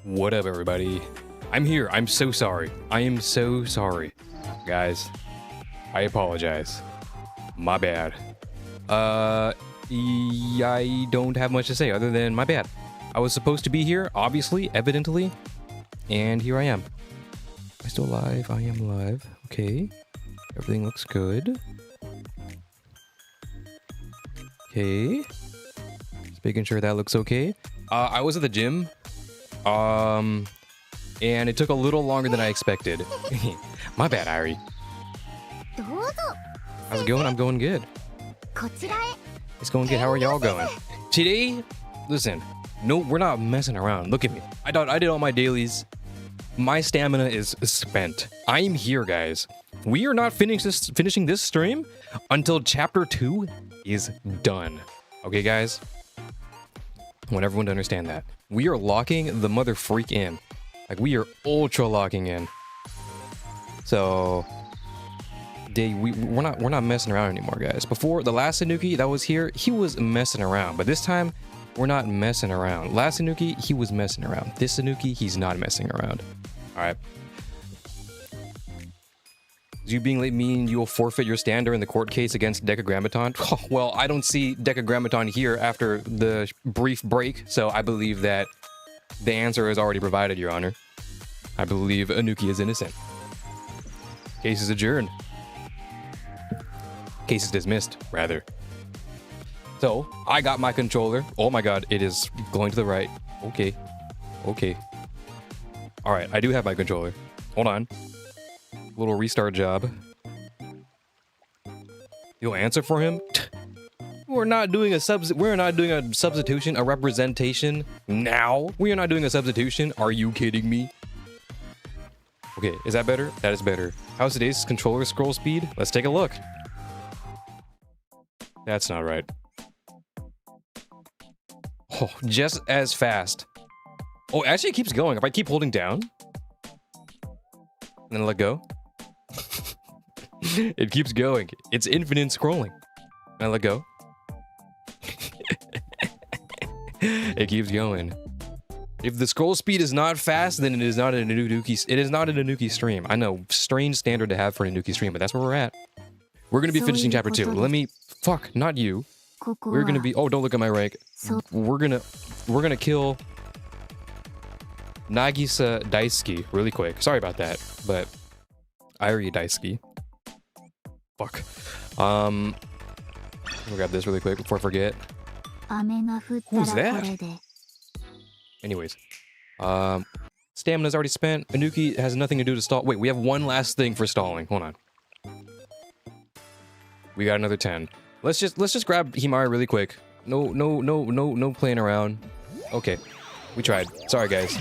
What up, everybody? I'm here. I'm so sorry. I am so sorry. Guys, I apologize. My bad. I don't have much to say other than my bad. I was supposed to be here, obviously, evidently, and here I am. Am I still alive? I am alive. Okay. Everything looks good. Okay. Just making sure that looks okay. I was at the gym. And it took a little longer than I expected. My bad, Irie. How's it going? I'm going good. It's going good. How are y'all going? Today, listen, no, we're not messing around. Look at me. I did all my dailies. My stamina is spent. I'm here, guys. We are not finishing this stream until chapter 2 is done. Okay, guys? I want everyone to understand that. We are locking the mother freak in. Like, we are ultra locking in. So, we're not messing around anymore, guys. Before, the last Anuki that was here, he was messing around. But this time, we're not messing around. Last Anuki, he was messing around. This Anuki, he's not messing around. Alright. You being late mean you will forfeit your stander in the court case against DECAGRAMMATON? Oh, well, I don't see DECAGRAMMATON here after the brief break, so I believe that the answer is already provided, Your Honor. I believe Anuki is innocent. Case is adjourned. Case is dismissed, rather. So, I got my controller. Oh my god, it is going to the right. Okay. Okay. Alright, I do have my controller. Hold on. Little restart job. You'll answer for him? We're not doing a substitution, a representation now. We are not doing a substitution. Are you kidding me? Okay, is that better? That is better. How's today's controller scroll speed? Let's take a look. That's not right. Oh, just as fast. Oh, actually it keeps going. If I keep holding down and then let go, it keeps going. It's infinite scrolling. And I let go. It keeps going. If the scroll speed is not fast, then it is not an Anuki. It is not an Anuki stream. I know, strange standard to have for an Anuki stream, but that's where we're at. We're gonna be finishing chapter 2. Let me. Fuck, not you. We're gonna be. Oh, don't look at my rank. We're gonna kill Nagisa Daisuke really quick. Sorry about that, but Irie Daisuke. Fuck. Let me grab this really quick before I forget. Who's that? Anyways, stamina's already spent. Anuki has nothing to do to stall. Wait, we have one last thing for stalling. Hold on. We got another 10. Let's just grab Himari really quick. No playing around. Okay, we tried. Sorry, guys.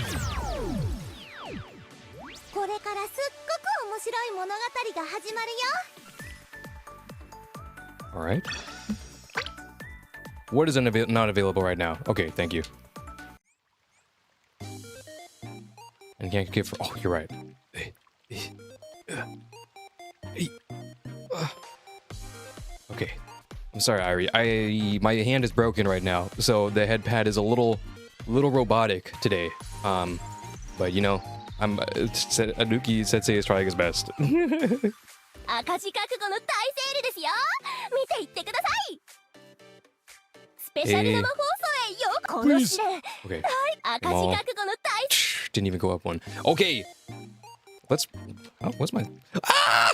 All right. What is not available right now? Okay, thank you. And can't give for. Oh, you're right. Okay. I'm sorry, Irie. My hand is broken right now, so the head pad is a little robotic today. But you know, Anuki Sensei is trying his best. Hey. Please. Okay. Didn't even go up one. Okay. Let's. Oh, what's my? Ah!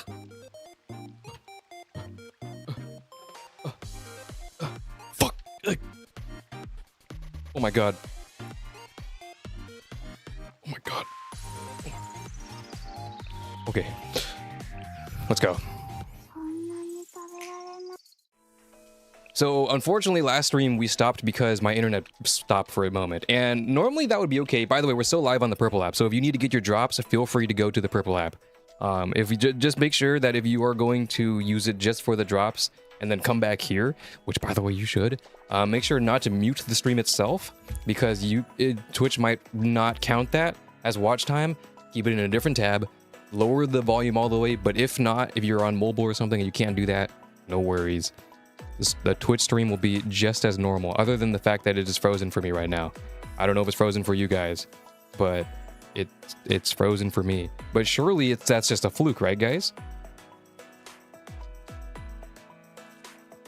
Fuck. Oh my god. Oh my god. Okay. Let's go. So, unfortunately, last stream we stopped because my internet stopped for a moment. And normally that would be okay. By the way, we're still live on the Purple app. So if you need to get your drops, feel free to go to the Purple app. If you just make sure that if you are going to use it just for the drops and then come back here, which by the way you should, make sure not to mute the stream itself because Twitch might not count that as watch time. Keep it in a different tab. Lower the volume all the way. But if not, if you're on mobile or something and you can't do that, no worries. The Twitch stream will be just as normal, other than the fact that it is frozen for me right now. I don't know if it's frozen for you guys. but it's frozen for me. But surely that's just a fluke, right, guys?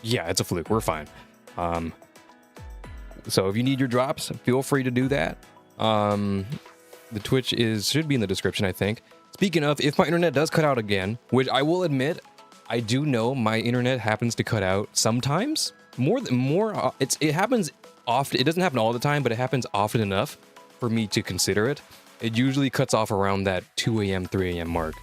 Yeah, it's a fluke. We're fine. So if you need your drops, feel free to do that. The Twitch should be in the description, I think. Speaking of, if my internet does cut out again, which I will admit, I do know my internet happens to cut out sometimes. It happens often. It doesn't happen all the time, but it happens often enough for me to consider it. It usually cuts off around that 2 a.m., 3 a.m. mark,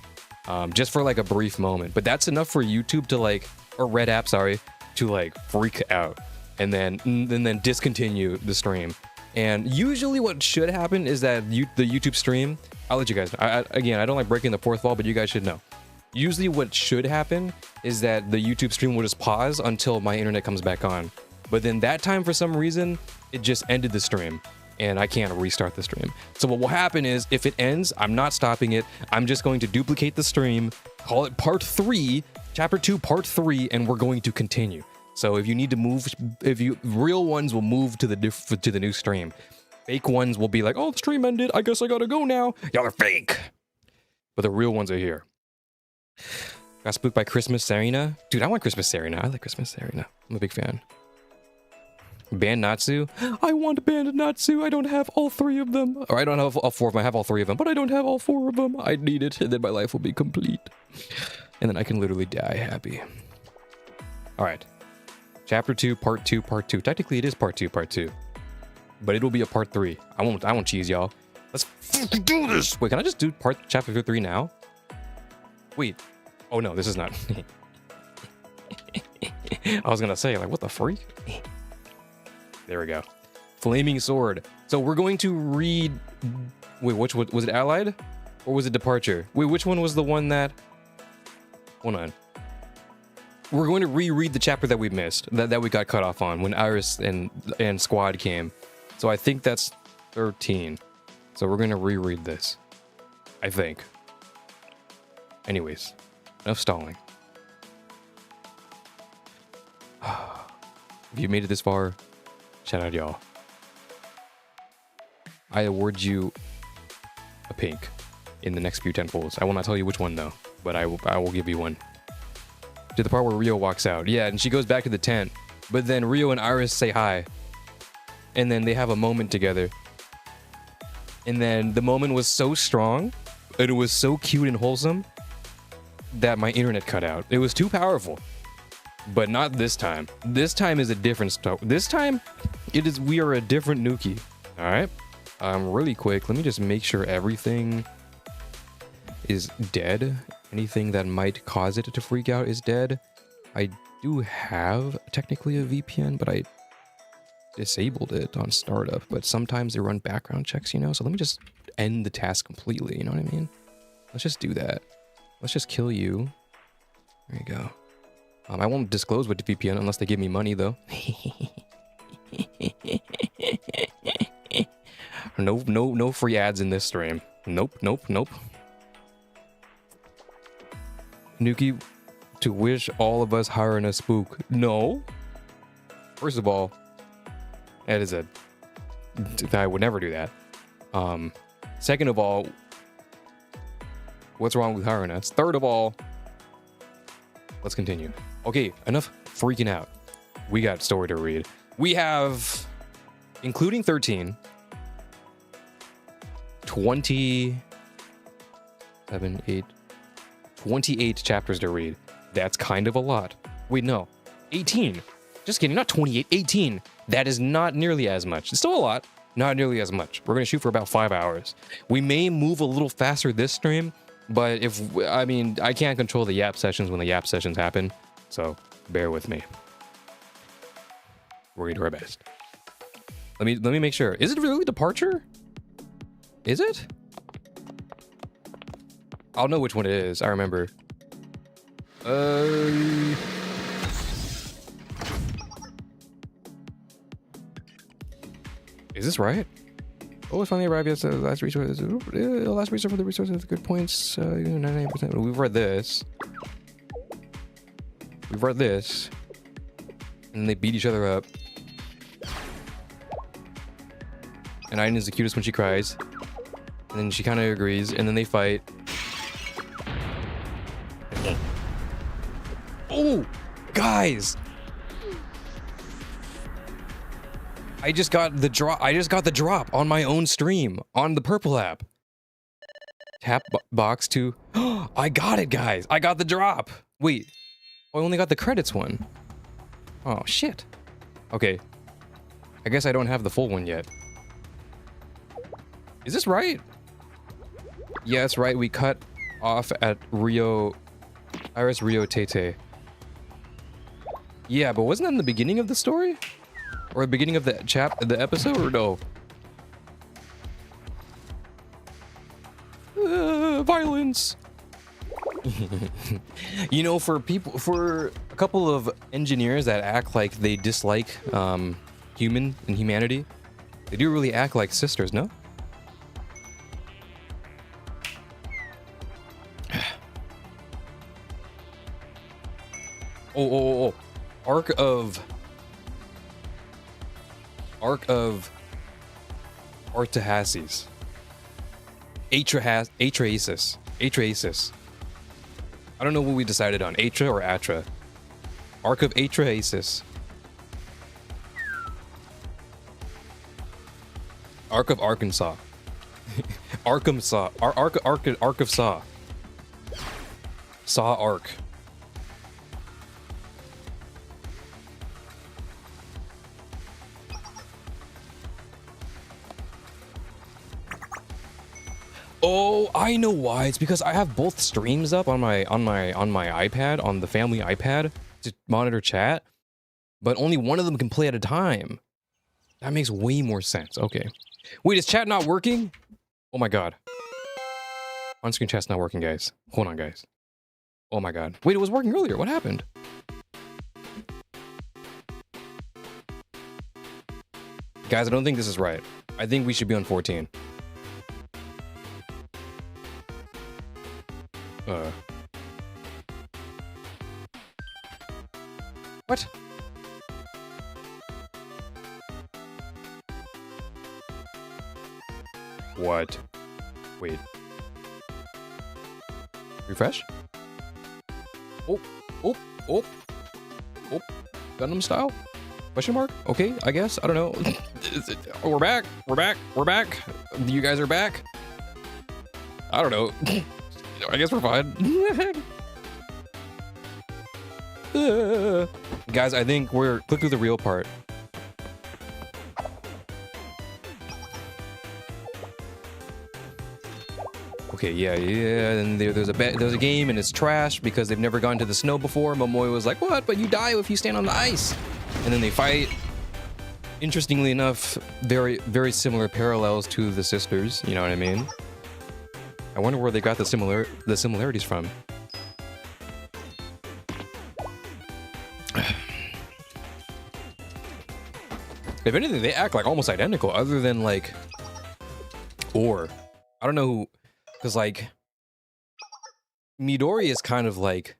just for like a brief moment. But that's enough for YouTube to like, or Red App, sorry, to like freak out and then discontinue the stream. And usually what should happen is that the YouTube stream, I'll let you guys know. Again, I don't like breaking the fourth wall, but you guys should know. Usually what should happen is that the YouTube stream will just pause until my internet comes back on. But then that time, for some reason, it just ended the stream and I can't restart the stream. So what will happen is if it ends, I'm not stopping it. I'm just going to duplicate the stream, call it part 3, chapter 2, part 3, and we're going to continue. So if you need to move, real ones will move to the new stream. Fake ones will be like, oh, the stream ended. I guess I gotta go now. Y'all are fake. But the real ones are here. Got spooked by Christmas Serena. Dude, I want Christmas Serena. I like Christmas Serena. I'm a big fan. Band Natsu. I want Band Natsu. I don't have all 3 of them. Or I don't have all 4 of them. I have all 3 of them, but I don't have all 4 of them. I need it, and then my life will be complete. And then I can literally die happy. All right. Chapter 2, part 2, part 2. Technically, it is part 2, part 2. But it'll be a part 3. I won't cheese, y'all. Let's fucking do this! Wait, can I just do chapter 3 now? Wait. Oh, no, this is not. I was gonna say, like, what the freak? There we go. Flaming Sword. So we're going to read... Wait, which was it Allied? Or was it Departure? Wait, which one was the one that... Hold on. We're going to reread the chapter that we missed, that we got cut off on when Iris and Squad came. So I think that's 13. So we're going to reread this. I think. Anyways, enough stalling. If you made it this far, shout out y'all. I award you a pink in the next few tentpoles. I will not tell you which one though, but I will give you one. To the part where Rio walks out. Yeah, and she goes back to the tent. But then Rio and Iris say hi. And then they have a moment together. And then the moment was so strong, and it was so cute and wholesome, that my internet cut out. It was too powerful. But not this time. This time is a different stuff. This time, we are a different Nuki. Alright? Really quick, let me just make sure everything is dead. Anything that might cause it to freak out is dead. I do have technically a VPN, but I disabled it on startup. But sometimes they run background checks, you know? So let me just end the task completely, you know what I mean? Let's just do that. Let's just kill you. There you go. I won't disclose what the VPN unless they give me money, though. No free ads in this stream. Nope. Nuki, to wish all of us hiring a spook. No. First of all, I would never do that. Second of all, what's wrong with hiring us? Third of all, let's continue. Okay, enough freaking out. We got story to read. We have, including 13, 28 chapters to read. That's kind of a lot. Wait, no. 18. Just kidding, not 28, 18. That is not nearly as much. It's still a lot, not nearly as much. We're gonna shoot for about 5 hours. We may move a little faster this stream, but I can't control the yap sessions when the yap sessions happen, so bear with me. We're gonna do our best. Let me make sure. Is it really Departure? Is it? I'll know which one it is. I remember. Is this right? Oh, it's finally arrived. Yes, the last resource. The last resource for the resources with good points. 99%. We've read this. And they beat each other up. And Aiden is the cutest when she cries. And then she kind of agrees, and then they fight. Oh, guys! I just got the drop on my own stream on the Purple app. Tap box to. I got it, guys. I got the drop. Wait, I only got the credits one. Oh shit. Okay. I guess I don't have the full one yet. Is this right? Yeah, that's right. We cut off at Iris Rio Tete. Yeah, but wasn't that in the beginning of the story? Or the beginning of the episode, or no? Violence. You know, for a couple of engineers that act like they dislike human and humanity, they do really act like sisters, no? Oh. Arc of Artahasis. Atrahasis. I don't know what we decided on, Atra or Atra. Arc of Atrahasis. Arc of Arkansas. Arkansas. Arc of Saw. Saw Arc. Oh, I know why. It's because I have both streams up on my iPad, on the family iPad, to monitor chat, but only one of them can play at a time. That makes way more sense. Okay. Wait, is chat not working? Oh my god. On-screen chat's not working, guys. Hold on, guys. Oh my god. Wait, it was working earlier. What happened? Guys, I don't think this is right. I think we should be on 14. What? What? Wait. Refresh? Oh. Gundam style? Question mark? Okay, I guess. I don't know. Oh, we're back. You guys are back. I don't know. I guess we're fine. Guys, I think we're... Click through the real part. Okay, yeah. And there's a game and it's trash because they've never gone to the snow before. Momoy was like, what? But you die if you stand on the ice. And then they fight. Interestingly enough, very, very similar parallels to the sisters. You know what I mean? I wonder where they got the similarities from. If anything, they act like almost identical, other than like, or I don't know who, because like Midori is kind of like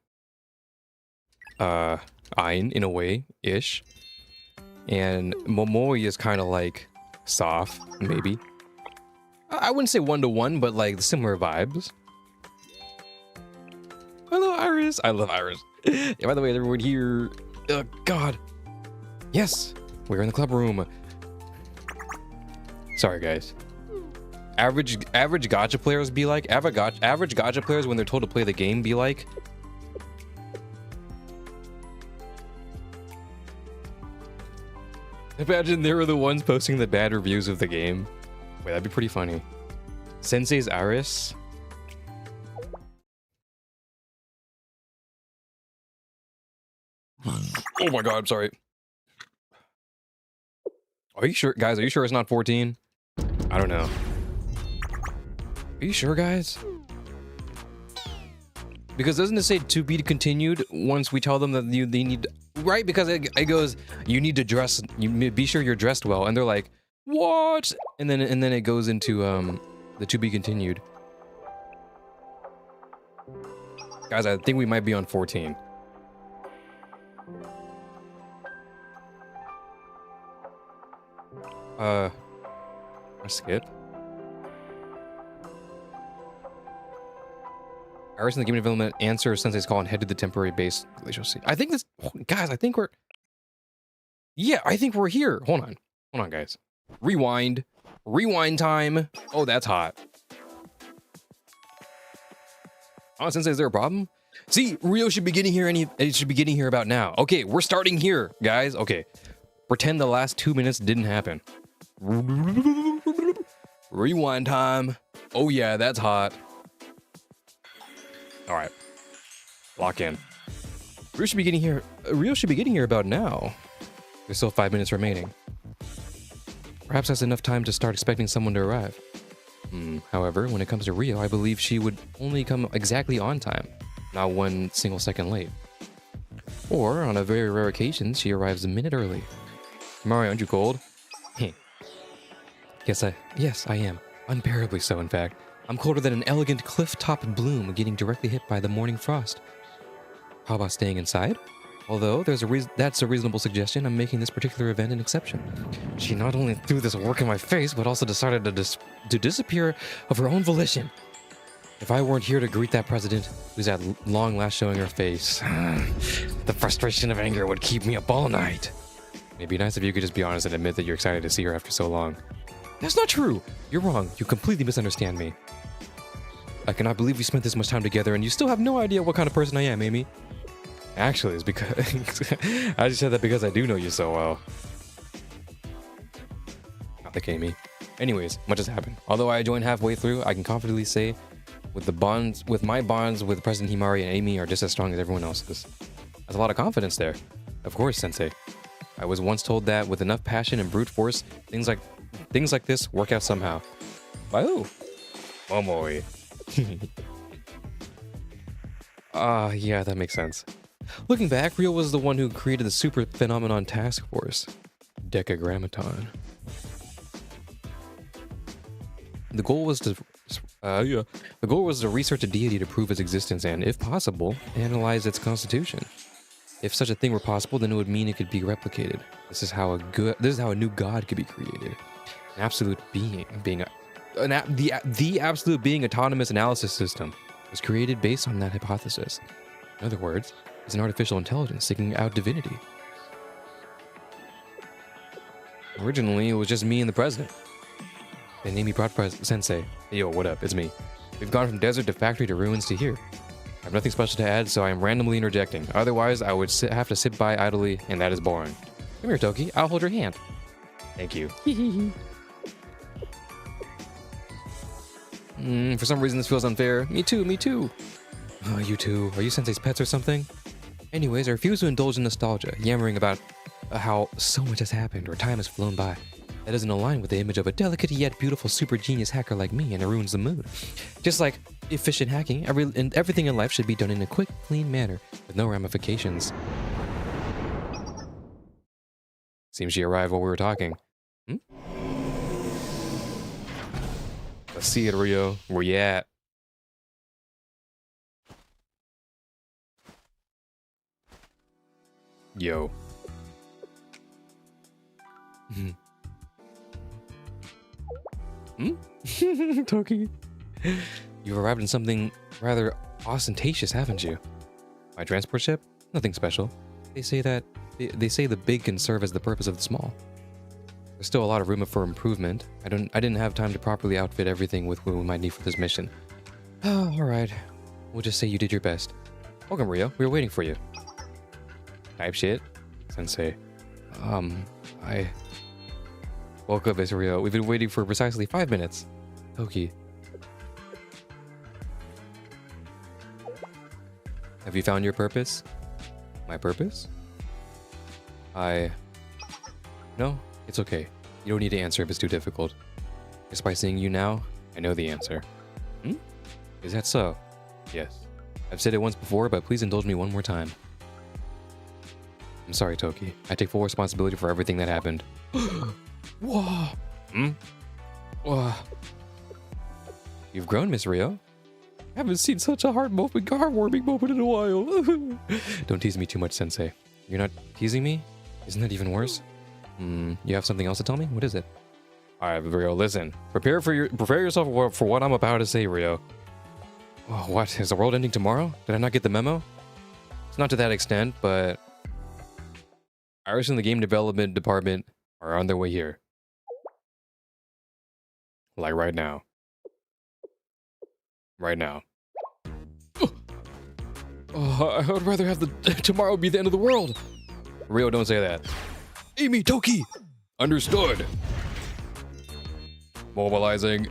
Ain in a way ish, and Momoi is kind of like Soph, maybe. I wouldn't say one-to-one, but like the similar vibes. Hello, Iris. I love Iris. Yeah, by the way, everyone here. Oh, God. Yes, we're in the club room. Sorry, guys. Average gacha players be like. Average gacha players, when they're told to play the game, be like. Imagine they were the ones posting the bad reviews of the game. Wait, that'd be pretty funny. Sensei's Aris. Oh my god, I'm sorry. Are you sure, guys? Are you sure it's not 14? I don't know. Are you sure, guys? Because doesn't it say to be continued once we tell them that they need... Right, because it goes, you need to dress... be sure you're dressed well. And they're like, what? And then it goes into the to be continued. Guys, I think we might be on 14. I skip. Iris in the game development answer Sensei's call and head to the temporary base glacial sea. I think this, guys, I think we're, yeah, I think we're here. Hold on, guys. Rewind time. Oh, that's hot. Oh, Sensei, is there a problem? See, Rio should be getting here it should be getting here about now. Okay, we're starting here, guys. Okay, pretend the last 2 minutes didn't happen. Rewind time. Oh yeah, that's hot. All right, lock in. Rio should be getting here. Rio should be getting here about now. There's still 5 minutes remaining. Perhaps that's enough time to start expecting someone to arrive. However, when it comes to Rio, I believe she would only come exactly on time, not 1 single second late. Or, on a very rare occasion, she arrives a minute early. Mario, aren't you cold? Yes, I am. Unbearably so, in fact. I'm colder than an elegant cliff-topped bloom getting directly hit by the morning frost. How about staying inside? Although that's a reasonable suggestion, I'm making this particular event an exception. She not only threw this work in my face, but also decided to disappear of her own volition. If I weren't here to greet that president, who's at long last showing her face, the frustration of anger would keep me up all night. It'd be nice if you could just be honest and admit that you're excited to see her after so long. That's not true! You're wrong. You completely misunderstand me. I cannot believe we spent this much time together and you still have no idea what kind of person I am, Amy. Actually, it's because I just said that because I do know you so well. Not like Amy. Anyways, much has happened. Although I joined halfway through, I can confidently say my bonds with President Himari and Amy are just as strong as everyone else's. There's a lot of confidence there. Of course, Sensei. I was once told that with enough passion and brute force, things like this work out somehow. By who? Momoi. Yeah, that makes sense. Looking back, Rio was the one who created the Super Phenomenon Task Force, DECAGRAMMATON. The goal was to research a deity to prove its existence and, if possible, analyze its constitution. If such a thing were possible, then it would mean it could be replicated. This is how a new god could be created. An absolute being, the absolute being autonomous analysis system was created based on that hypothesis. In other words, it's an artificial intelligence seeking out divinity. Originally, it was just me and the president. Then Amy brought Sensei. Hey, yo, what up? It's me. We've gone from desert to factory to ruins to here. I have nothing special to add, so I am randomly interjecting. Otherwise, I would have to sit by idly, and that is boring. Come here, Toki. I'll hold your hand. Thank you. For some reason, this feels unfair. Me too. Oh, you two. Are you Sensei's pets or something? Anyways, I refuse to indulge in nostalgia, yammering about how so much has happened or time has flown by. That doesn't align with the image of a delicate yet beautiful super genius hacker like me, and it ruins the mood. Just like efficient hacking, everything in life should be done in a quick, clean manner with no ramifications. Seems she arrived while we were talking. Let's see it, Rio. Where you at? Yo. Toki. You've arrived in something rather ostentatious, haven't you? My transport ship? Nothing special. They say the big can serve as the purpose of the small. There's still a lot of room for improvement. I didn't have time to properly outfit everything with what we might need for this mission. Oh, alright. We'll just say you did your best. Welcome, Rio. We were waiting for you. Type shit? Sensei. I woke up as Rio. We've been waiting for precisely 5 minutes. Toki. Have you found your purpose? My purpose? No, it's okay. You don't need to answer if it's too difficult. Just by seeing you now, I know the answer. Is that so? Yes. I've said it once before, but please indulge me one more time. I'm sorry, Toki. I take full responsibility for everything that happened. Whoa! Whoa. You've grown, Miss Rio. I haven't seen such a heartwarming moment in a while. Don't tease me too much, Sensei. You're not teasing me? Isn't that even worse? You have something else to tell me? What is it? Alright, Rio, listen. Prepare yourself for what I'm about to say, Rio. Oh, what? Is the world ending tomorrow? Did I not get the memo? It's not to that extent, but Iris and the game development department are on their way here. Like right now. Right now. Oh, I would rather have the tomorrow be the end of the world. Rio, don't say that. Amy, Toki! Understood. Mobilizing.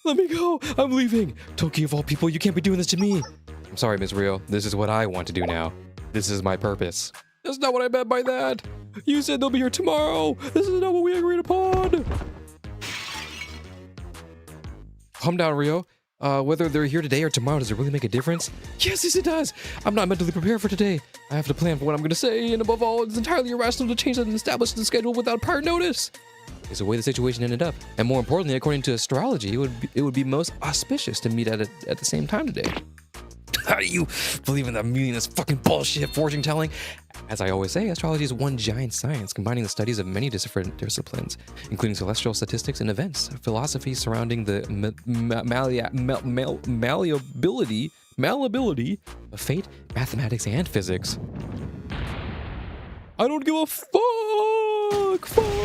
Let me go! I'm leaving! Toki, of all people, you can't be doing this to me! I'm sorry, Miss Rio. This is what I want to do now. This is my purpose. That's not what I meant by that! You said they'll be here tomorrow! This is not what we agreed upon! Calm down, Rio. Whether they're here today or tomorrow, does it really make a difference? Yes, it does! I'm not mentally prepared for today. I have to plan for what I'm going to say, and above all, it's entirely irrational to change and establish the schedule without prior notice. Is the way the situation ended up. And more importantly, according to astrology, it would be most auspicious to meet at the same time today. How do you believe in that meaningless fucking bullshit fortune telling? As I always say, astrology is one giant science, combining the studies of many different disciplines, including celestial statistics and events, philosophy surrounding the malleability of fate, mathematics, and physics. I don't give a fuck! Fuck!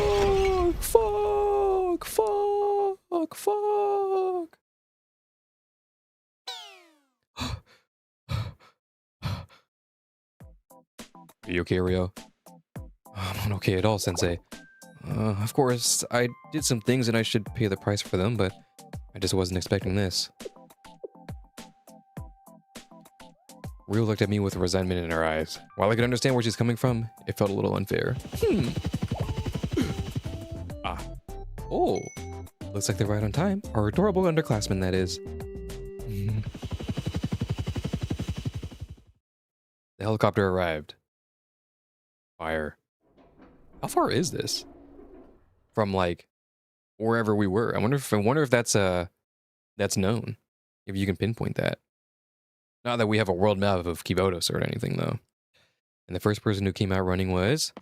Are you okay, Rio? I'm not okay at all, Sensei. Of course, I did some things and I should pay the price for them, but I just wasn't expecting this. Rio looked at me with resentment in her eyes. While I could understand where she's coming from, it felt a little unfair. Oh, looks like they're right on time. Our adorable underclassmen, that is. The helicopter arrived. Fire. How far is this? From like wherever we were. I wonder if that's known. If you can pinpoint that. Not that we have a world map of Kibotos or anything though. And the first person who came out running was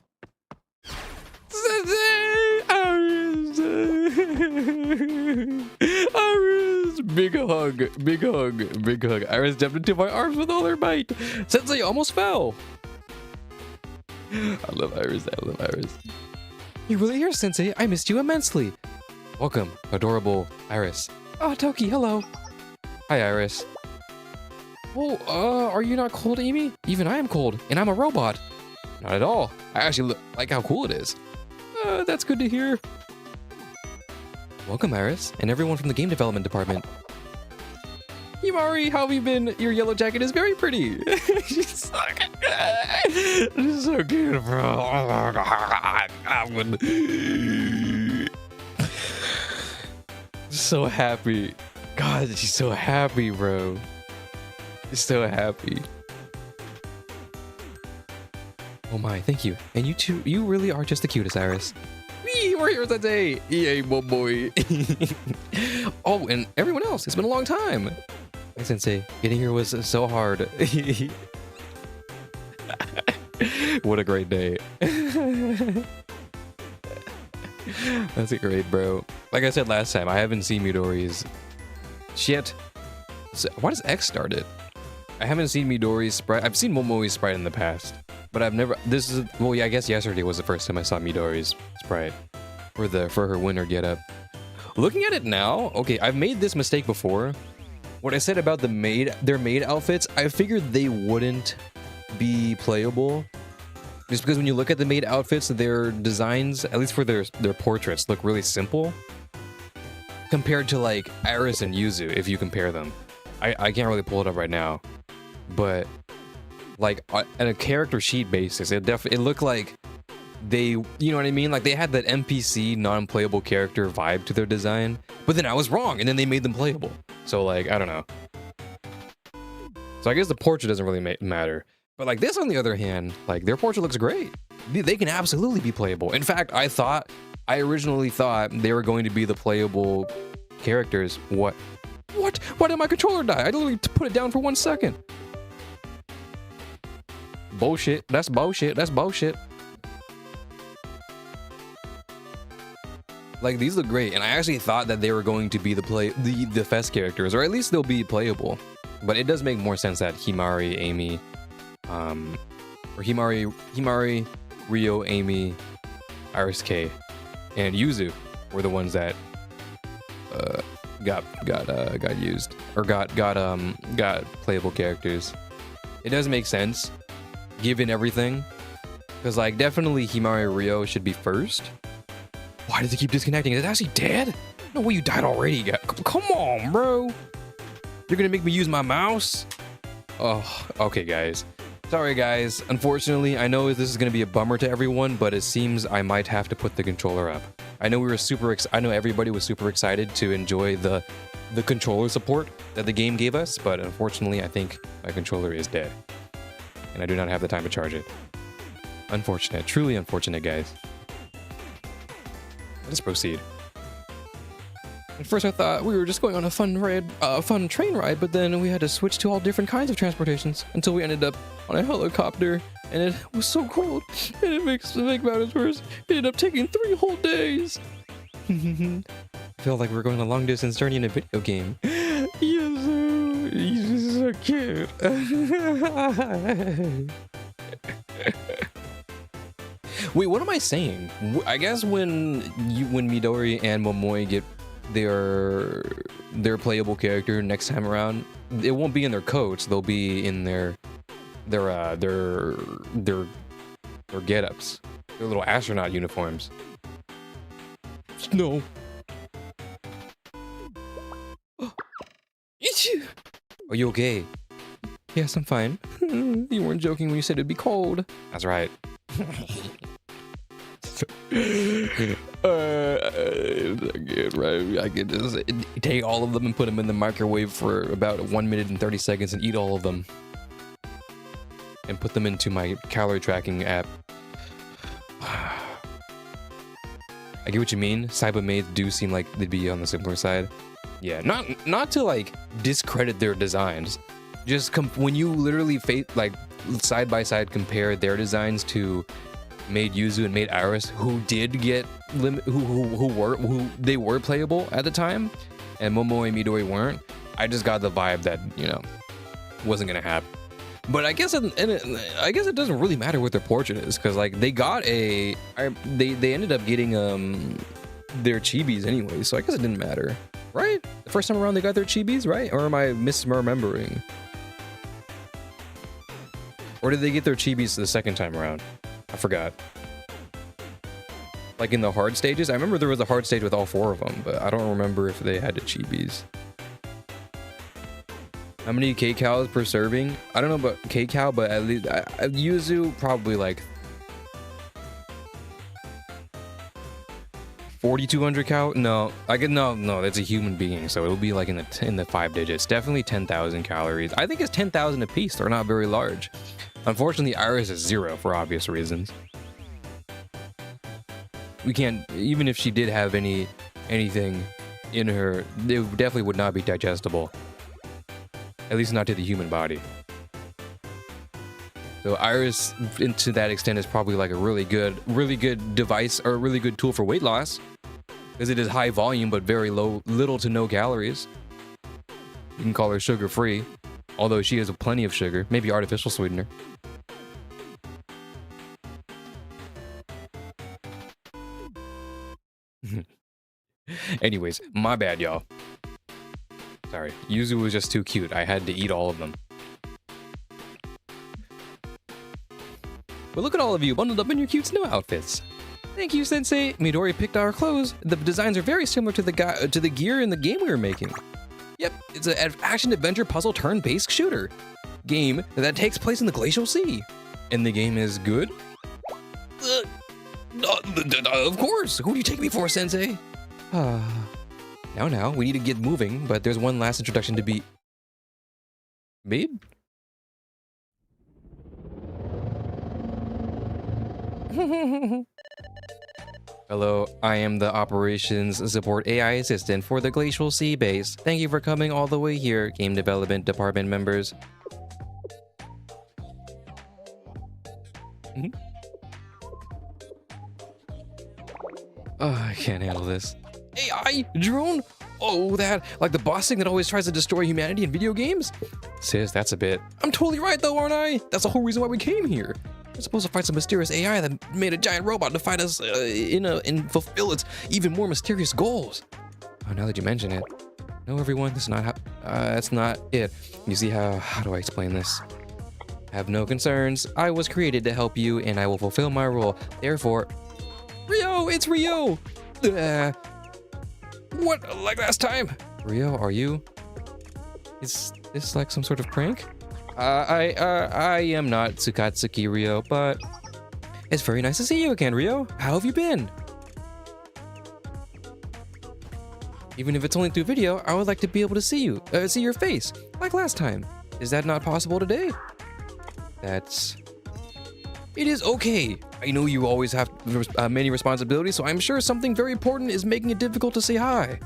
Iris! Big hug. Iris jumped into my arms with all her might. Sensei almost fell. I love Iris. You really here, Sensei? I missed you immensely. Welcome, adorable Iris. Oh, Toki, hello. Hi, Iris. Oh, are you not cold, Amy? Even I am cold, and I'm a robot. Not at all. I actually like how cool it is. That's good to hear. Welcome, Iris, and everyone from the game development department. Himari, how have you been? Your yellow jacket is very pretty. She's so cute, bro. Oh my God. I'm so happy. God, she's so happy, bro. She's so happy. Oh my, thank you. And you too, you really are just the cutest, Iris. We're here today. Yay, boy. Oh, and everyone else, it's been a long time. Hi, Sensei. Getting here was so hard. What a great day. That's a great, bro. Like I said last time, I haven't seen Midori's. Shit. So, why does X start it? I haven't seen Midori's sprite. I've seen Momoi's sprite in the past, but I've never. Well, yeah, I guess yesterday was the first time I saw Midori's sprite for her winter getup. Looking at it now, okay, I've made this mistake before. What I said about their maid outfits, I figured they wouldn't be playable. Just because when you look at the maid outfits, their designs, at least for their portraits, look really simple. Compared to like Iris and Yuzu, if you compare them. I can't really pull it up right now. But like on a character sheet basis, it looked like they, you know what I mean? Like they had that NPC non-playable character vibe to their design, but then I was wrong and then they made them playable. So like, I don't know. So I guess the portrait doesn't really matter. But like this on the other hand, like their portrait looks great. They can absolutely be playable. In fact, I originally thought they were going to be the playable characters. What? Why did my controller die? I literally put it down for 1 second. Bullshit. That's bullshit. Like, these look great, and I actually thought that they were going to be the Fest characters, or at least they'll be playable. But it does make more sense that Himari, Amy, or Himari, Rio, Amy, Iris K, and Yuzu were the ones that got used, or got playable characters. It does make sense, given everything, because like definitely Himari Rio should be first. Why does it keep disconnecting? Is it actually dead? No way, you died already. Come on, bro. You're gonna make me use my mouse? Oh, okay, guys. Sorry, guys. Unfortunately, I know this is gonna be a bummer to everyone, but it seems I might have to put the controller up. I know I know everybody was super excited to enjoy the controller support that the game gave us, but unfortunately, I think my controller is dead, and I do not have the time to charge it. Unfortunate, truly unfortunate, guys. Let's proceed. At first I thought we were just going on a fun train ride, but then we had to switch to all different kinds of transportations until we ended up on a helicopter, and it was so cold, and it makes matters worse. It ended up taking 3 whole days. Felt like we were going a long distance journey in a video game. Yes, he's so cute. Wait, what am I saying? I guess when Midori and Momoi get their playable character next time around, it won't be in their coats. They'll be in their get-ups, their little astronaut uniforms. No. Are you okay? Yes, I'm fine. You weren't joking when you said it'd be cold. That's right. Good, right? I could just take all of them and put them in the microwave for about 1 minute and 30 seconds and eat all of them, and put them into my calorie tracking app. I get what you mean. Cybermaids do seem like they'd be on the simpler side. Yeah, not to like discredit their designs. Just when you literally side by side compare their designs to Maid Yuzu and Maid Iris, who did get who they were playable at the time, and Momo and Midori weren't. I just got the vibe that, you know, wasn't gonna happen. But I guess it doesn't really matter what their portrait is, because like they ended up getting their chibis anyway, so I guess it didn't matter, right? The first time around they got their chibis, right? Or am I misremembering? Or did they get their chibis the second time around? I forgot. Like in the hard stages? I remember there was a hard stage with all 4 of them, but I don't remember if they had the chibis. How many K-Cows per serving? I don't know about K-Cow, but at least Yuzu probably like 4,200 cow? No, no, that's a human being, so it'll be like in the 5 digits. Definitely 10,000 calories. I think it's 10,000 a piece. They're not very large. Unfortunately, Iris is 0 for obvious reasons. We can't, even if she did have anything in her, it definitely would not be digestible. At least not to the human body. So Iris, to that extent, is probably like a really good device, or a really good tool for weight loss, because it is high volume but very little to no calories. You can call her sugar-free, although she has plenty of sugar, maybe artificial sweetener. Anyways, my bad, y'all. Sorry, Yuzu was just too cute. I had to eat all of them. But look at all of you bundled up in your cute snow outfits. Thank you, Sensei. Midori picked our clothes. The designs are very similar to the gear in the game we were making. Yep, it's an action-adventure puzzle turn-based shooter game that takes place in the Glacial Sea. And the game is good? Of course. Who do you take me for, Sensei? Now, we need to get moving, but there's one last introduction to be made. Hello, I am the Operations Support AI Assistant for the Glacial Sea Base. Thank you for coming all the way here, Game Development Department members. Oh, I can't handle this. AI drone? Oh, that, like the boss thing that always tries to destroy humanity in video games? Sis, that's a bit. I'm totally right though, aren't I? That's the whole reason why we came here. We're supposed to fight some mysterious AI that made a giant robot to fight us and fulfill its even more mysterious goals. Oh, now that you mention it. No, everyone, this is not how, that's not it. You see how do I explain this? Have no concerns. I was created to help you and I will fulfill my role. Therefore, Rio, it's Rio. What, like last time? Rio, are you? Is this like some sort of prank? I am not Tsukatsuki Rio, but it's very nice to see you again, Rio. How have you been? Even if it's only through video, I would like to be able to see you, see your face, like last time. Is that not possible today? It is okay. I know you always have many responsibilities, so I'm sure something very important is making it difficult to say hi.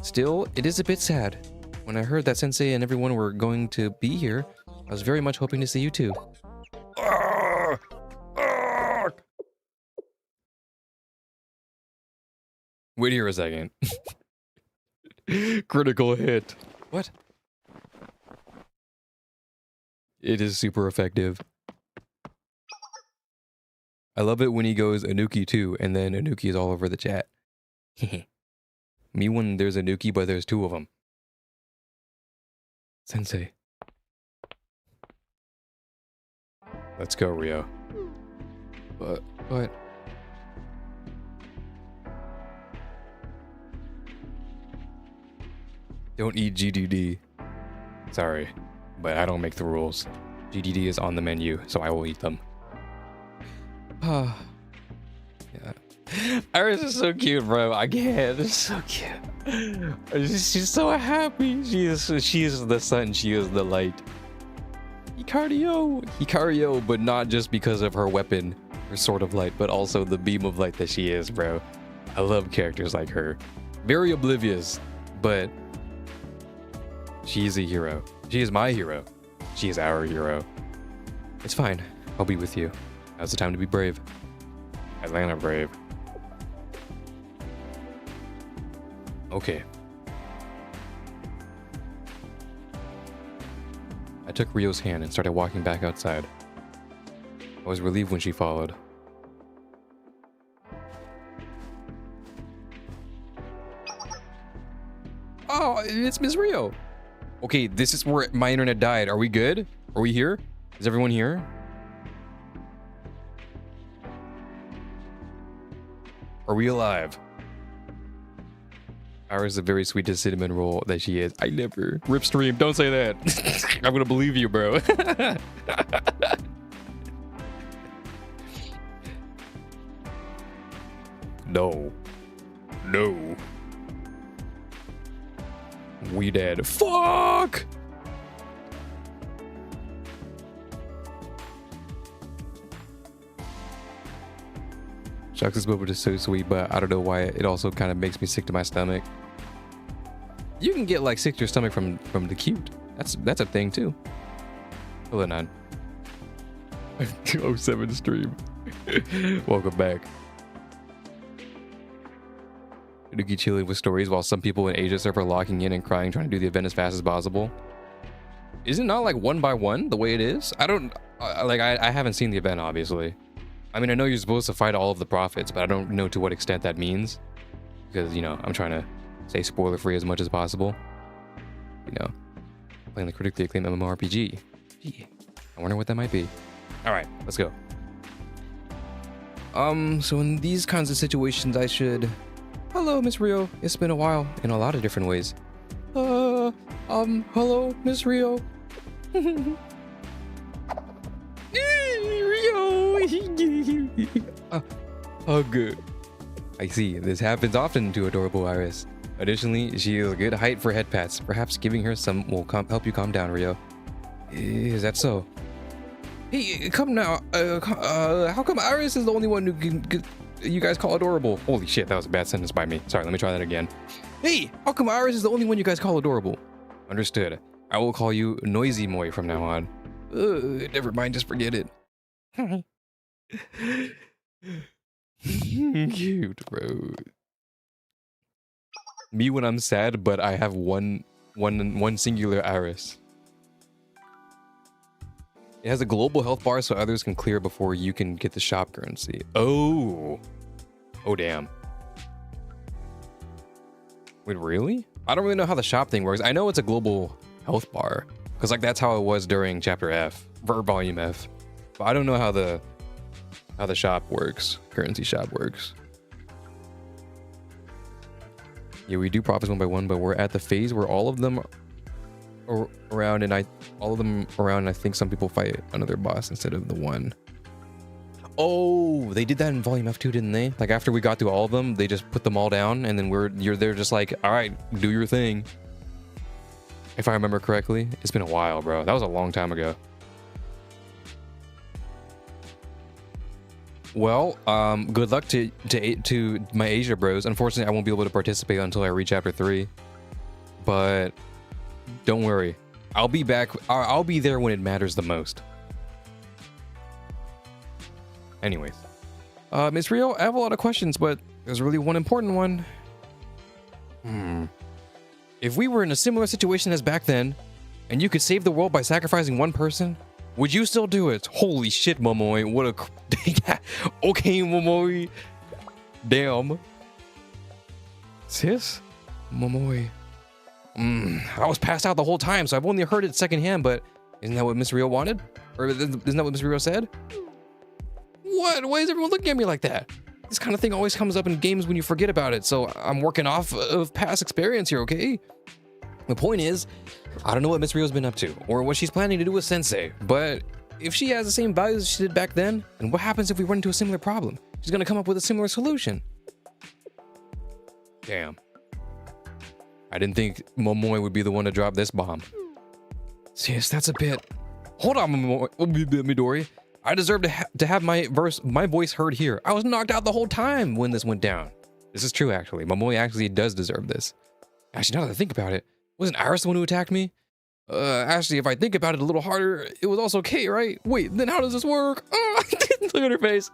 Still, it is a bit sad. When I heard that Sensei and everyone were going to be here, I was very much hoping to see you too. Wait here a second. Critical hit. What? It is super effective. I love it when he goes Anuki too, and then Anuki is all over the chat. Me when there's Anuki, but there's two of them. Sensei. Let's go, Rio. But... Don't eat GDD. Sorry, but I don't make the rules. GDD is on the menu, so I will eat them. Yeah. Iris is so cute, bro. I can't. It's so cute. She's so happy. She is the sun. She is the light. Hikario, but not just because of her weapon, her sword of light, but also the beam of light that she is, bro. I love characters like her. Very oblivious, but she is a hero. She is my hero. She is our hero. It's fine. I'll be with you. Now's the time to be brave. Atlanta brave. Okay. I took Rio's hand and started walking back outside. I was relieved when she followed. Oh, it's Miss Rio. Okay, this is where my internet died. Are we good? Are we here? Is everyone here? Are we alive? Ours is a very sweet to cinnamon roll that she is. I never. Rip stream, don't say that. I'm gonna believe you, bro. No. No. We dead. Fuck! Shucks' moment is so sweet, but I don't know why it also kind of makes me sick to my stomach. You can get like sick to your stomach from the cute. That's a thing too. Hello, 9. 07 stream. Welcome back. Anuki chilling with stories while some people in Asia server locking in and crying trying to do the event as fast as possible. Is it not like 1 by 1 the way it is? I don't I haven't seen the event obviously. I mean, I know you're supposed to fight all of the prophets, but I don't know to what extent that means. Because, you know, I'm trying to stay spoiler free as much as possible. You know, playing the critically acclaimed MMORPG. Gee, I wonder what that might be. Alright, let's go. So in these kinds of situations I should... Hello, Miss Rio. It's been a while in a lot of different ways. Hello, Miss Rio. Good. I see. This happens often to adorable Iris. Additionally, she is a good height for head pats. Perhaps giving her some will help you calm down, Rio. Is that so? Hey, come now. How come Iris is the only one who you guys call adorable? Holy shit, that was a bad sentence by me. Sorry, let me try that again. Hey, how come Iris is the only one you guys call adorable? Understood. I will call you Noisy Moy from now on. Never mind, just forget it. Cute, bro. Me when I'm sad, but I have one singular iris. It has a global health bar so others can clear before you can get the shop currency. Oh. Oh, damn. Wait, really? I don't really know how the shop thing works. I know it's a global health bar, because like that's how it was during chapter F, or volume F. But I don't know how the shop works, currency shop works. Yeah, we do profits one by one, but we're at the phase where all of them are around, and I think some people fight another boss instead of the one. Oh, they did that in volume F2, didn't they? Like after we got through all of them, they just put them all down, and then you're there just like, all right, do your thing. If I remember correctly, it's been a while, bro. That was a long time ago. Well, good luck to my Asia bros. Unfortunately, I won't be able to participate until I reach chapter 3. But don't worry, I'll be back. I'll be there when it matters the most. Anyways, Miss Rio, I have a lot of questions, but there's really one important one. If we were in a similar situation as back then, and you could save the world by sacrificing one person, would you still do it? Holy shit, Momoe. What a... Okay, Momoe. Damn. Sis? Momoe. I was passed out the whole time, so I've only heard it secondhand, but isn't that what Miss Rio wanted? Or isn't that what Miss Rio said? What? Why is everyone looking at me like that? This kind of thing always comes up in games when you forget about it, so I'm working off of past experience here, okay? The point is, I don't know what Miss Rio's been up to, or what she's planning to do with Sensei, but if she has the same values as she did back then, then what happens if we run into a similar problem? She's gonna come up with a similar solution. Damn. I didn't think Momoe would be the one to drop this bomb. Sis, that's a bit... Hold on, Midori. I deserve to have my voice heard here. I was knocked out the whole time when this went down. This is true, actually. Momoe actually does deserve this. Actually, now that I think about it, wasn't Iris the one who attacked me? Actually, if I think about it a little harder, it was also Kay, right? Wait, then how does this work? Oh, look at her face.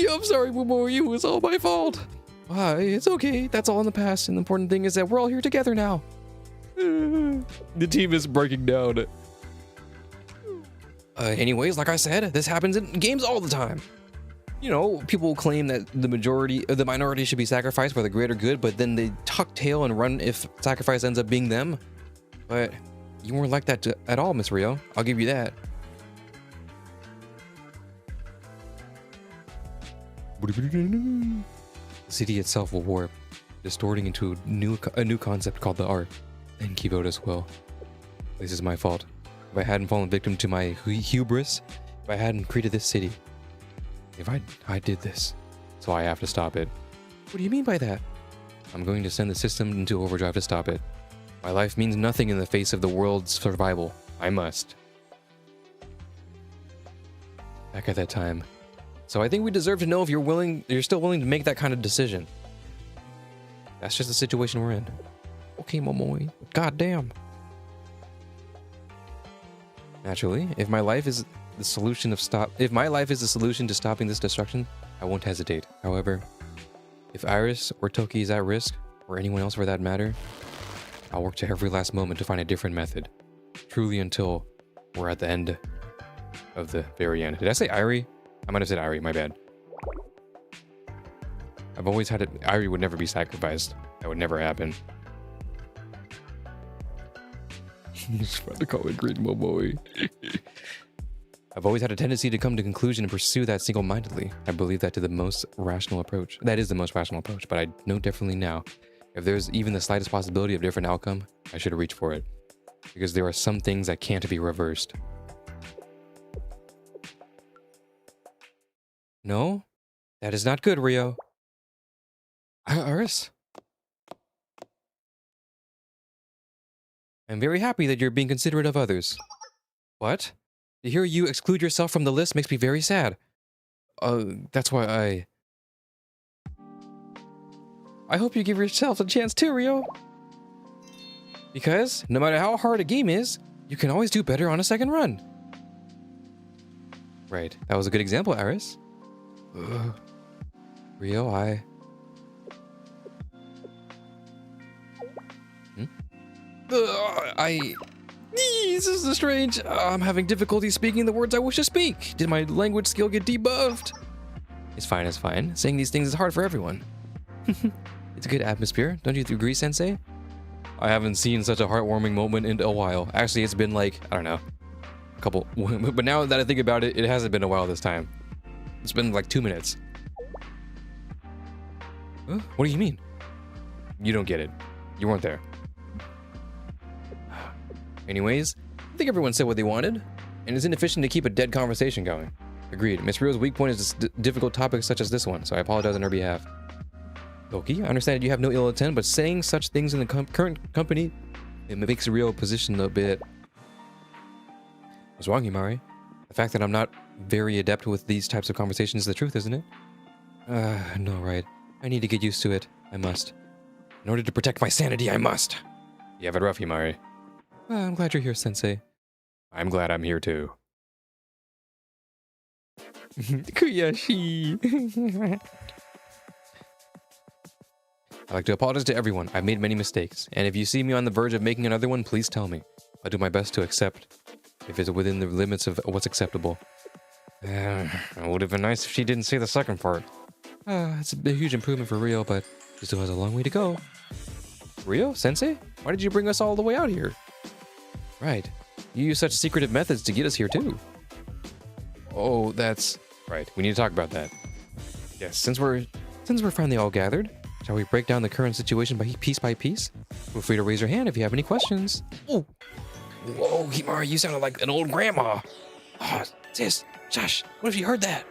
I'm sorry, Momoe. It was all my fault. It's okay. That's all in the past. And the important thing is that we're all here together now. The team is breaking down. Anyways, like I said, this happens in games all the time. You know, people claim that the minority should be sacrificed for the greater good, but then they tuck tail and run if sacrifice ends up being them. But you weren't like that at all, Miss Rio. I'll give you that. The city itself will warp, distorting into a new concept called the art. And Keyboard as well. This is my fault. If I hadn't fallen victim to my hubris, if I hadn't created this city, if I did this, so I have to stop it. What do you mean by that? I'm going to send the system into overdrive to stop it. My life means nothing in the face of the world's survival. I must. Back at that time. So I think we deserve to know if you're still willing to make that kind of decision. That's just the situation we're in. Okay, Momoe. God damn. Naturally, if my life is the solution to stopping this destruction, I won't hesitate. However, if Iris or Toki is at risk, or anyone else for that matter, I'll work to every last moment to find a different method. Truly until we're at the end of the very end. Did I say Irie? I might have said Irie, my bad. I've always had it. Irie would never be sacrificed. That would never happen. He's trying to call it Green Momoe. I've always had a tendency to come to conclusion and pursue that single-mindedly. I believe that to the most rational approach. That is the most rational approach, but I know definitely now, if there's even the slightest possibility of different outcome, I should reach for it. Because there are some things that can't be reversed. No? That is not good, Rio. Iris? I'm very happy that you're being considerate of others. What? To hear you exclude yourself from the list makes me very sad. That's why I hope you give yourself a chance too, Rio. Because no matter how hard a game is, you can always do better on a second run. Right. That was a good example, Aris. Rio, this is strange. I'm having difficulty speaking the words I wish to speak. Did my language skill get debuffed? It's fine, it's fine. Saying these things is hard for everyone. It's a good atmosphere. Don't you agree, Sensei? I haven't seen such a heartwarming moment in a while. Actually, it's been like, I don't know, a couple. But now that I think about it, it hasn't been a while this time. It's been like 2 minutes. Huh? What do you mean? You don't get it. You weren't there. Anyways, I think everyone said what they wanted, and it's inefficient to keep a dead conversation going. Agreed. Miss Rio's weak point is difficult topics such as this one, so I apologize on her behalf. Oki, I understand that you have no ill intent, but saying such things in the current company, it makes Rio position a bit... What's wrong, Himari? The fact that I'm not very adept with these types of conversations is the truth, isn't it? No, right. I need to get used to it. I must. In order to protect my sanity, I must. You have it rough, Himari. I'm glad you're here, Sensei. I'm glad I'm here, too. Kuyashi. I'd like to apologize to everyone. I've made many mistakes, and if you see me on the verge of making another one, please tell me. I'll do my best to accept, if it's within the limits of what's acceptable. It would have been nice if she didn't say the second part. It's a huge improvement for Rio, but she still has a long way to go. Rio? Sensei? Why did you bring us all the way out here? Right. You use such secretive methods to get us here, too. Oh, that's... Right, we need to talk about that. Yes, since we're finally all gathered, shall we break down the current situation piece by piece? Feel free to raise your hand if you have any questions. Oh! Whoa, Himari, you sounded like an old grandma. Oh, sis, shush, what if you heard that?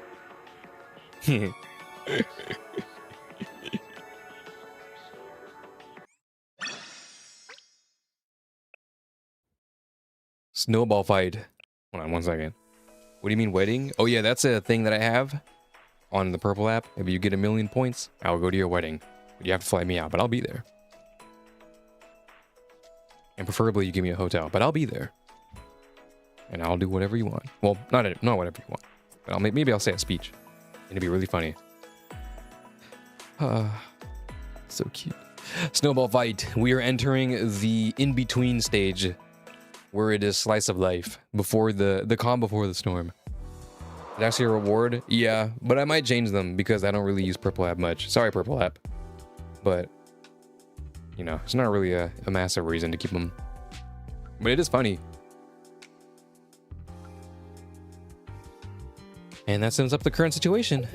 Snowball fight. Hold on 1 second. What do you mean wedding? Oh yeah, that's a thing that I have on the purple app. If you get 1,000,000 points, I'll go to your wedding. But you have to fly me out, but I'll be there. And preferably you give me a hotel, but I'll be there. And I'll do whatever you want. Well, not whatever you want. But maybe I'll say a speech. It'd be really funny. So cute. Snowball fight. We are entering the in-between stage, where it is slice of life, before the calm before the storm. It's actually a reward, yeah, but I might change them because I don't really use Purple App much. Sorry, Purple App. But, you know, it's not really a massive reason to keep them. But it is funny. And that sums up the current situation.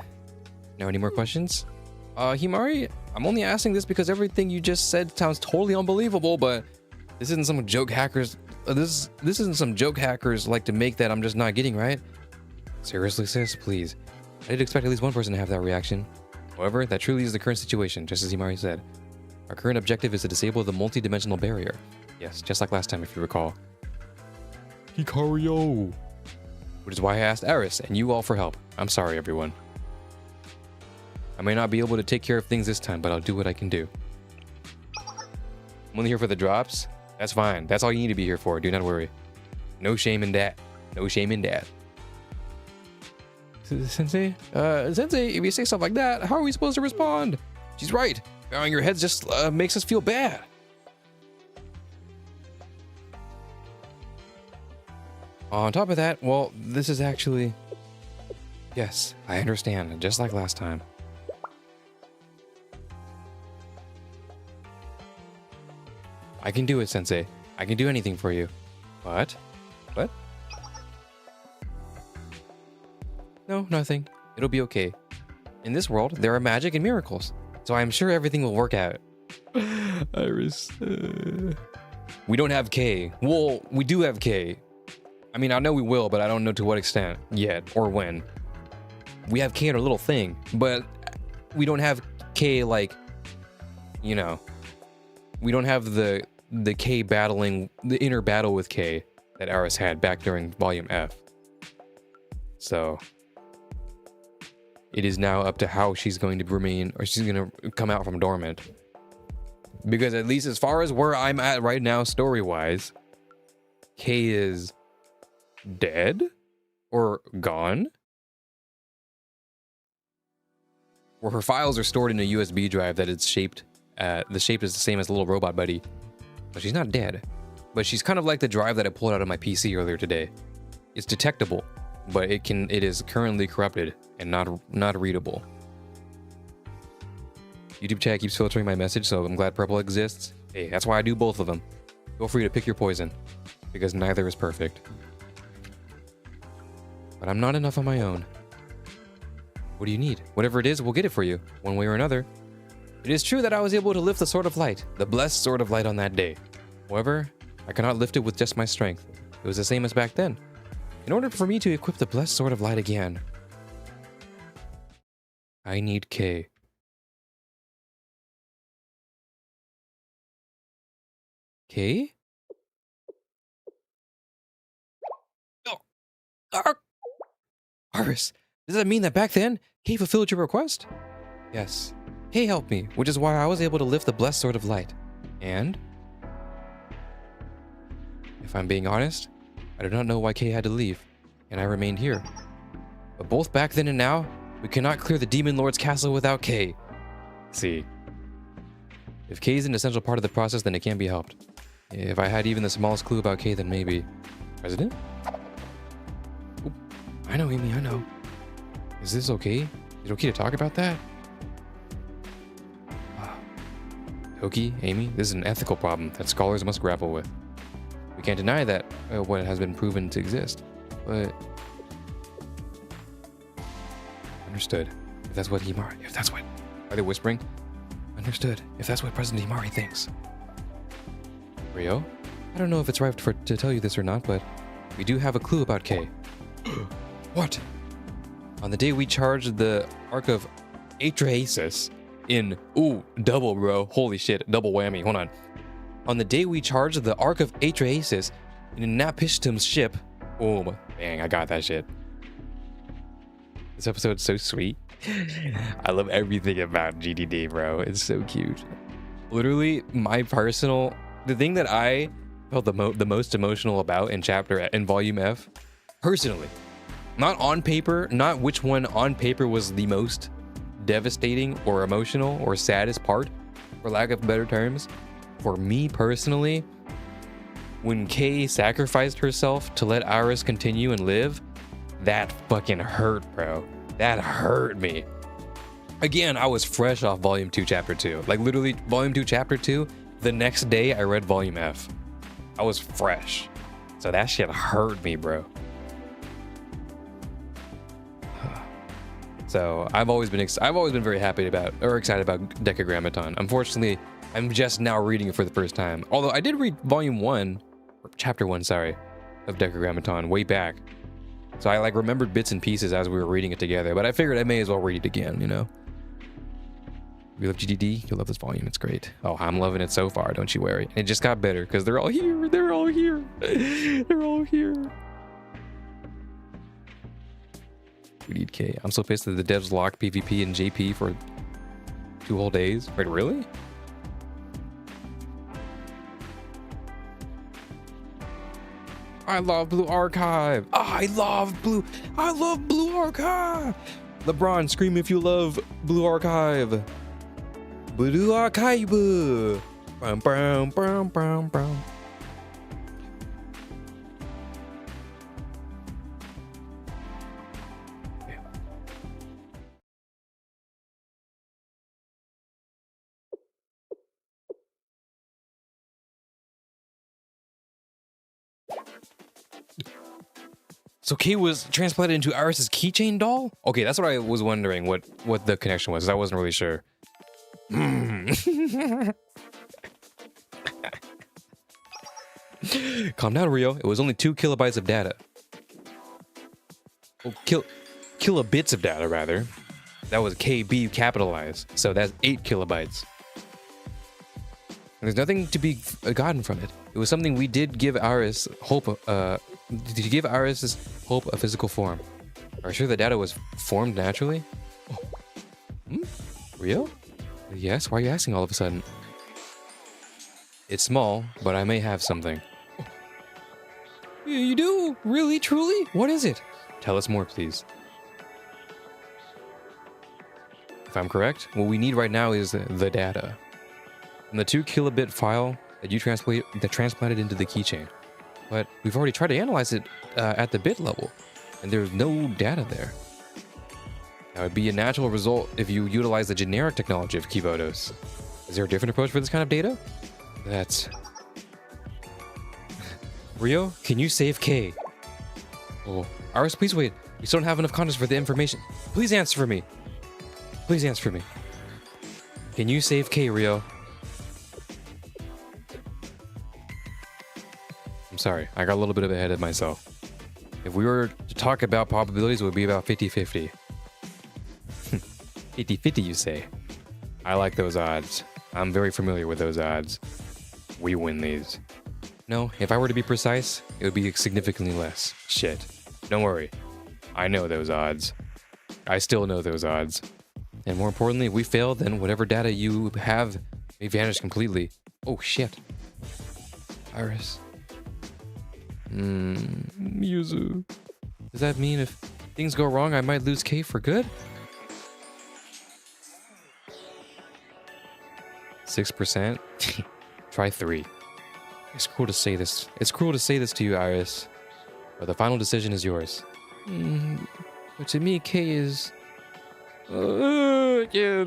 Now, any more questions? Himari, I'm only asking this because everything you just said sounds totally unbelievable, but this isn't some joke hackers... This isn't some joke hackers like to make that I'm just not getting, right? Seriously, sis, please. I did expect at least one person to have that reaction. However, that truly is the current situation, just as Himari said. Our current objective is to disable the multi-dimensional barrier. Yes, just like last time, if you recall. Hikario! Which is why I asked Aris and you all for help. I'm sorry, everyone. I may not be able to take care of things this time, but I'll do what I can do. I'm only here for the drops. That's fine. That's all you need to be here for. Do not worry. No shame in that. No shame in that. Sensei? Sensei, if you say stuff like that, how are we supposed to respond? She's right. Bowing your heads just makes us feel bad. On top of that, well, this is actually... Yes, I understand. Just like last time. I can do it, Sensei. I can do anything for you. But? What? No, nothing. It'll be okay. In this world, there are magic and miracles. So I'm sure everything will work out. Iris. We don't have K. Well, we do have K. I mean, I know we will, but I don't know to what extent yet or when. We have K in our little thing, but we don't have K like, you know... We don't have the K battling, the inner battle with K that Aris had back during Volume F. So, it is now up to how she's going to remain, or she's going to come out from dormant. Because at least as far as where I'm at right now, story-wise, Kay is dead or gone. Or her files are stored in a USB drive that is shaped, the shape is the same as the little robot buddy. But she's not dead. But she's kind of like the drive that I pulled out of my PC earlier today. It's detectable, but it is currently corrupted and not readable. YouTube chat keeps filtering my message, so I'm glad purple exists. Hey, that's why I do both of them. Feel free to pick your poison, because neither is perfect. But I'm not enough on my own. What do you need? Whatever it is, we'll get it for you, one way or another. It is true that I was able to lift the Sword of Light, the blessed Sword of Light on that day. However, I cannot lift it with just my strength. It was the same as back then. In order for me to equip the blessed Sword of Light again, I need Kay. Kay? Oh. Iris, does that mean that back then, Kay fulfilled your request? Yes. Kay helped me, which is why I was able to lift the blessed Sword of Light. And? If I'm being honest, I do not know why Kay had to leave, and I remained here. But both back then and now, we cannot clear the Demon Lord's castle without Kay. See. If Kay is an essential part of the process, then it can't be helped. If I had even the smallest clue about Kay, then maybe... President? Oop. I know, Amy, I know. Is this okay? Is it okay to talk about that? Toki, Amy, this is an ethical problem that scholars must grapple with. We can't deny that what has been proven to exist, but... Understood. If that's what Himari... If that's what... Are they whispering? Understood. If that's what President Himari thinks. Rio? I don't know if it's right to tell you this or not, but we do have a clue about Kay. What? On the day we charged the Ark of Atrahasis in... Ooh, double, bro. Holy shit. Double whammy. Hold on. On the day we charged the Ark of Atrahasis in Napishtim's ship... Boom. Dang, I got that shit. This episode's so sweet. I love everything about GDD, bro. It's so cute. Literally, my personal... The thing that I felt the most emotional about in volume F, personally, not on paper, not which one on paper was the most devastating or emotional or saddest part, for lack of better terms, for me personally, when Kay sacrificed herself to let Iris continue and live, that fucking hurt, bro. That hurt me. Again, I was fresh off volume 2, chapter 2. Like literally volume 2, chapter 2. The next day, I read volume F. I was fresh. So that shit hurt me, bro. So I've always been very happy about, or excited about DECAGRAMMATON. Unfortunately, I'm just now reading it for the first time. Although I did read volume 1, or chapter 1, sorry, of DECAGRAMMATON way back. So I like remembered bits and pieces as we were reading it together, but I figured I may as well read it again, you know? If you love GDD, you'll love this volume. It's great. Oh, I'm loving it so far. Don't you worry. It just got better because they're all here. They're all here. They're all here. We need K. I'm so pissed that the devs locked PvP and JP for 2 whole days. Wait, really? I love Blue Archive. I love Blue Archive. LeBron, scream if you love Blue Archive. Blue Archive. Brum, brum, brum, brum, brum. So Kay was transplanted into Iris's keychain doll? Okay, that's what I was wondering, what the connection was. I wasn't really sure. Calm down, Rio. It was only 2 kilobytes of data. Oh, kilobits of data, rather. That was KB capitalized, so that's 8 kilobytes. There's nothing to be gotten from it. It was something we did give Iris hope. Did you give Iris's hope a physical form? Are you sure the data was formed naturally? Oh. Rio? Yes. Why are you asking all of a sudden? It's small, but I may have something. You do? Really? Truly? What is it? Tell us more, please. If I'm correct, what we need right now is the data. And the 2 kilobit file that you transplanted into the keychain. But we've already tried to analyze it at the bit level, and there's no data there. That would be a natural result if you utilize the generic technology of key photos. Is there a different approach for this kind of data? That's... Rio, can you save K? Oh, Iris, please wait. We still don't have enough context for the information. Please answer for me. Please answer for me. Can you save K, Rio? I'm sorry, I got a little bit ahead of myself. If we were to talk about probabilities, it would be about 50-50. 50-50, you say? I like those odds. I'm very familiar with those odds. We win these. No, if I were to be precise, it would be significantly less. Shit. Don't worry. I know those odds. I still know those odds. And more importantly, if we fail, then whatever data you have may vanish completely. Oh, shit. Iris. Yuzu. Does that mean if things go wrong, I might lose K for good? 6%? Try 3. It's cruel to say this. It's cruel to say this to you, Iris. But the final decision is yours. But to me, K is... yeah.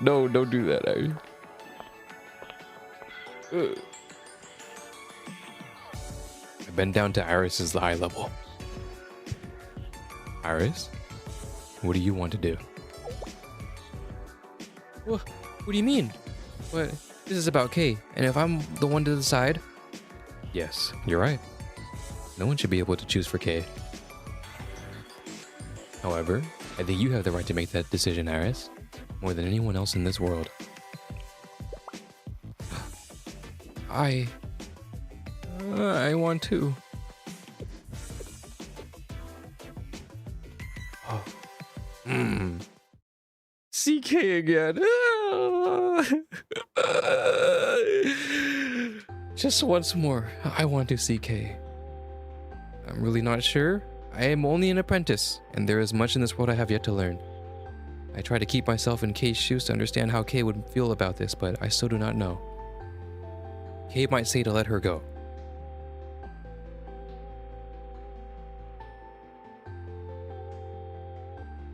No, don't do that, Iris. I bend down to Iris's eye level. Iris? What do you want to do? What do you mean? What? This is about K, and if I'm the one to decide... Yes, you're right. No one should be able to choose for K. However, I think you have the right to make that decision, Iris. More than anyone else in this world. I want to. Oh. CK again. Just once more, I want to see K. I'm really not sure. I am only an apprentice, and there is much in this world I have yet to learn. I try to keep myself in K's shoes to understand how K would feel about this, but I still do not know. K might say to let her go.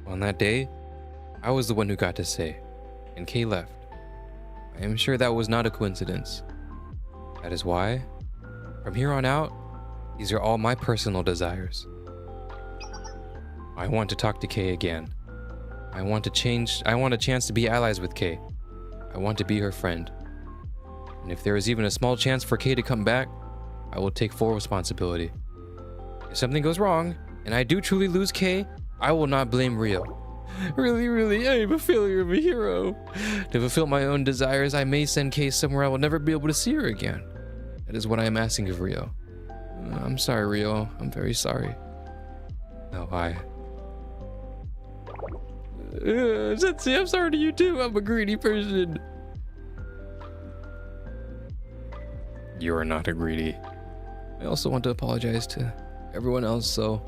On that day, I was the one who got to say, and K left. I am sure that was not a coincidence. That is why, from here on out, these are all my personal desires. I want to talk to K again. I want a chance to be allies with K. I want to be her friend. And if there is even a small chance for K to come back, I will take full responsibility. If something goes wrong, and I do truly lose K, I will not blame Rio. Really, I am a failure of a hero. To fulfill my own desires, I may send K somewhere I will never be able to see her again. That is what I am asking of Rio. I'm sorry, Rio. I'm very sorry. No, Sensei, I'm sorry to you too. I'm a greedy person. You are not a greedy. I also want to apologize to everyone else, so...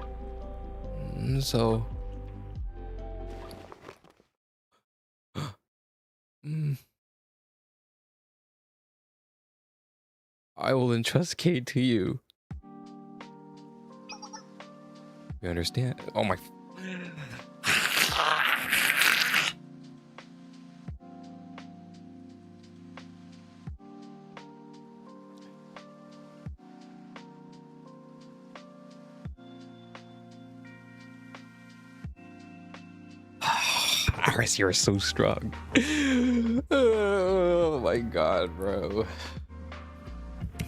I will entrust K to you. You understand? Oh my... Iris, you're so strong. Oh my god, bro.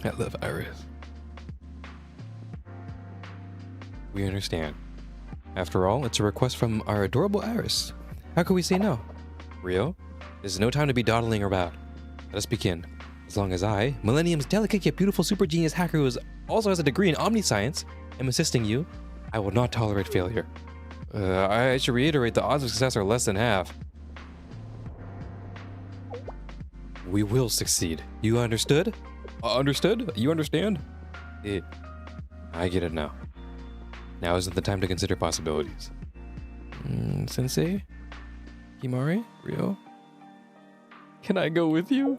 I love Iris. We understand. After all, it's a request from our adorable Iris. How could we say no? Rio, this is no time to be dawdling about. Let us begin. As long as I, Millennium's delicate yet beautiful super genius hacker who also has a degree in omniscience, am assisting you, I will not tolerate failure. I should reiterate, the odds of success are less than half. We will succeed. You understood? Understood? You understand? I get it now. Now isn't the time to consider possibilities. Sensei? Himari? Rio? Can I go with you?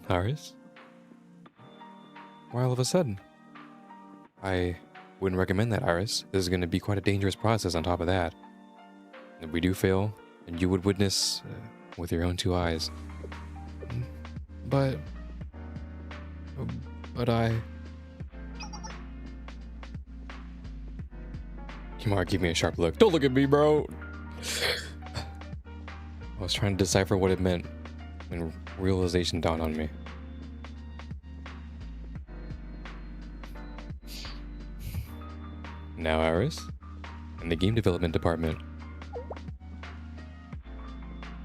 Aris? Why all of a sudden? I wouldn't recommend that, Aris. This is going to be quite a dangerous process on top of that. If we do fail, and you would witness with your own 2 eyes. But I... Himari, give me a sharp look. Don't look at me, bro! I was trying to decipher what it meant when realization dawned on me. Now, Aris, in the game development department.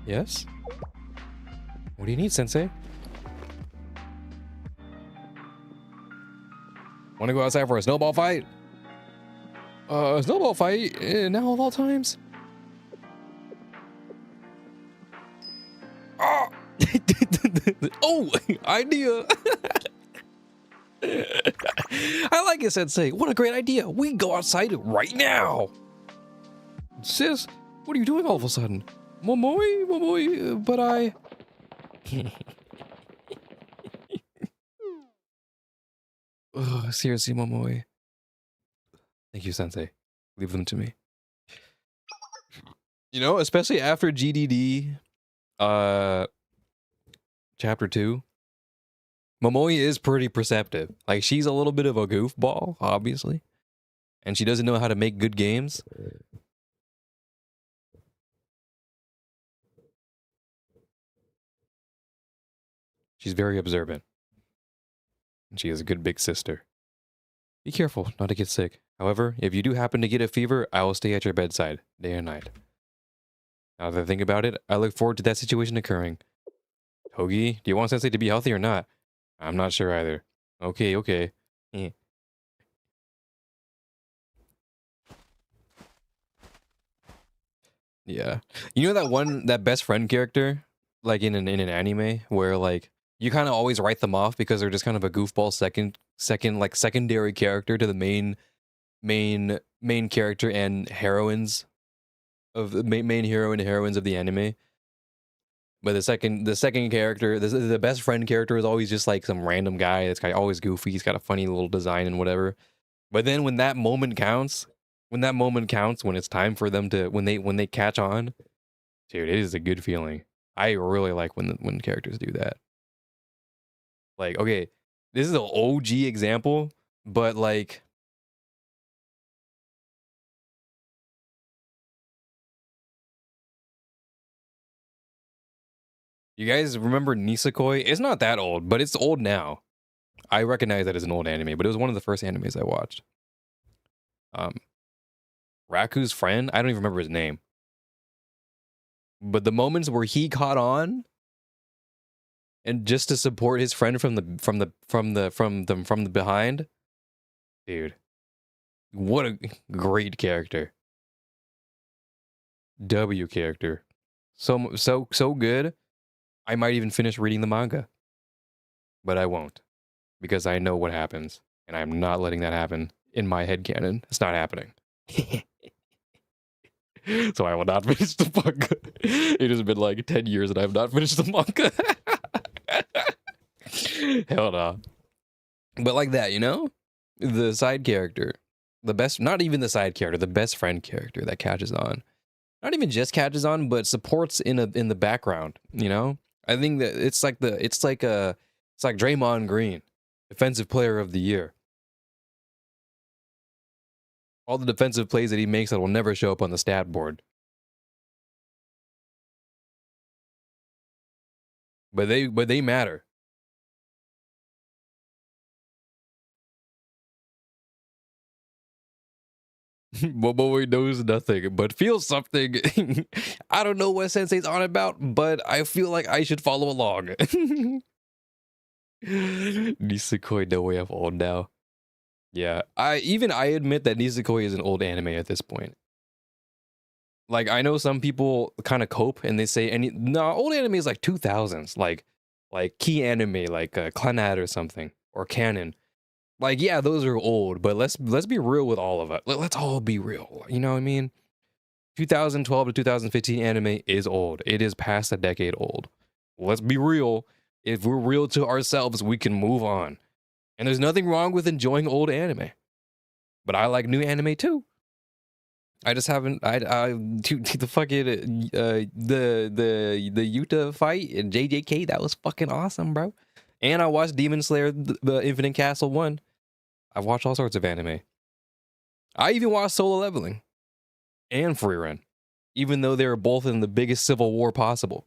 Yes? What do you need, Sensei? Want to go outside for a snowball fight? Snowball fight? Now of all times? Oh! Oh! Idea! I like it, Sensei. What a great idea. We can go outside right now. Sis, what are you doing all of a sudden? Momoi, but I... Ugh, seriously, Momoi. Thank you, Sensei. Leave them to me. You know, especially after GDD, Chapter 2, Momoi is pretty perceptive. Like, she's a little bit of a goofball, obviously. And she doesn't know how to make good games. She's very observant. And she is a good big sister. Be careful not to get sick. However, if you do happen to get a fever, I will stay at your bedside, day and night. Now that I think about it, I look forward to that situation occurring. Togi, do you want Sensei to be healthy or not? I'm not sure either. Okay. Yeah. You know that best friend character? Like in an anime where like you kind of always write them off because they're just kind of a goofball secondary character to the main character and heroines of the main hero and heroines of the anime. But the second character, the best friend character is always just like some random guy that's kind of always goofy. He's got a funny little design and whatever. But then when that moment counts, when it's time for them to when they catch on, dude, it is a good feeling. I really like when characters do that. Like, okay, this is an OG example, but like you guys remember Nisekoi? It's not that old, but it's old now. I recognize that as an old anime, but it was one of the first animes I watched. Raku's friend, I don't even remember his name. But the moments where he caught on and just to support his friend from the behind, dude. What a great character. W character. So good. I might even finish reading the manga. But I won't. Because I know what happens. And I'm not letting that happen in my headcanon. It's not happening. So I will not finish the manga. It has been like 10 years and I have not finished the manga. Hell no. But like that, you know? The side character. The best, not even the side character, the best friend character that catches on. Not even just catches on, but supports in the background, you know? I think that it's like Draymond Green, defensive player of the year. All the defensive plays that he makes that will never show up on the stat board. But they matter. Momoe knows nothing, but feels something. I don't know what Sensei's on about, but I feel like I should follow along. Nisekoi no way of old now. Yeah, I admit that Nisekoi is an old anime at this point. Like, I know some people kind of cope and they say, no, old anime is like 2000s, like key anime, like Clannad or something, or Canon. Like, yeah, those are old, but let's be real with all of it. Let's all be real. You know what I mean? 2012 to 2015 anime is old. It is past a decade old. Let's be real. If we're real to ourselves, we can move on. And there's nothing wrong with enjoying old anime. But I like new anime too. I just haven't. The fucking the Yuta fight and JJK, that was fucking awesome, bro. And I watched Demon Slayer, the Infinite Castle 1. I've watched all sorts of anime. I even watched Solo Leveling and Free Run, even though they were both in the biggest civil war possible.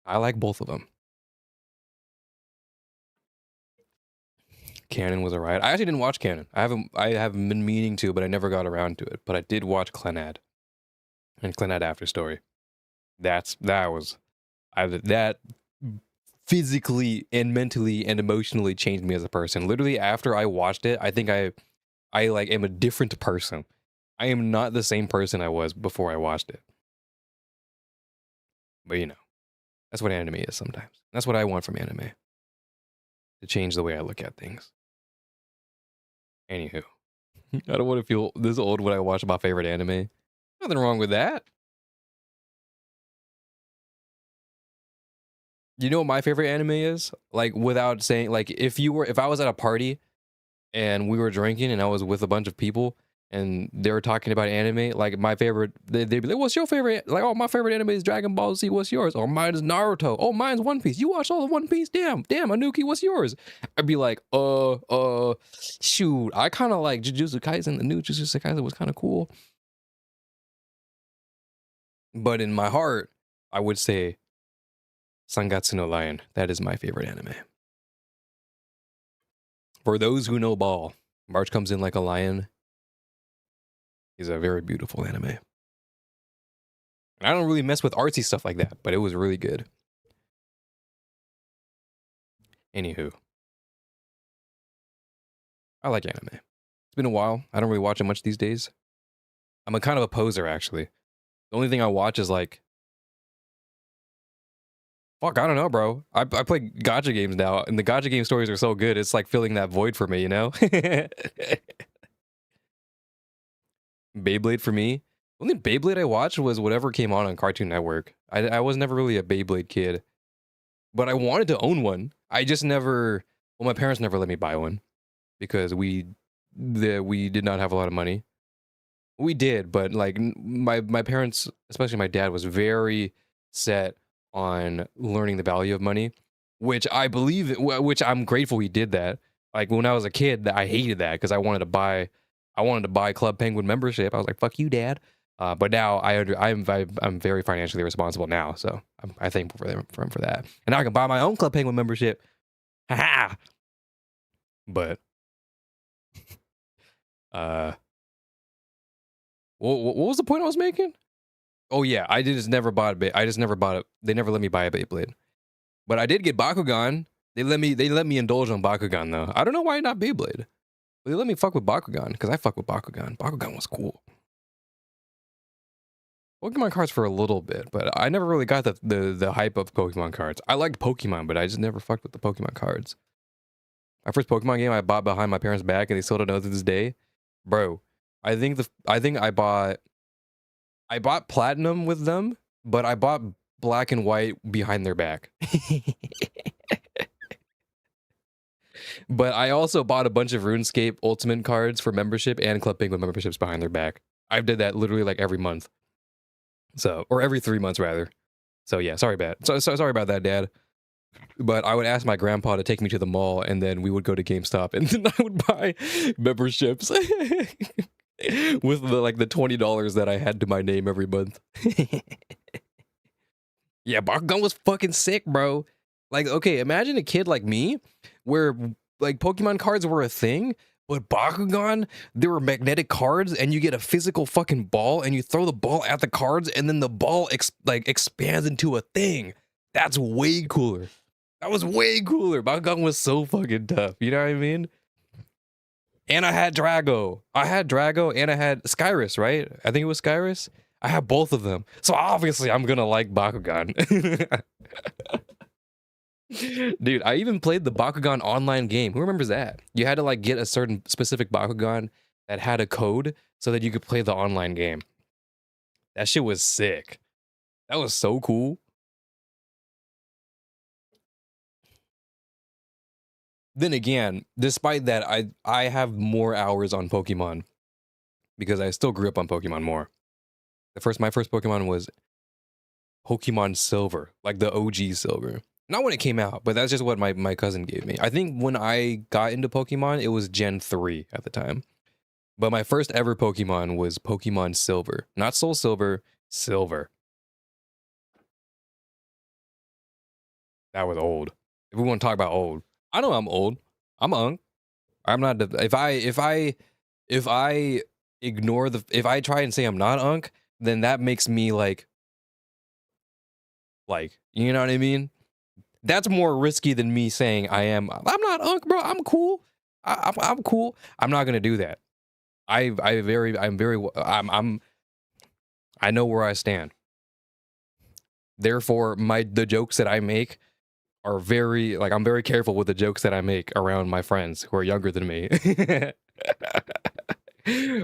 I like both of them. Canon was alright. I actually didn't watch Canon. I haven't been meaning to, but I never got around to it. But I did watch Clannad and Clannad After Story. That physically and mentally and emotionally changed me as a person. Literally after I watched it, I think I like am a different person. I am not the same person I was before I watched it. But you know, that's what anime is sometimes. That's what I want from anime. To change the way I look at things. Anywho, I don't want to feel this old when I watch my favorite anime. Nothing wrong with that. You know what my favorite anime is? Like, without saying, like, if I was at a party and we were drinking and I was with a bunch of people and they were talking about anime, like my favorite, they'd be like, what's your favorite? Like, oh, my favorite anime is Dragon Ball Z, what's yours? Or mine is Naruto. Oh, mine's One Piece. You watch all of One Piece? Damn, Anuki, what's yours? I'd be like, shoot, I kind of like Jujutsu Kaisen. The new Jujutsu Kaisen was kind of cool. But in my heart, I would say Sangatsu no Lion. That is my favorite anime. For those who know ball, March comes in like a lion is a very beautiful anime. And I don't really mess with artsy stuff like that, but it was really good. Anywho. I like anime. It's been a while. I don't really watch it much these days. I'm a kind of a poser, actually. The only thing I watch is like... Fuck, I don't know, bro. I play gacha games now, and the gacha game stories are so good, it's like filling that void for me, you know? Beyblade for me. The only Beyblade I watched was whatever came on Cartoon Network. I was never really a Beyblade kid. But I wanted to own one. I just never... Well, my parents never let me buy one. Because we did not have a lot of money. We did, but like my parents, especially my dad, was very set on learning the value of money, which I believe, which I'm grateful he did that. Like when I was a kid, I hated that because I wanted to buy Club Penguin membership. I was like, "Fuck you, Dad." But now I'm very financially responsible now, so I'm thankful for him for that. And now I can buy my own Club Penguin membership. Haha. But what was the point I was making? Oh yeah, I just never bought it. They never let me buy a Beyblade. But I did get Bakugan. They let me indulge on Bakugan though. I don't know why not Beyblade. But they let me fuck with Bakugan because I fuck with Bakugan. Bakugan was cool. Pokemon cards for a little bit, but I never really got the hype of Pokemon cards. I liked Pokemon, but I just never fucked with the Pokemon cards. My first Pokemon game I bought behind my parents' back, and they still don't know to this day. Bro, I think I bought Platinum with them, but I bought Black and White behind their back. But I also bought a bunch of RuneScape Ultimate cards for membership and Club Penguin memberships behind their back. I did that literally like every month. So, or every 3 months rather. So yeah, sorry about that, Dad. But I would ask my grandpa to take me to the mall, and then we would go to GameStop, and then I would buy memberships with the $20 that I had to my name every month. Yeah, Bakugan was fucking sick, bro. Like, okay, imagine a kid like me, where like Pokemon cards were a thing, but Bakugan, there were magnetic cards, and you get a physical fucking ball, and you throw the ball at the cards, and then the ball expands into a thing. That's way cooler. That was way cooler. Bakugan was so fucking tough. You know what I mean? And I had Drago. And I had Skyrus, right? I think it was Skyrus. I have both of them. So obviously I'm gonna like Bakugan. Dude, I even played the Bakugan online game. Who remembers that? You had to like get a certain specific Bakugan that had a code so that you could play the online game. That shit was sick. That was so cool. Then again, despite that, I have more hours on Pokemon because I still grew up on Pokemon more. My first Pokemon was Pokemon Silver, like the OG Silver. Not when it came out, but that's just what my cousin gave me. I think when I got into Pokemon, it was Gen 3 at the time. But my first ever Pokemon was Pokemon Silver. Not Soul Silver, Silver. That was old. If we want to talk about old, I know I'm old. I'm Unk. I'm not. If I ignore if I try and say I'm not Unk, then that makes me like, you know what I mean? That's more risky than me saying I am. I'm not Unk, bro. I'm cool. I'm cool. I'm not gonna do that. I know where I stand. Therefore, the jokes that I make are very, like, I'm very careful with the jokes that I make around my friends who are younger than me.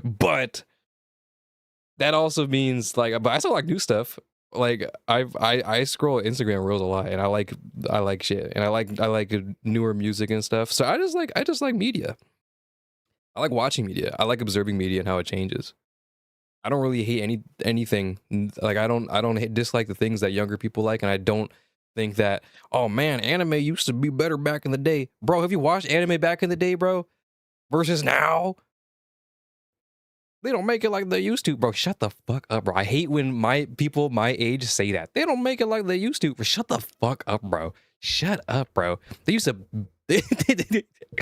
But that also means, like, but I still like new stuff. Like, I scroll Instagram reels a lot, and I like shit, and I like newer music and stuff. So I just like media. I like watching media. I like observing media and how it changes. I don't really hate anything. Like, I don't dislike the things that younger people like, and I don't think that, oh man, anime used to be better back in the day. Bro, have you watched anime back in the day, bro? Versus now? They don't make it like they used to. Bro, shut the fuck up, bro. I hate when people my age say that. They don't make it like they used to. Shut the fuck up, bro. Shut up, bro. They used to...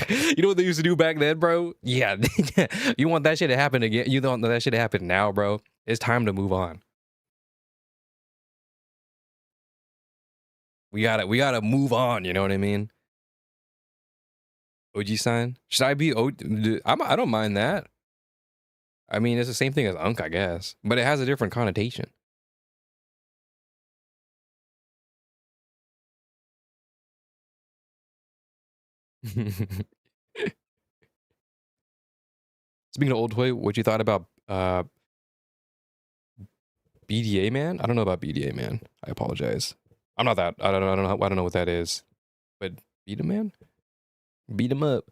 You know what they used to do back then, bro? Yeah. You want that shit to happen again? You don't know that shit to happen now, bro? It's time to move on. We gotta move on, you know what I mean? OG sign? Should I be I don't mind that. I mean, it's the same thing as Unk, I guess. But it has a different connotation. Speaking of old toy, what you thought about BDA Man? I don't know about BDA Man. I apologize. I'm not that. I don't know what that is. But beat 'em man? Beat 'em up.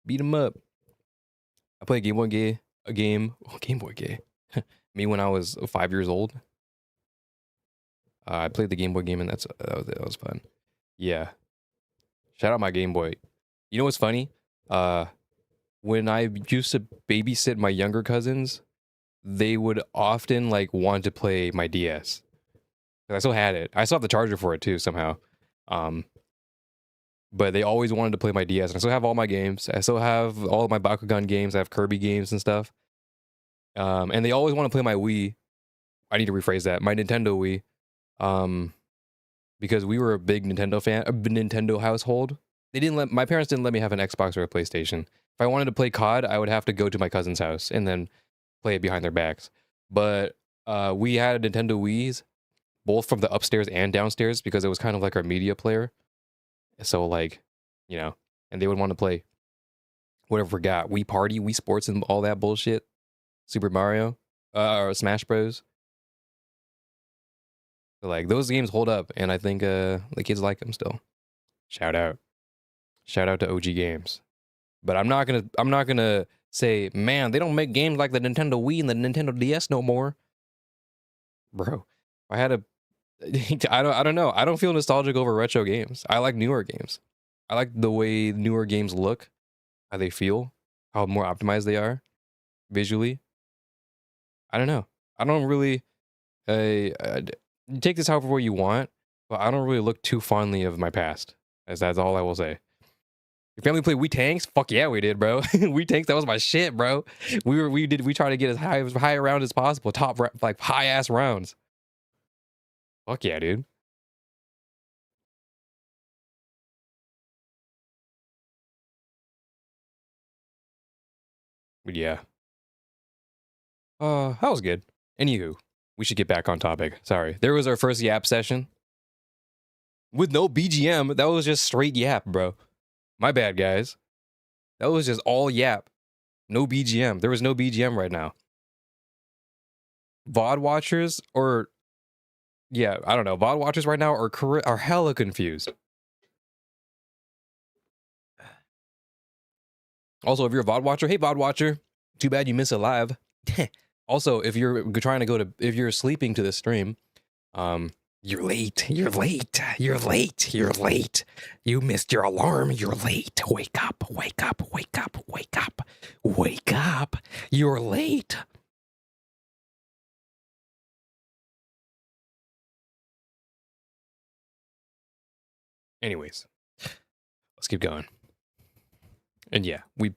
Beat 'em up. I played Game Boy Gay, a game. Oh, Game Boy Gay. Me when I was 5 years old. I played the Game Boy game, and that was fun. Yeah. Shout out my Game Boy. You know what's funny? When I used to babysit my younger cousins, they would often like want to play my DS. I still had it. I still have the charger for it too somehow. But they always wanted to play my DS, and I still have all my games. I still have all of my Bakugan games. I have Kirby games and stuff. And they always want to play my Wii. I need to rephrase that. My Nintendo Wii. Because we were a big Nintendo household. My parents didn't let me have an Xbox or a PlayStation. If I wanted to play COD, I would have to go to my cousin's house and then play it behind their backs. But we had Nintendo Wiis, both from the upstairs and downstairs, because it was kind of like our media player. So like, you know, and they would want to play whatever we got. Wii Party, Wii Sports, and all that bullshit. Super Mario, or Smash Bros. So like those games hold up, and I think the kids like them still. Shout out to OG games. But I'm not gonna say, man, they don't make games like the Nintendo Wii and the Nintendo DS no more. Bro, I had a I don't know. I don't feel nostalgic over retro games. I like newer games. I like the way newer games look, how they feel, how more optimized they are visually. I don't know. I don't really take this however way you want, but I don't really look too fondly of my past. As that's all I will say. Your family played Wii Tanks? Fuck yeah, we did, bro. Wii Tanks, that was my shit, bro. We tried to get as high a round as possible, like high ass rounds. Fuck yeah, dude. But yeah. That was good. Anywho, we should get back on topic. Sorry. There was our first yap session. With no BGM. That was just straight yap, bro. My bad, guys. That was just all yap. No BGM. There was no BGM right now. VOD watchers or... Yeah, I don't know. VOD watchers right now are hella confused. Also, if you're a VOD watcher, hey VOD watcher, too bad you miss it live. Also, if you're trying to if you're sleeping to the stream, you're late. You're late. You're late. You're late. You missed your alarm. You're late. Wake up. Wake up. Wake up. Wake up. Wake up. You're late. Anyways, let's keep going. And yeah, we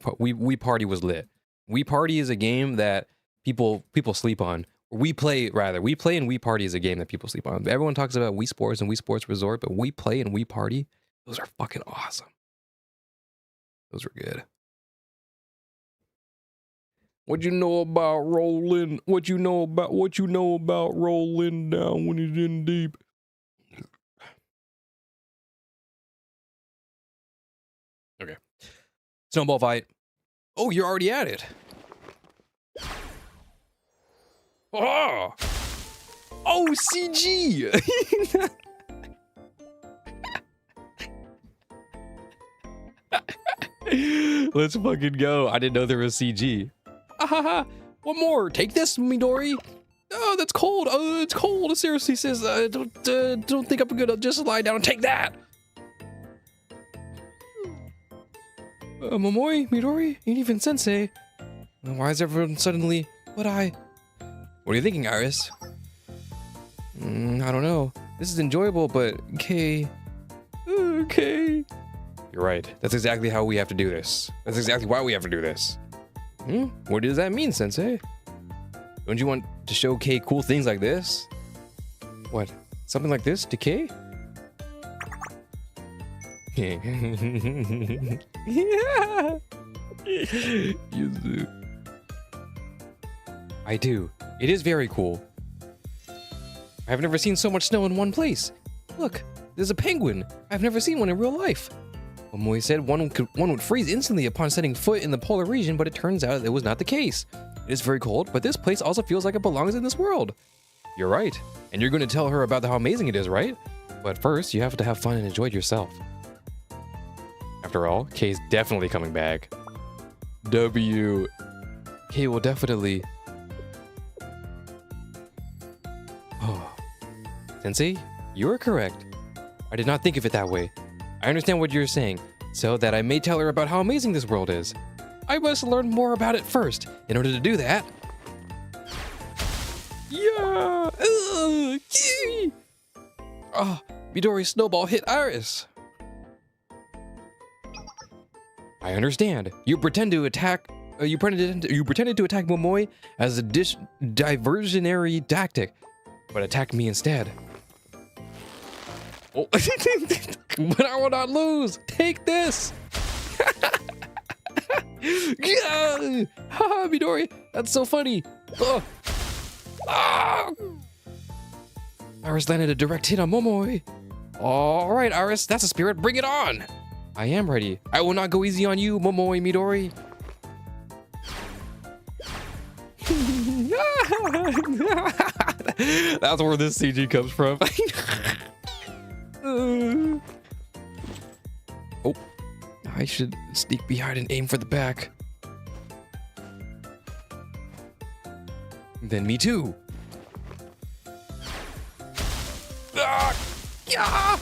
party was lit. We Party is a game that people sleep on. We play and We Party is a game that people sleep on. Everyone talks about Wii Sports and Wii Sports Resort, but We Play and We Party, those are fucking awesome. Those were good. What you know about rolling? What you know about rolling down when it's in deep? Okay. Snowball fight. Oh, you're already at it. Oh, CG. Let's fucking go. I didn't know there was CG. One more. Take this, Midori. Oh, that's cold. Oh, it's cold. Seriously says, don't think I'm gonna just lie down and take that. Momoi, Midori, and even Sensei. Why is everyone suddenly... What are you thinking, Iris? I don't know. This is enjoyable, but... Okay. Okay. You're right. That's exactly how we have to do this. That's exactly why we have to do this. What does that mean, Sensei? Don't you want to show Kay cool things like this? What? Something like this to Kay? Yeah. You do. I do. It is very cool. I've never seen so much snow in one place. Look, there's a penguin. I've never seen one in real life. Momoi said one would freeze instantly upon setting foot in the polar region, but it turns out it was not the case. It is very cold, but this place also feels like it belongs in this world. You're right. And you're going to tell her about how amazing it is, right? But first, you have to have fun and enjoy it yourself. After all, Kay's definitely coming back. W. Kay will definitely... Oh. Sensei, you are correct. I did not think of it that way. I understand what you're saying, so that I may tell her about how amazing this world is. I must learn more about it first. In order to do that... Yeah! Oh, Midori's snowball hit Iris. I understand. You pretend to attack. You pretended to attack Momoi as a diversionary tactic, but attack me instead. Oh. But I will not lose. Take this. Yeah. Haha, Midori, that's so funny. Oh. Ah. Iris landed a direct hit on Momoi. All right, Iris, that's a spirit. Bring it on. I am ready. I will not go easy on you, Momoi Midori. That's where this CG comes from. Oh, I should sneak behind and aim for the back. Then me too. Ah! Yeah!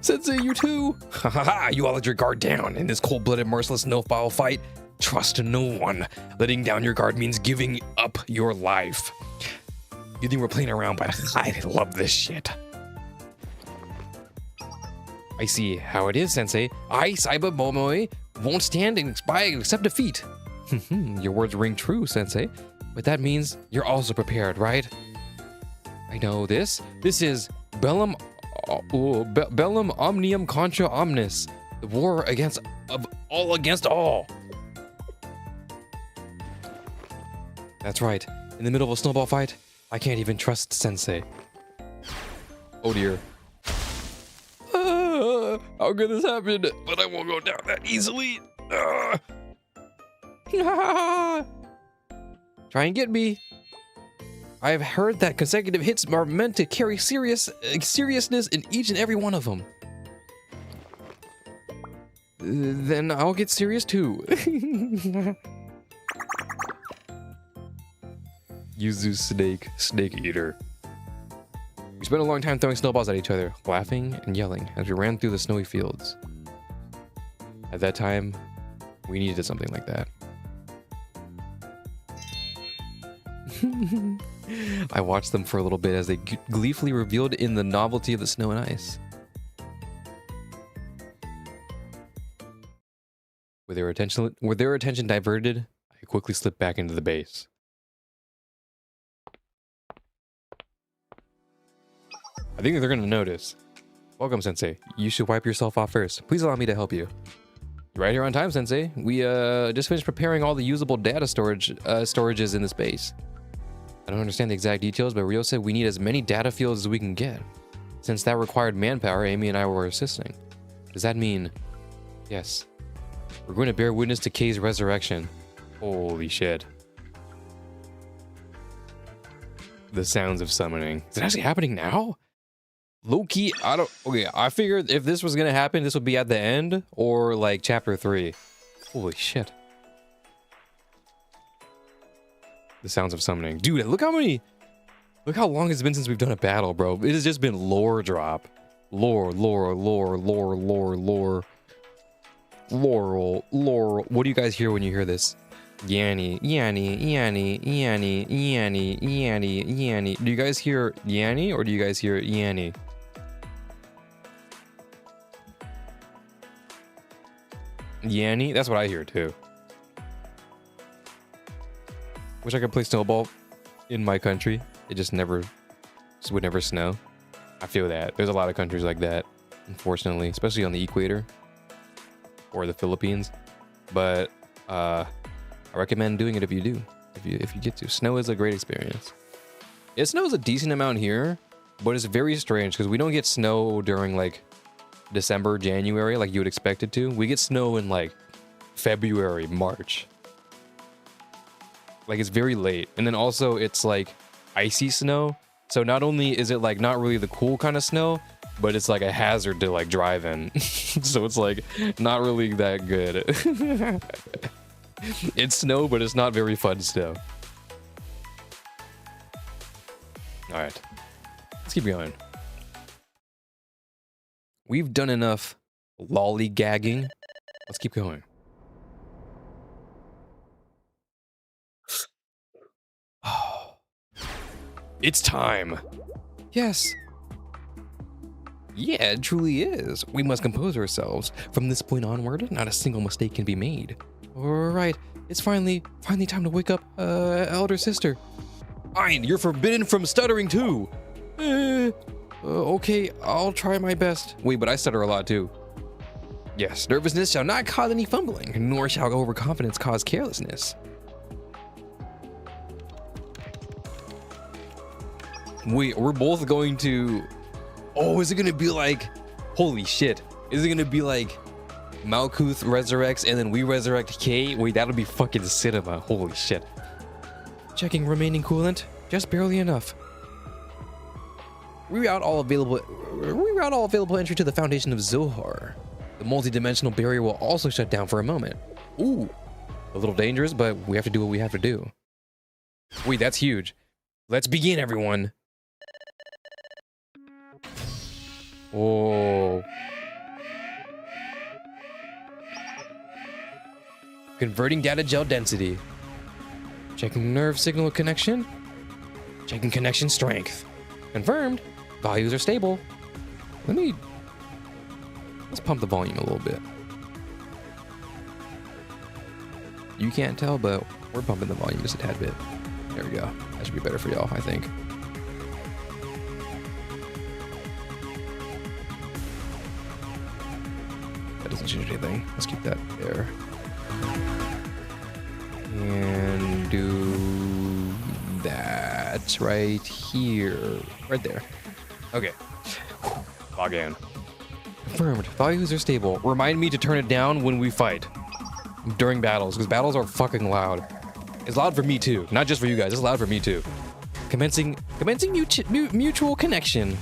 Sensei, you too. Ha! You all let your guard down in this cold-blooded, merciless snowball fight. Trust no one. Letting down your guard means giving up your life. You think we're playing around, but I love this shit. I see how it is, Sensei. I, Saiba Momoi, won't stand and accept defeat. Your words ring true, Sensei. But that means you're also prepared, right? I know this. This is Bellum Omnium Contra Omnis. The war against all. That's right. in the middle of a snowball fight. I can't even trust Sensei. Oh dear. How could this happen? But I won't go down that easily. Try and get me. I have heard that consecutive hits are meant to carry seriousness in each and every one of them. Then I'll get serious too. Yuzu snake eater. We spent a long time throwing snowballs at each other, laughing and yelling as we ran through the snowy fields. At that time, we needed something like that. I watched them for a little bit as they gleefully reveled in the novelty of the snow and ice. With their attention diverted, I quickly slipped back into the base. I think they're gonna notice. Welcome, Sensei. You should wipe yourself off first. Please allow me to help you. You're right here on time, Sensei. We just finished preparing all the usable data storages in this base. I don't understand the exact details, but Ryo said we need as many data fields as we can get. Since that required manpower, Amy and I were assisting. Does that mean... Yes. We're going to bear witness to Kei's resurrection. Holy shit. The sounds of summoning. Is it actually happening now? Low-key, okay, I figured if this was gonna happen, this would be at the end, or like chapter 3. Holy shit. The sounds of summoning. Dude, look how long it's been since we've done a battle, bro. It has just been lore drop. Lore. Laurel. What do you guys hear when you hear this? Yanny. Do you guys hear Yanny or do you guys hear Yanny? Yanny? That's what I hear too. Wish I could play snowball in my country. It just would never snow. I feel that. There's a lot of countries like that, unfortunately, especially on the equator or the Philippines. But I recommend doing it if you do, if you get to. Snow is a great experience. It snows a decent amount here, but it's very strange because we don't get snow during like December, January like you would expect it to. We get snow in like February, March. Like it's very late. And then also it's like icy snow. So not only is it like not really the cool kind of snow, but it's like a hazard to like drive in. So it's like not really that good. It's snow, but it's not very fun snow. All right, let's keep going. We've done enough lollygagging. Let's keep going. It's time. Yes. Yeah, it truly is. We must compose ourselves. From this point onward, not a single mistake can be made. Alright, it's finally time to wake up, elder sister. Fine, you're forbidden from stuttering too. Okay, I'll try my best. Wait, but I stutter a lot too. Yes, nervousness shall not cause any fumbling, nor shall overconfidence cause carelessness. Wait, we're both going to... Oh, is it gonna be like... Holy shit. Is it gonna be like... Malkuth resurrects and then we resurrect Kei? Wait, that'll be fucking cinema. Holy shit. Checking remaining coolant. Just barely enough. Reroute all available entry to the Foundation of Zohar. The multi-dimensional barrier will also shut down for a moment. Ooh. A little dangerous, but we have to do what we have to do. Wait, that's huge. Let's begin, everyone. Oh. Converting data gel density. Checking nerve signal connection. Checking connection strength. Confirmed. Values are stable. Let's pump the volume a little bit. You can't tell, but we're pumping the volume just a tad bit. There we go. That should be better for y'all, I think. That doesn't change anything. Let's keep that there. And do that right here. Right there. Okay. Log in. Confirmed. Values are stable. Remind me to turn it down when we fight. During battles, because battles are fucking loud. It's loud for me too. Not just for you guys. It's loud for me too. Commencing mutual connection.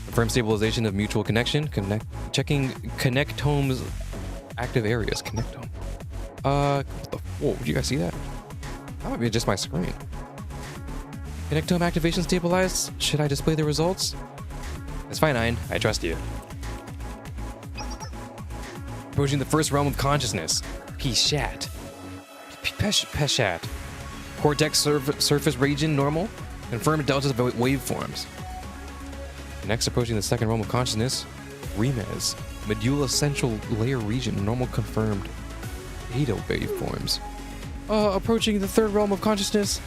Confirm stabilization of mutual connection. Checking connectome's active areas. Connectome. What the, whoa, did you guys see that? That might be just my screen. Connectome activation stabilized. Should I display the results? That's fine, Ein. I trust you. Approaching the first realm of consciousness. Peshat. Peshat. Cortex surface region normal. Confirmed deltas of waveforms. Next, approaching the second realm of consciousness. Remez. Medulla central layer region normal confirmed. Beta waveforms. Approaching the third realm of consciousness.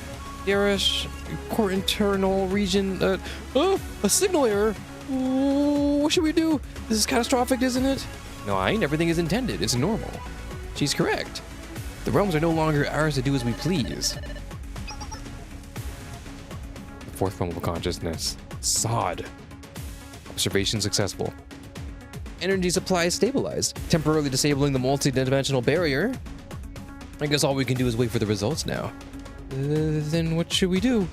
Garish. Core internal region. A signal error. Ooh, what should we do? This is catastrophic, isn't it? No, Ein, everything is intended. It's normal. She's correct. The realms are no longer ours to do as we please. The fourth realm of consciousness. Sod. Observation successful. Energy supply stabilized. Temporarily disabling the multi-dimensional barrier. I guess all we can do is wait for the results now. Then what should we do?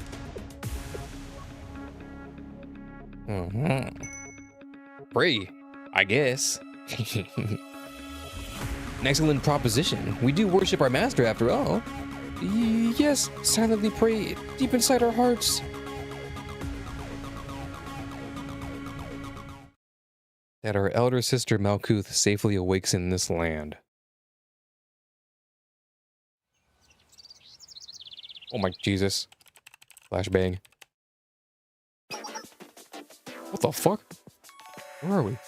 Pray, I guess. An excellent proposition. We do worship our master after all. Yes, silently pray deep inside our hearts. That our elder sister Malkuth safely awakes in this land. Oh my Jesus. Flashbang. What the fuck? Where are we?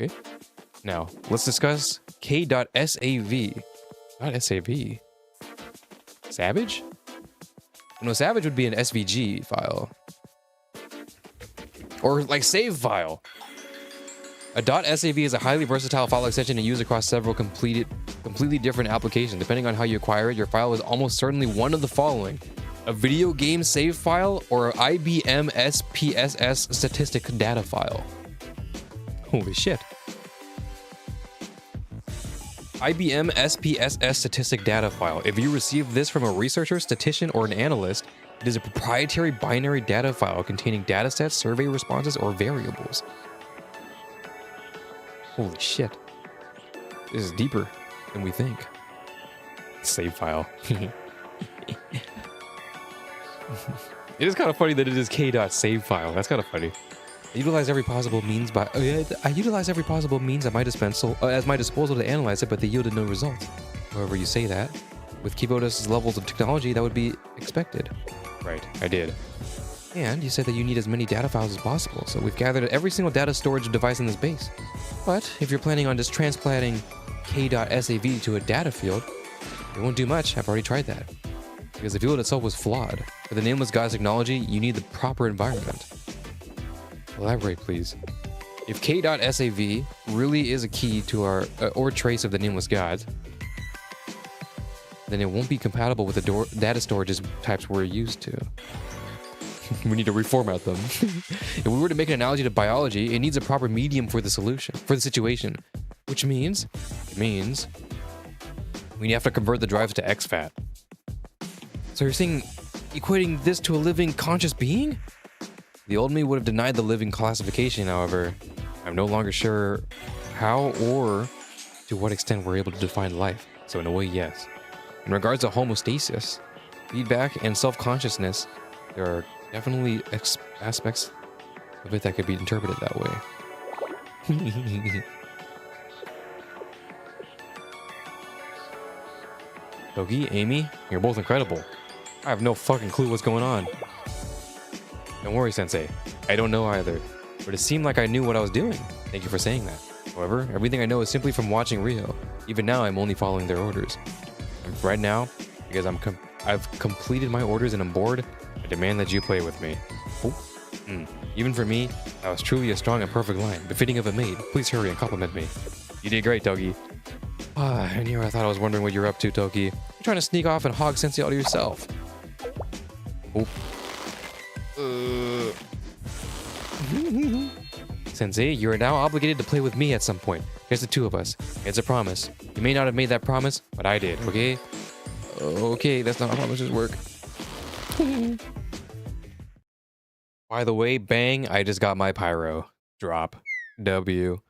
Okay. Now, let's discuss K.SAV. Not SAV. Savage? No, Savage would be an SVG file. Or like save file. A .sav is a highly versatile file extension to use across several completely different applications. Depending on how you acquire it, your file is almost certainly one of the following: a video game save file or an IBM SPSS statistic data file. Holy shit. IBM SPSS statistic data file. If you receive this from a researcher, statistician, or an analyst, it is a proprietary binary data file containing datasets, survey responses, or variables. Holy shit. This is deeper than we think. Save file. It is kind of funny that it is k.save file. That's kind of funny. I utilize every possible means at my disposal to analyze it, but they yielded no results. However, you say that. With Kibota's levels of technology, that would be expected. Right, I did. And you said that you need as many data files as possible, so we've gathered every single data storage device in this base. But if you're planning on just transplanting K.SAV to a data field, it won't do much. I've already tried that. Because the field itself was flawed. For the Nameless God's technology, you need the proper environment. Elaborate, please. If K.SAV really is a key to our, or trace of the Nameless Gods, then it won't be compatible with the data storage types we're used to. We need to reformat them. If we were to make an analogy to biology, it needs a proper medium for the situation. Which means, we have to convert the drives to exFAT. So you're saying, equating this to a living conscious being? The old me would have denied the living classification, however, I'm no longer sure how or to what extent we're able to define life. So in a way, yes. In regards to homeostasis, feedback, and self-consciousness, there are definitely aspects of it that could be interpreted that way. Togi, Amy, you're both incredible. I have no fucking clue what's going on. Don't worry, Sensei. I don't know either, but it seemed like I knew what I was doing. Thank you for saying that. However, everything I know is simply from watching Rio. Even now, I'm only following their orders. And right now, because I've completed my orders and I'm bored, I demand that you play with me. Oh. Even for me, that was truly a strong and perfect line, befitting of a maid. Please hurry and compliment me. You did great, Togi. And here I thought I was wondering what you're up to, Toki. You're trying to sneak off and hog Sensei all to yourself. Oh. Sensei, you are now obligated to play with me at some point. Here's the two of us. It's a promise. You may not have made that promise, but I did, okay? Okay, that's not how promises work. By the way, bang, I just got my pyro. Drop. W.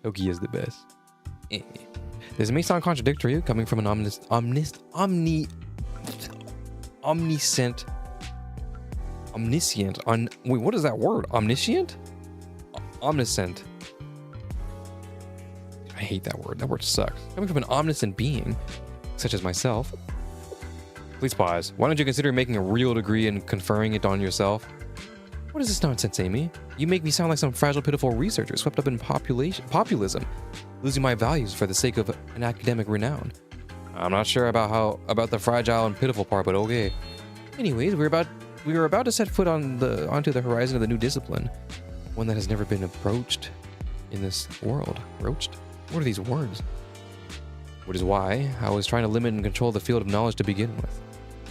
Toki is the best. This may sound contradictory coming from an omniscient, wait, what is that word? Omniscient? Omniscient. I hate that word. That word sucks. Coming from an omniscient being, such as myself. Please pause. Why don't you consider making a real degree and conferring it on yourself? What is this nonsense, Amy? You make me sound like some fragile, pitiful researcher swept up in populism, losing my values for the sake of an academic renown. I'm not sure about the fragile and pitiful part, but okay. Anyways, we were about to set foot onto the horizon of the new discipline, one that has never been approached in this world. Broached? What are these words? Which is why I was trying to limit and control the field of knowledge to begin with.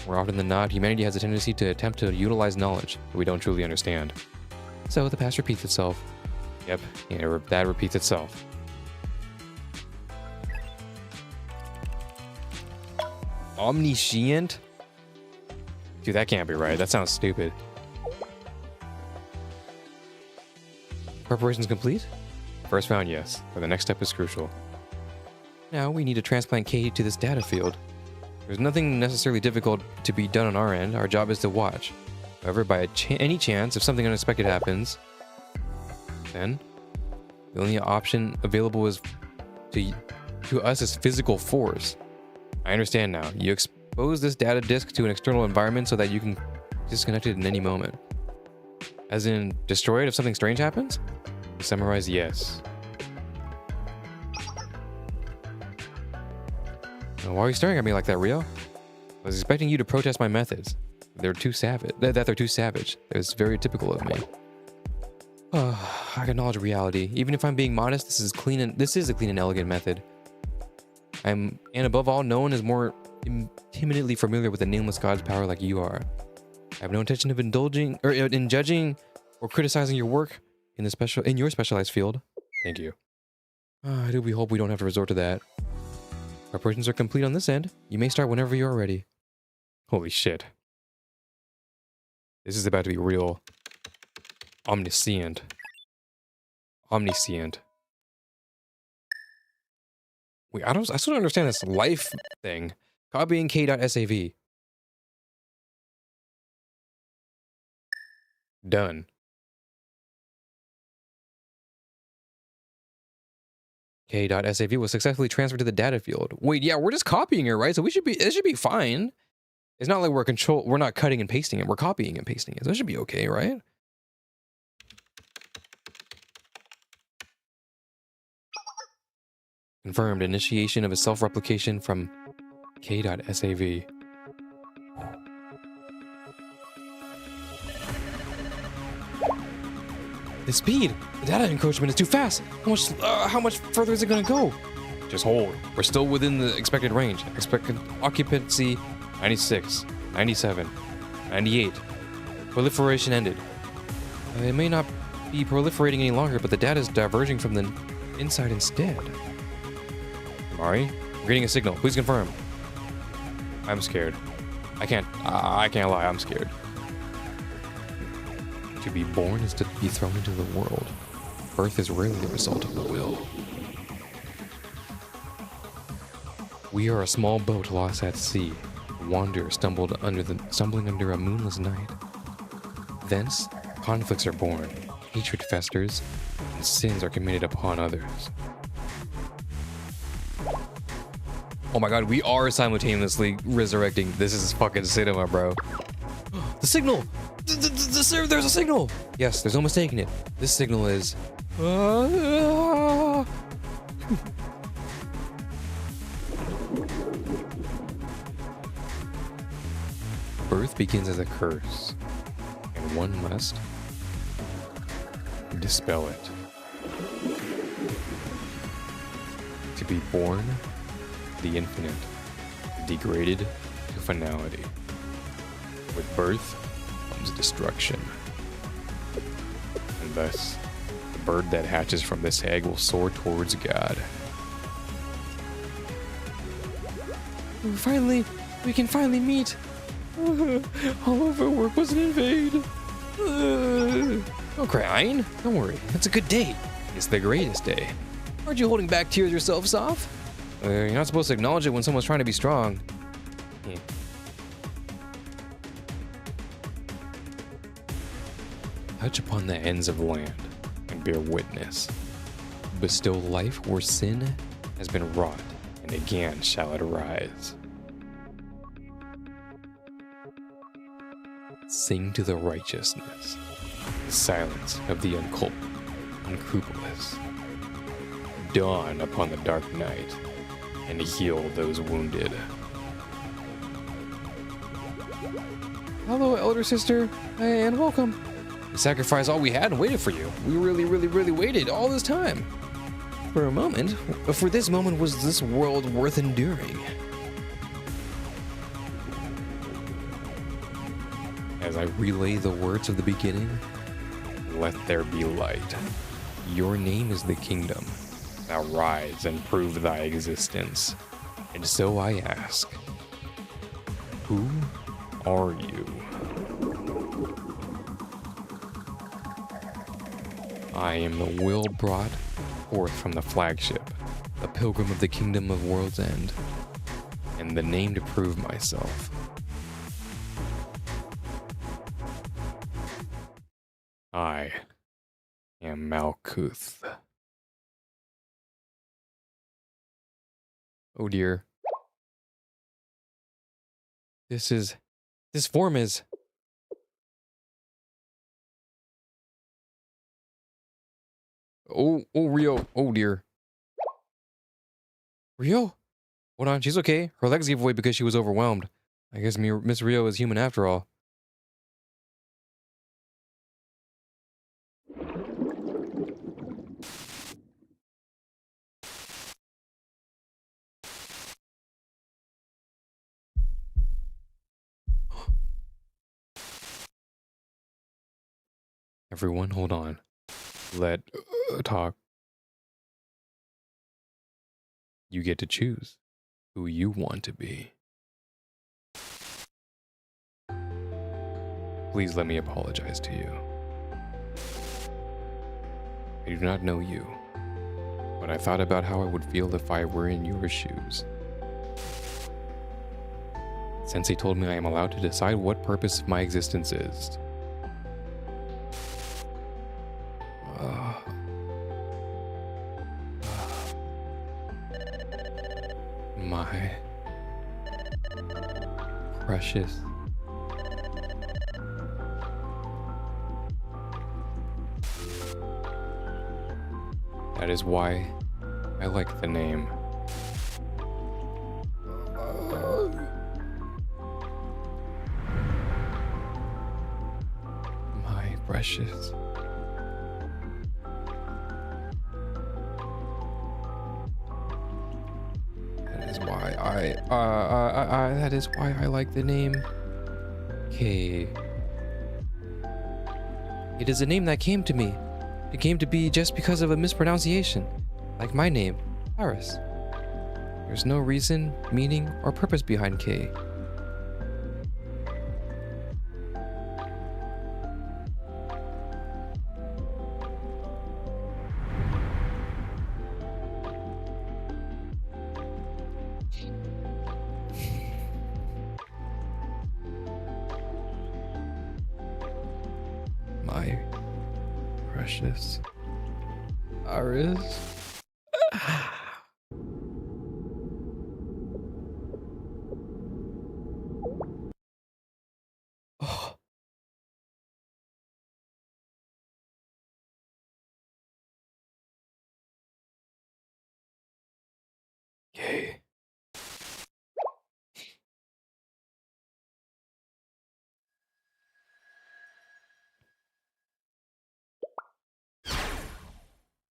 More often than not, humanity has a tendency to attempt to utilize knowledge that we don't truly understand. So the past repeats itself. Yep, yeah, that repeats itself. Omniscient? Dude, that can't be right. That sounds stupid. Preparations complete? First round, yes. But the next step is crucial. Now we need to transplant Kate to this data field. There's nothing necessarily difficult to be done on our end. Our job is to watch. However, by any chance, if something unexpected happens, then the only option available is to us is physical force. I understand now. You expose this data disk to an external environment so that you can disconnect it in any moment. As in, destroy it if something strange happens? To summarize, yes. Why are you staring at me like that, Rio? I was expecting you to protest my methods. They're too savage. They're too savage. It's very typical of me. I acknowledge reality. Even if I'm being modest, this is a clean and elegant method. And above all, no one is more intimately familiar with the nameless God's power like you are. I have no intention of indulging or in judging or criticizing your work in your specialized field. Thank you. I do hope we don't have to resort to that. Preparations are complete on this end. You may start whenever you are ready. Holy shit. This is about to be real omniscient. Omniscient. Wait, I still don't understand this life thing. Copying k.sav. Done. K.sav was successfully transferred to the data field. Wait, yeah, we're just copying it, right? So it should be fine. It's not like we're not cutting and pasting it. We're copying and pasting it. So it should be okay, right? Confirmed initiation of a self-replication from k.sav. The speed! The data encroachment is too fast! How much further is it gonna go? Just hold. We're still within the expected range. Expected occupancy 96, 97, 98. Proliferation ended. It may not be proliferating any longer, but the data is diverging from the inside instead. Mari, we're getting a signal. Please confirm. I'm scared. I can't lie, I'm scared. To be born is to be thrown into the world. Birth is rarely the result of the will. We are a small boat lost at sea. A wanderer stumbling under a moonless night. Thence, conflicts are born, hatred festers, and sins are committed upon others. Oh my god, we are simultaneously resurrecting. This is fucking cinema, bro. The signal! There's a signal! Yes, there's no mistaking it. This signal is... Birth begins as a curse, and one must dispel it. be born, the infinite, degraded to finality. With birth comes destruction. And thus, the bird that hatches from this egg will soar towards God. We can finally meet. All of our work wasn't in vain. Don't cry, Ayn. Don't worry. It's a good day. It's the greatest day. Aren't you holding back tears yourself, Soph? You're not supposed to acknowledge it when someone's trying to be strong. Touch upon the ends of land and bear witness. Bestow life where sin has been wrought, and again shall it arise. Sing to the righteousness, the silence of the unscrupulous. Dawn upon the dark night, and heal those wounded. Hello, elder sister, and welcome. We sacrificed all we had and waited for you. We really waited all this time. For this moment was this world worth enduring? As I relay the words of the beginning, let there be light. Your name is the kingdom. Now rise and prove thy existence. And so I ask, who are you? I am the will brought forth from the flagship, the pilgrim of the kingdom of World's End, and the name to prove myself. I am Malkuth. Oh dear. This form is... Oh, Rio. Oh dear. Rio? Hold on, she's okay. Her legs gave way because she was overwhelmed. I guess Miss Rio is human after all. Everyone, hold on. Let talk. You get to choose who you want to be. Please let me apologize to you. I do not know you, but I thought about how I would feel if I were in your shoes. Sensei told me I am allowed to decide what purpose my existence is. My precious. That is why I like the name. My precious. That is why I like the name K. It is a name that came to me. It came to be just because of a mispronunciation, like my name, Paris. There's no reason, meaning, or purpose behind K. My precious Iris. Oh. Yay.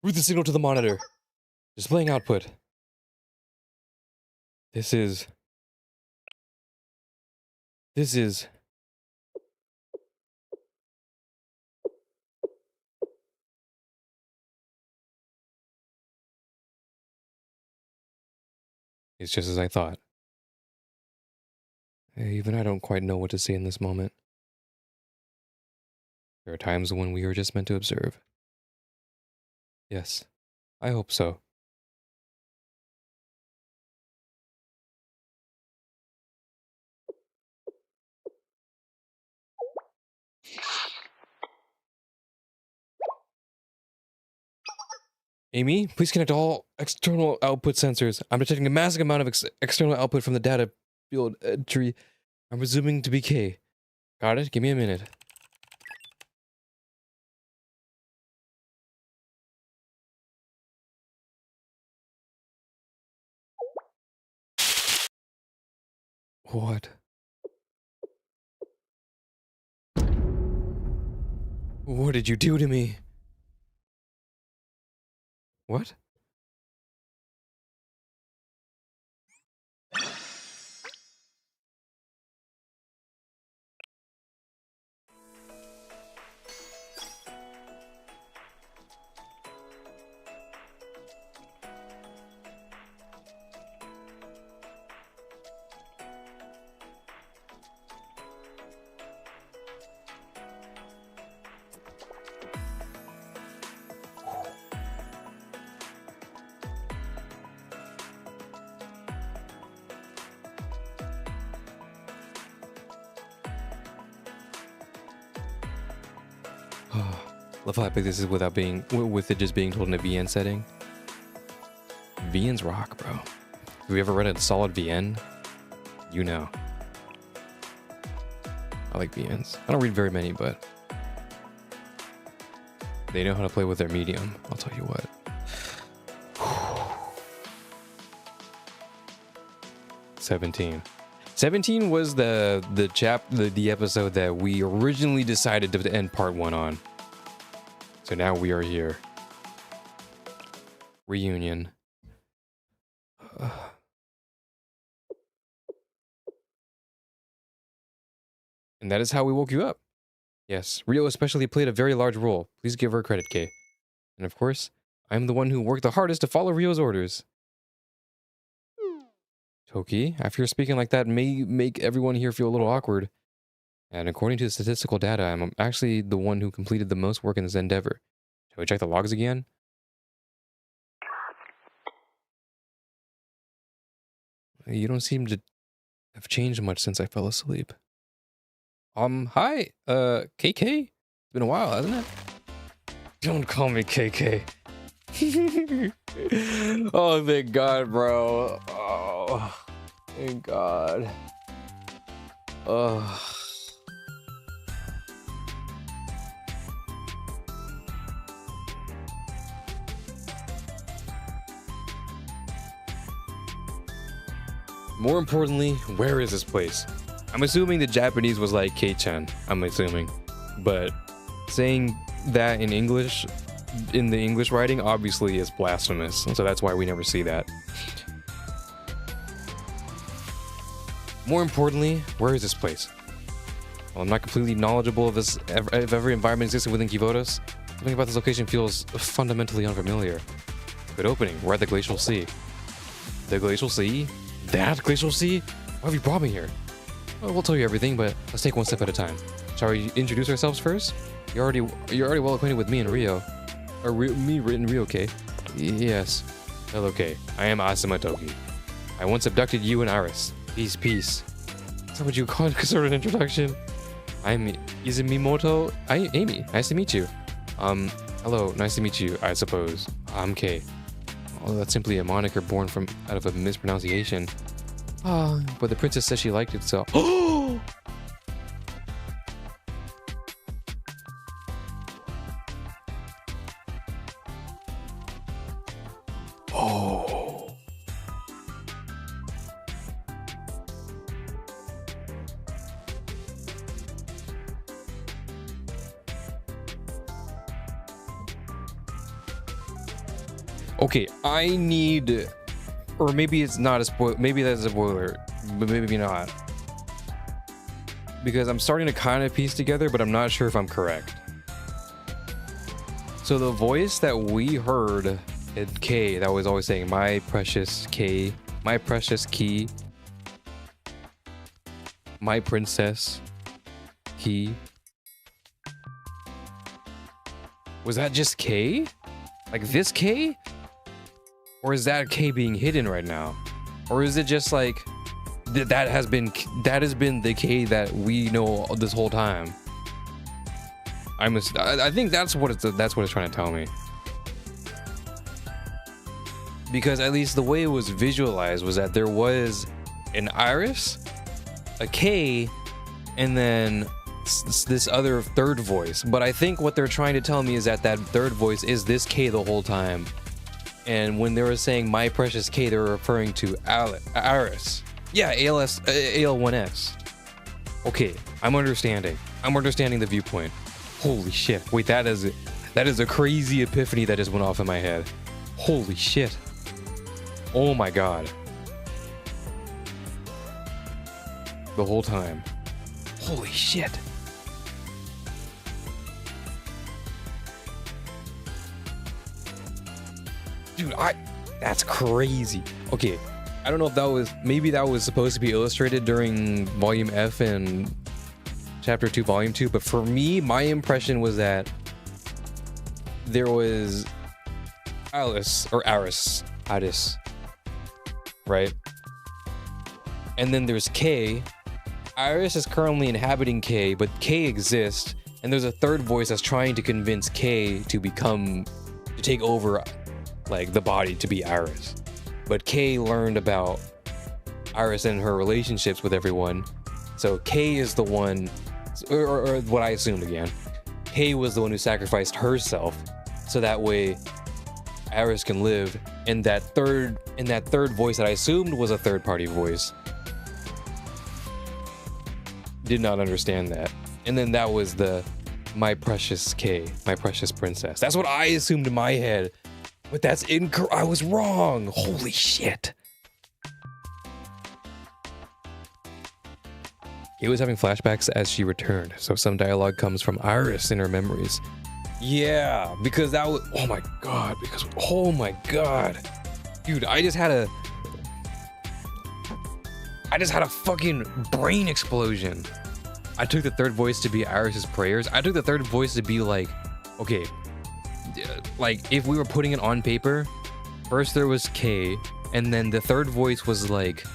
Route the signal to the monitor. Displaying output. This is... It's just as I thought. Even I don't quite know what to say in this moment. There are times when we are just meant to observe. Yes, I hope so. Amy, please connect all external output sensors. I'm detecting a massive amount of external output from the data field tree. I'm presuming to be K. Got it? Give me a minute. What? What did you do to me? What? Love how epic this is without being, with it just being told in a VN setting. VNs rock, bro. Have you ever read a solid VN? You know. I like VNs. I don't read very many, but they know how to play with their medium. I'll tell you what. 17. 17 was the episode that we originally decided to end part 1 on. So now we are here. Reunion. And that is how we woke you up. Yes, Rio especially played a very large role. Please give her credit, Kay. And of course, I'm the one who worked the hardest to follow Rio's orders. Toki, after you're speaking like that may make everyone here feel a little awkward. And according to the statistical data, I'm actually the one who completed the most work in this endeavor. Shall we check the logs again? You don't seem to have changed much since I fell asleep. Hi, KK? It's been a while, hasn't it? Don't call me KK. Oh, thank God, bro. Oh, thank God. Oh. More importantly, where is this place? I'm assuming the Japanese was like K-chan, I'm assuming. But saying that in English, in the English writing, obviously is blasphemous. So that's why we never see that. More importantly, where is this place? Well, I'm not completely knowledgeable of this, if every environment existed within Kivotos. Something about this location feels fundamentally unfamiliar. Good opening, we're at the Glacial Sea. The Glacial Sea? That Glacial Sea? Why have you brought me here? Well, we'll tell you everything, but let's take one step at a time. Shall we introduce ourselves first? You're already well acquainted with me and Rio. Or me and Rio, Kay. Yes. Hello, Kay. I am Asuma Toki. I once abducted you and Aris. Peace, peace. Is that what you call it? Sort of introduction? I'm Izumimoto. Amy. Nice to meet you. Hello. Nice to meet you, I suppose. I'm Kay. Oh, that's simply a moniker born out of a mispronunciation. Ah, but the princess says she liked it, so... Oh! Oh. Okay, I need or maybe it's not a spoiler. Maybe that's a spoiler, but maybe not. Because I'm starting to kind of piece together, but I'm not sure if I'm correct. So the voice that we heard in K, that was always saying, "My precious K, my precious key, my princess key." Was that just K? Like this K? Or is that K being hidden right now? Or is it just like that has been the K that we know this whole time? I think that's what it's trying to tell me. Because at least the way it was visualized was that there was an Iris, a K, and then this other third voice. But I think what they're trying to tell me is that that third voice is this K the whole time. And when they were saying "my precious K," they were referring to Iris. Yeah, AL1S. Okay, I'm understanding the viewpoint. Holy shit. Wait, that is a crazy epiphany that just went off in my head. Holy shit. Oh my god. The whole time. Holy shit. Dude, that's crazy. Okay, I don't know if maybe that was supposed to be illustrated during Volume F and Chapter 2, Volume 2, but for me, my impression was that there was Iris, right? And then there's K. Iris is currently inhabiting K, but K exists, and there's a third voice that's trying to convince K to take over, like, the body to be Iris. But K learned about Iris and her relationships with everyone, so K is the one, or what I assumed again, K was the one who sacrificed herself so that way Iris can live. And that third voice that I assumed was a third-party voice did not understand that. And then that was my precious K, my precious princess. That's what I assumed in my head, but that's incorrect. I was wrong. Holy shit. He was having flashbacks as she returned, so some dialogue comes from Iris in her memories. Yeah, because that was, oh my god, dude, I just had a fucking brain explosion. I took the third voice to be Iris's prayers. I took the third voice to be like, okay, like if we were putting it on paper, first there was K, and then the third voice was like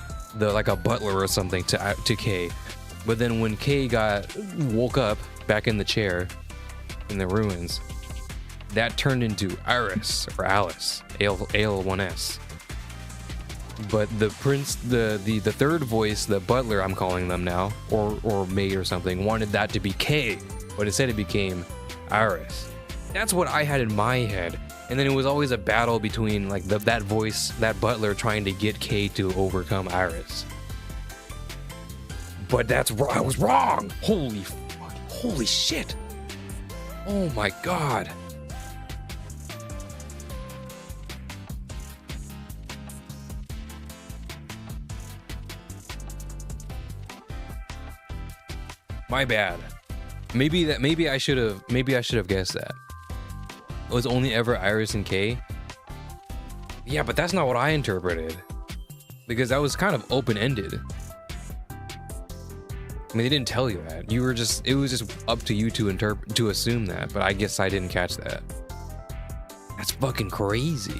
a butler or something to K. But then when K woke up back in the chair in the ruins, that turned into Iris or Alice, AL1S. But the third voice, the butler, I'm calling them now, or maid or something, wanted that to be K, but instead it became Iris. That's what I had in my head. And then it was always a battle between like that voice, that butler, trying to get K to overcome Iris. But I was wrong. Holy shit. Oh my god. My bad. Maybe I should have guessed that. It was only ever Iris and K. Yeah, but that's not what I interpreted. Because that was kind of open-ended. I mean, they didn't tell you that. It was just up to you to assume that, but I guess I didn't catch that. That's fucking crazy.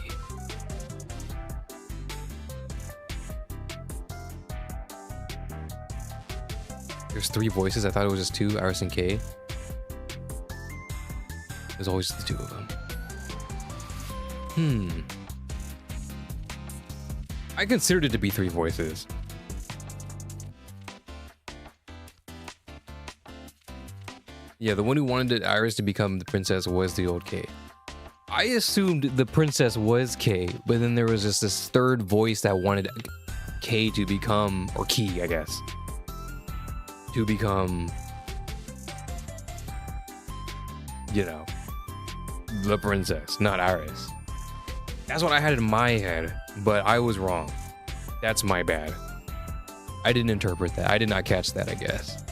There's 3 voices. I thought it was just 2, Iris and K. There's always the 2 of them. I considered it to be 3 voices. Yeah, the one who wanted Iris to become the princess was the old K. I assumed the princess was K, but then there was just this third voice that wanted K to become, or Key, I guess, to become, you know, the princess, not Iris. That's what I had in my head. but I was wrong. That's my bad. I didn't interpret that. I did not catch that, I guess.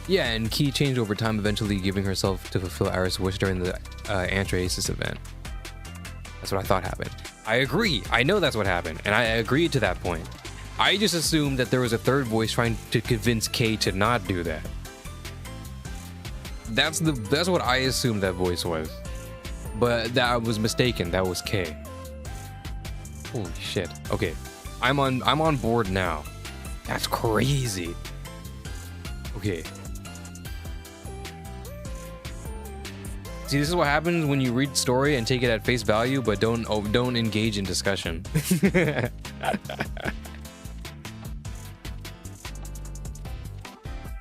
Yeah, and Key changed over time, eventually giving herself to fulfill Iris' wish during the Antraeus event. That's what I thought happened. I agree. I know that's what happened, and I agreed to that point. I just assumed that there was a third voice trying to convince Kay to not do that. That's what I assumed that voice was. But that was mistaken. That was Kay. Holy shit. Okay. I'm on board now. That's crazy. Okay. See, this is what happens when you read story and take it at face value, but don't engage in discussion.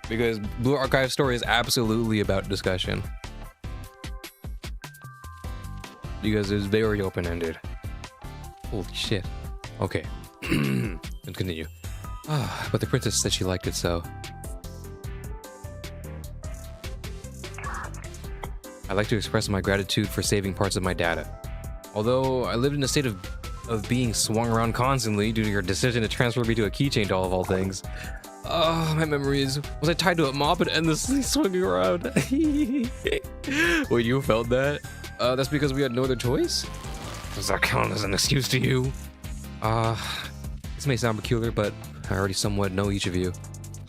Because Blue Archive story is absolutely about discussion. Because it's very open-ended. Holy shit. Okay. Let's continue. But the princess said she liked it, so... I'd like to express my gratitude for saving parts of my data. Although I lived in a state of being swung around constantly due to your decision to transfer me to a keychain doll of all things. Oh, my memories. Was I tied to a mop and endlessly swinging around? Wait, you felt that? That's because we had no other choice? Does that count as an excuse to you? This may sound peculiar, but I already somewhat know each of you.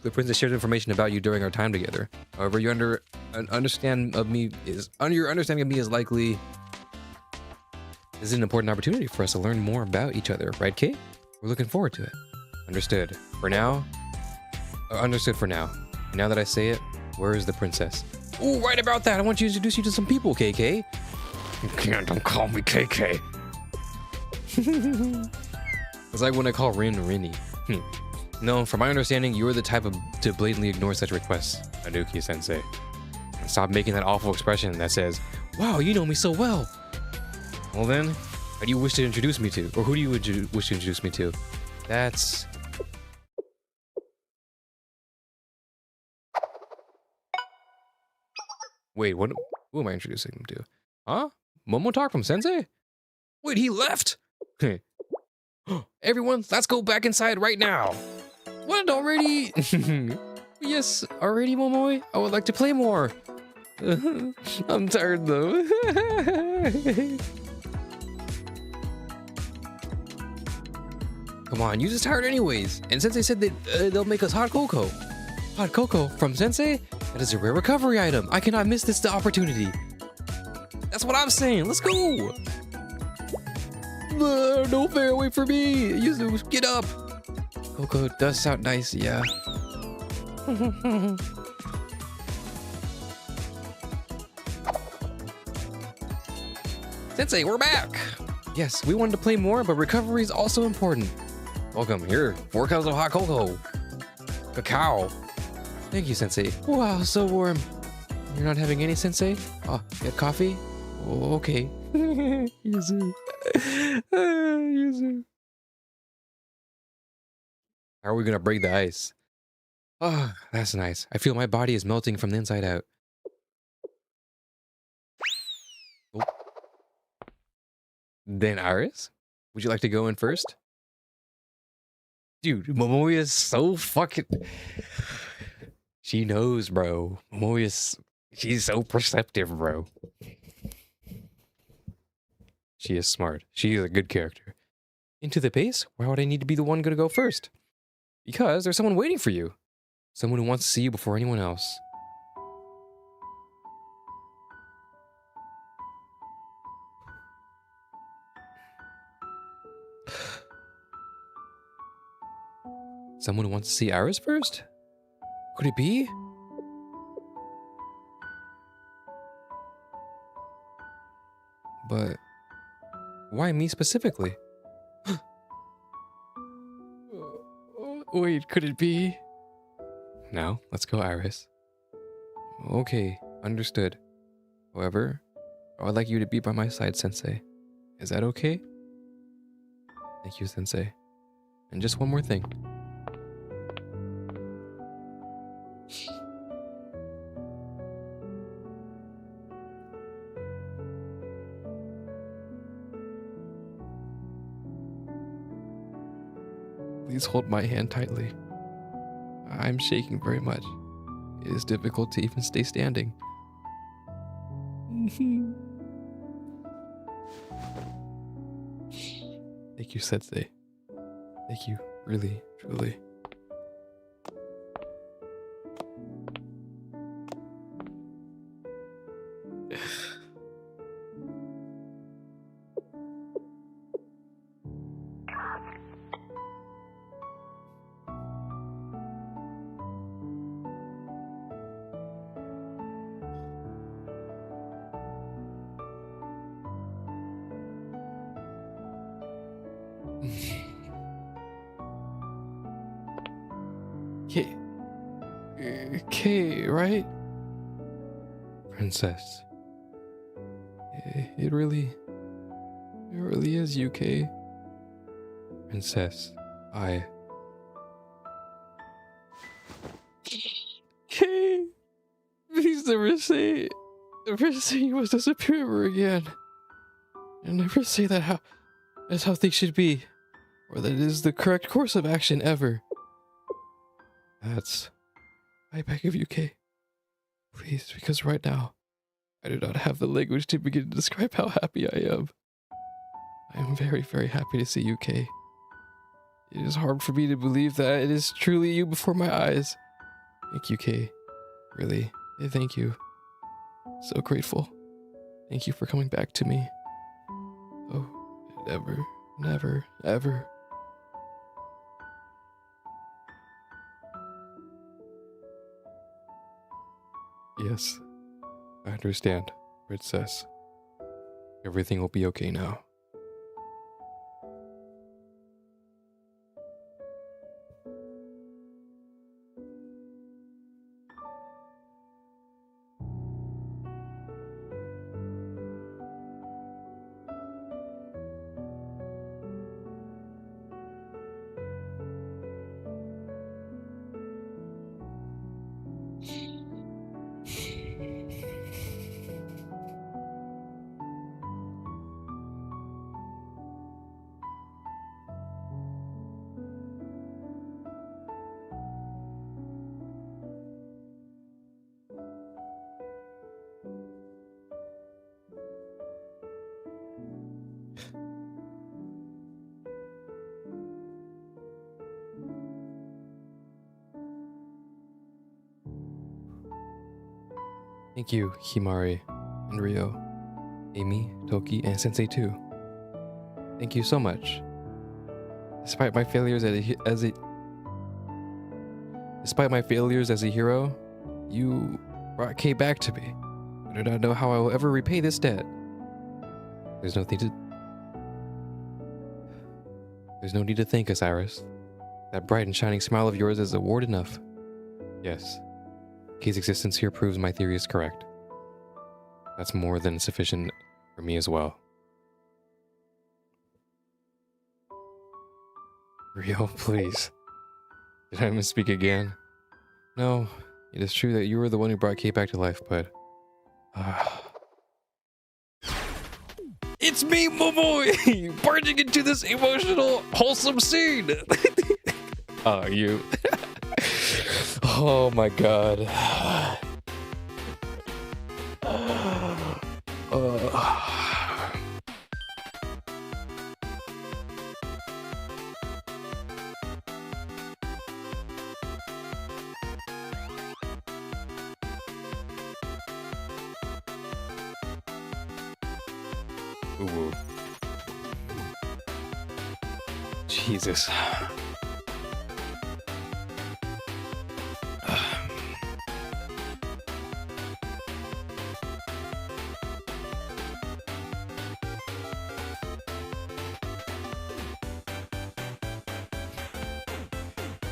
The princess shared information about you during our time together. However, your understanding of me is likely. This is an important opportunity for us to learn more about each other, right, Kate? We're looking forward to it. Understood. For now. Understood for now. And now that I say it, where is the princess? Oh, right about that. I want to introduce you to some people, KK. You can't. Don't call me KK. It's like when I call Rin Rinny. No, from my understanding, you are the type to blatantly ignore such requests, Anuki sensei. Stop making that awful expression that says, wow, you know me so well. Well then, how do you wish to introduce me to? Or who do you wish to introduce me to? That's... Wait, what? Who am I introducing him to? Huh? Momotalk from Sensei? Wait, he left! Everyone, let's go back inside right now! What, already? Yes, already, Momoi? I would like to play more. I'm tired, though. Come on, you just tired anyways. And Sensei said that they'll make us hot cocoa. Hot cocoa from Sensei? That is a rare recovery item. I cannot miss this opportunity. That's what I'm saying. Let's go. No fair, wait for me. Yuzu, get up. Cocoa does sound nice, yeah. Sensei, we're back. Yes, we wanted to play more, but recovery is also important. Welcome, here, 4 cups of hot cocoa. Cacao. Thank you, Sensei. Wow, so warm. You're not having any, Sensei? Oh, you have coffee? Oh, okay. Yuzu. Yuzu. How are we gonna break the ice? Oh, that's nice. I feel my body is melting from the inside out. Oh. Then Iris, would you like to go in first? Dude, Momoi is so fucking... She knows, bro. Momoi is... She's so perceptive, bro. She is smart. She is a good character. Into the pace? Why would I need to be the one gonna go first? Because there's someone waiting for you. Someone who wants to see you before anyone else. Someone who wants to see Iris first? Could it be? But why me specifically? Wait, could it be? No, let's go, Iris. Okay, understood. However, I would like you to be by my side, Sensei. Is that okay? Thank you, Sensei. And just one more thing. Please hold my hand tightly. I'm shaking very much. It is difficult to even stay standing. Thank you, Sensei. Thank you, really, truly. K, right? Princess. It really is you, K. Princess, K, please never say you must disappear ever again. And never say that's how things should be. Or that it is the correct course of action ever. I beg of you, Kay. Please, because right now, I do not have the language to begin to describe how happy I am. I am very, very happy to see you, Kay. It is hard for me to believe that it is truly you before my eyes. Thank you, Kay. Really, thank you. So grateful. Thank you for coming back to me. Oh, never, never, ever. Yes, I understand, Princess. Everything will be okay now. Thank you, Himari and Rio, Amy, Toki, and Sensei too. Thank you so much. Despite my failures as a hero, you brought Kay back to me. I do not know how I will ever repay this debt. There's no need to thank us, Iris. That bright and shining smile of yours is reward enough. Yes. Kay's existence here proves my theory is correct. That's more than sufficient for me as well. Rio, please. Did I misspeak again? No, it is true that you were the one who brought Kay back to life, but... It's me, Momoe! Barging into this emotional, wholesome scene! Oh, you... Oh my god. Ooh. Jesus.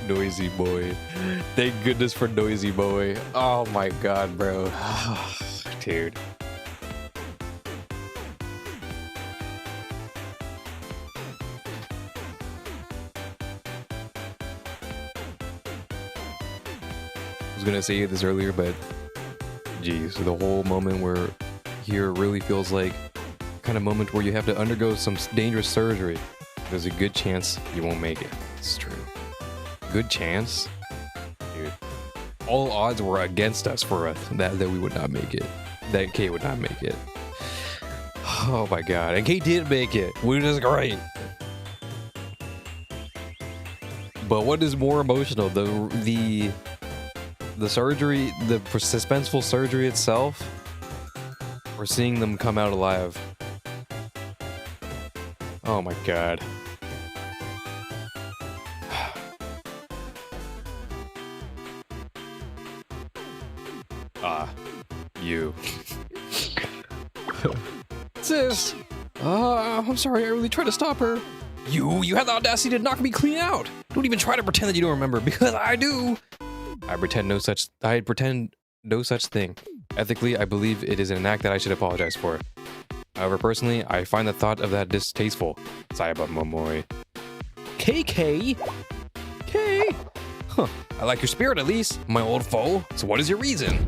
Noisy boy. Thank goodness for Noisy boy. Oh my god, bro. Dude. I was gonna say this earlier, but geez, the whole moment where here really feels like kind of moment where you have to undergo some dangerous surgery. There's a good chance you won't make it. It's true. Good chance. Dude. All odds were against us for us that we would not make it. That Kay would not make it. Oh my god. And Kay did make it, which is great. But what is more emotional? The surgery, the suspenseful surgery itself, or seeing them come out alive? Oh my god. You. Sis! I'm sorry, I really tried to stop her. You had the audacity to knock me clean out! Don't even try to pretend that you don't remember, because I do! I pretend no such thing. Ethically, I believe it is an act that I should apologize for. However, personally, I find the thought of that distasteful. Sayaba Momori. KK? K? Huh. I like your spirit, at least, my old foe. So what is your reason?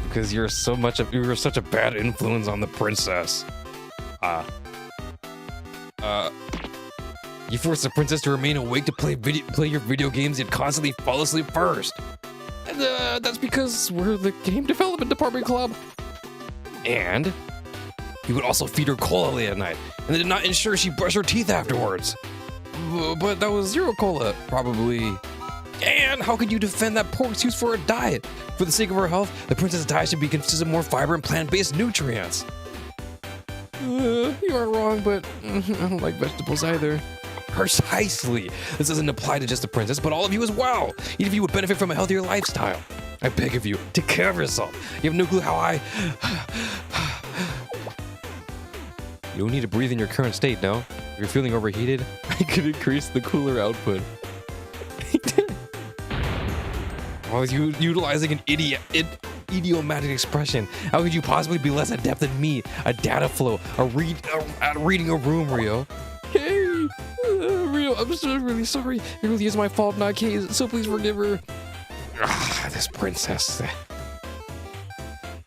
Because you're such a bad influence on the princess. You forced the princess to remain awake to play your video games and constantly fall asleep first. And that's because we're the game development department club. And you would also feed her cola late at night, and did not ensure she brushed her teeth afterwards. But that was zero cola, probably. And how could you defend that poor excuse for her diet? For the sake of her health, the princess' diet should be consist of more fiber and plant-based nutrients. You aren't wrong, but I don't like vegetables either. Precisely. This doesn't apply to just the princess, but all of you as well. Each of you would benefit from a healthier lifestyle. I beg of you, take care of yourself. You have no clue how I... You don't need to breathe in your current state, no? If you're feeling overheated, I could increase the cooler output. I was utilizing an idiomatic expression. How could you possibly be less adept than me? A data flow, at reading a room, Rio. Hey, Rio, I'm so really sorry. It really is my fault, not Kay's, so please forgive her. This princess.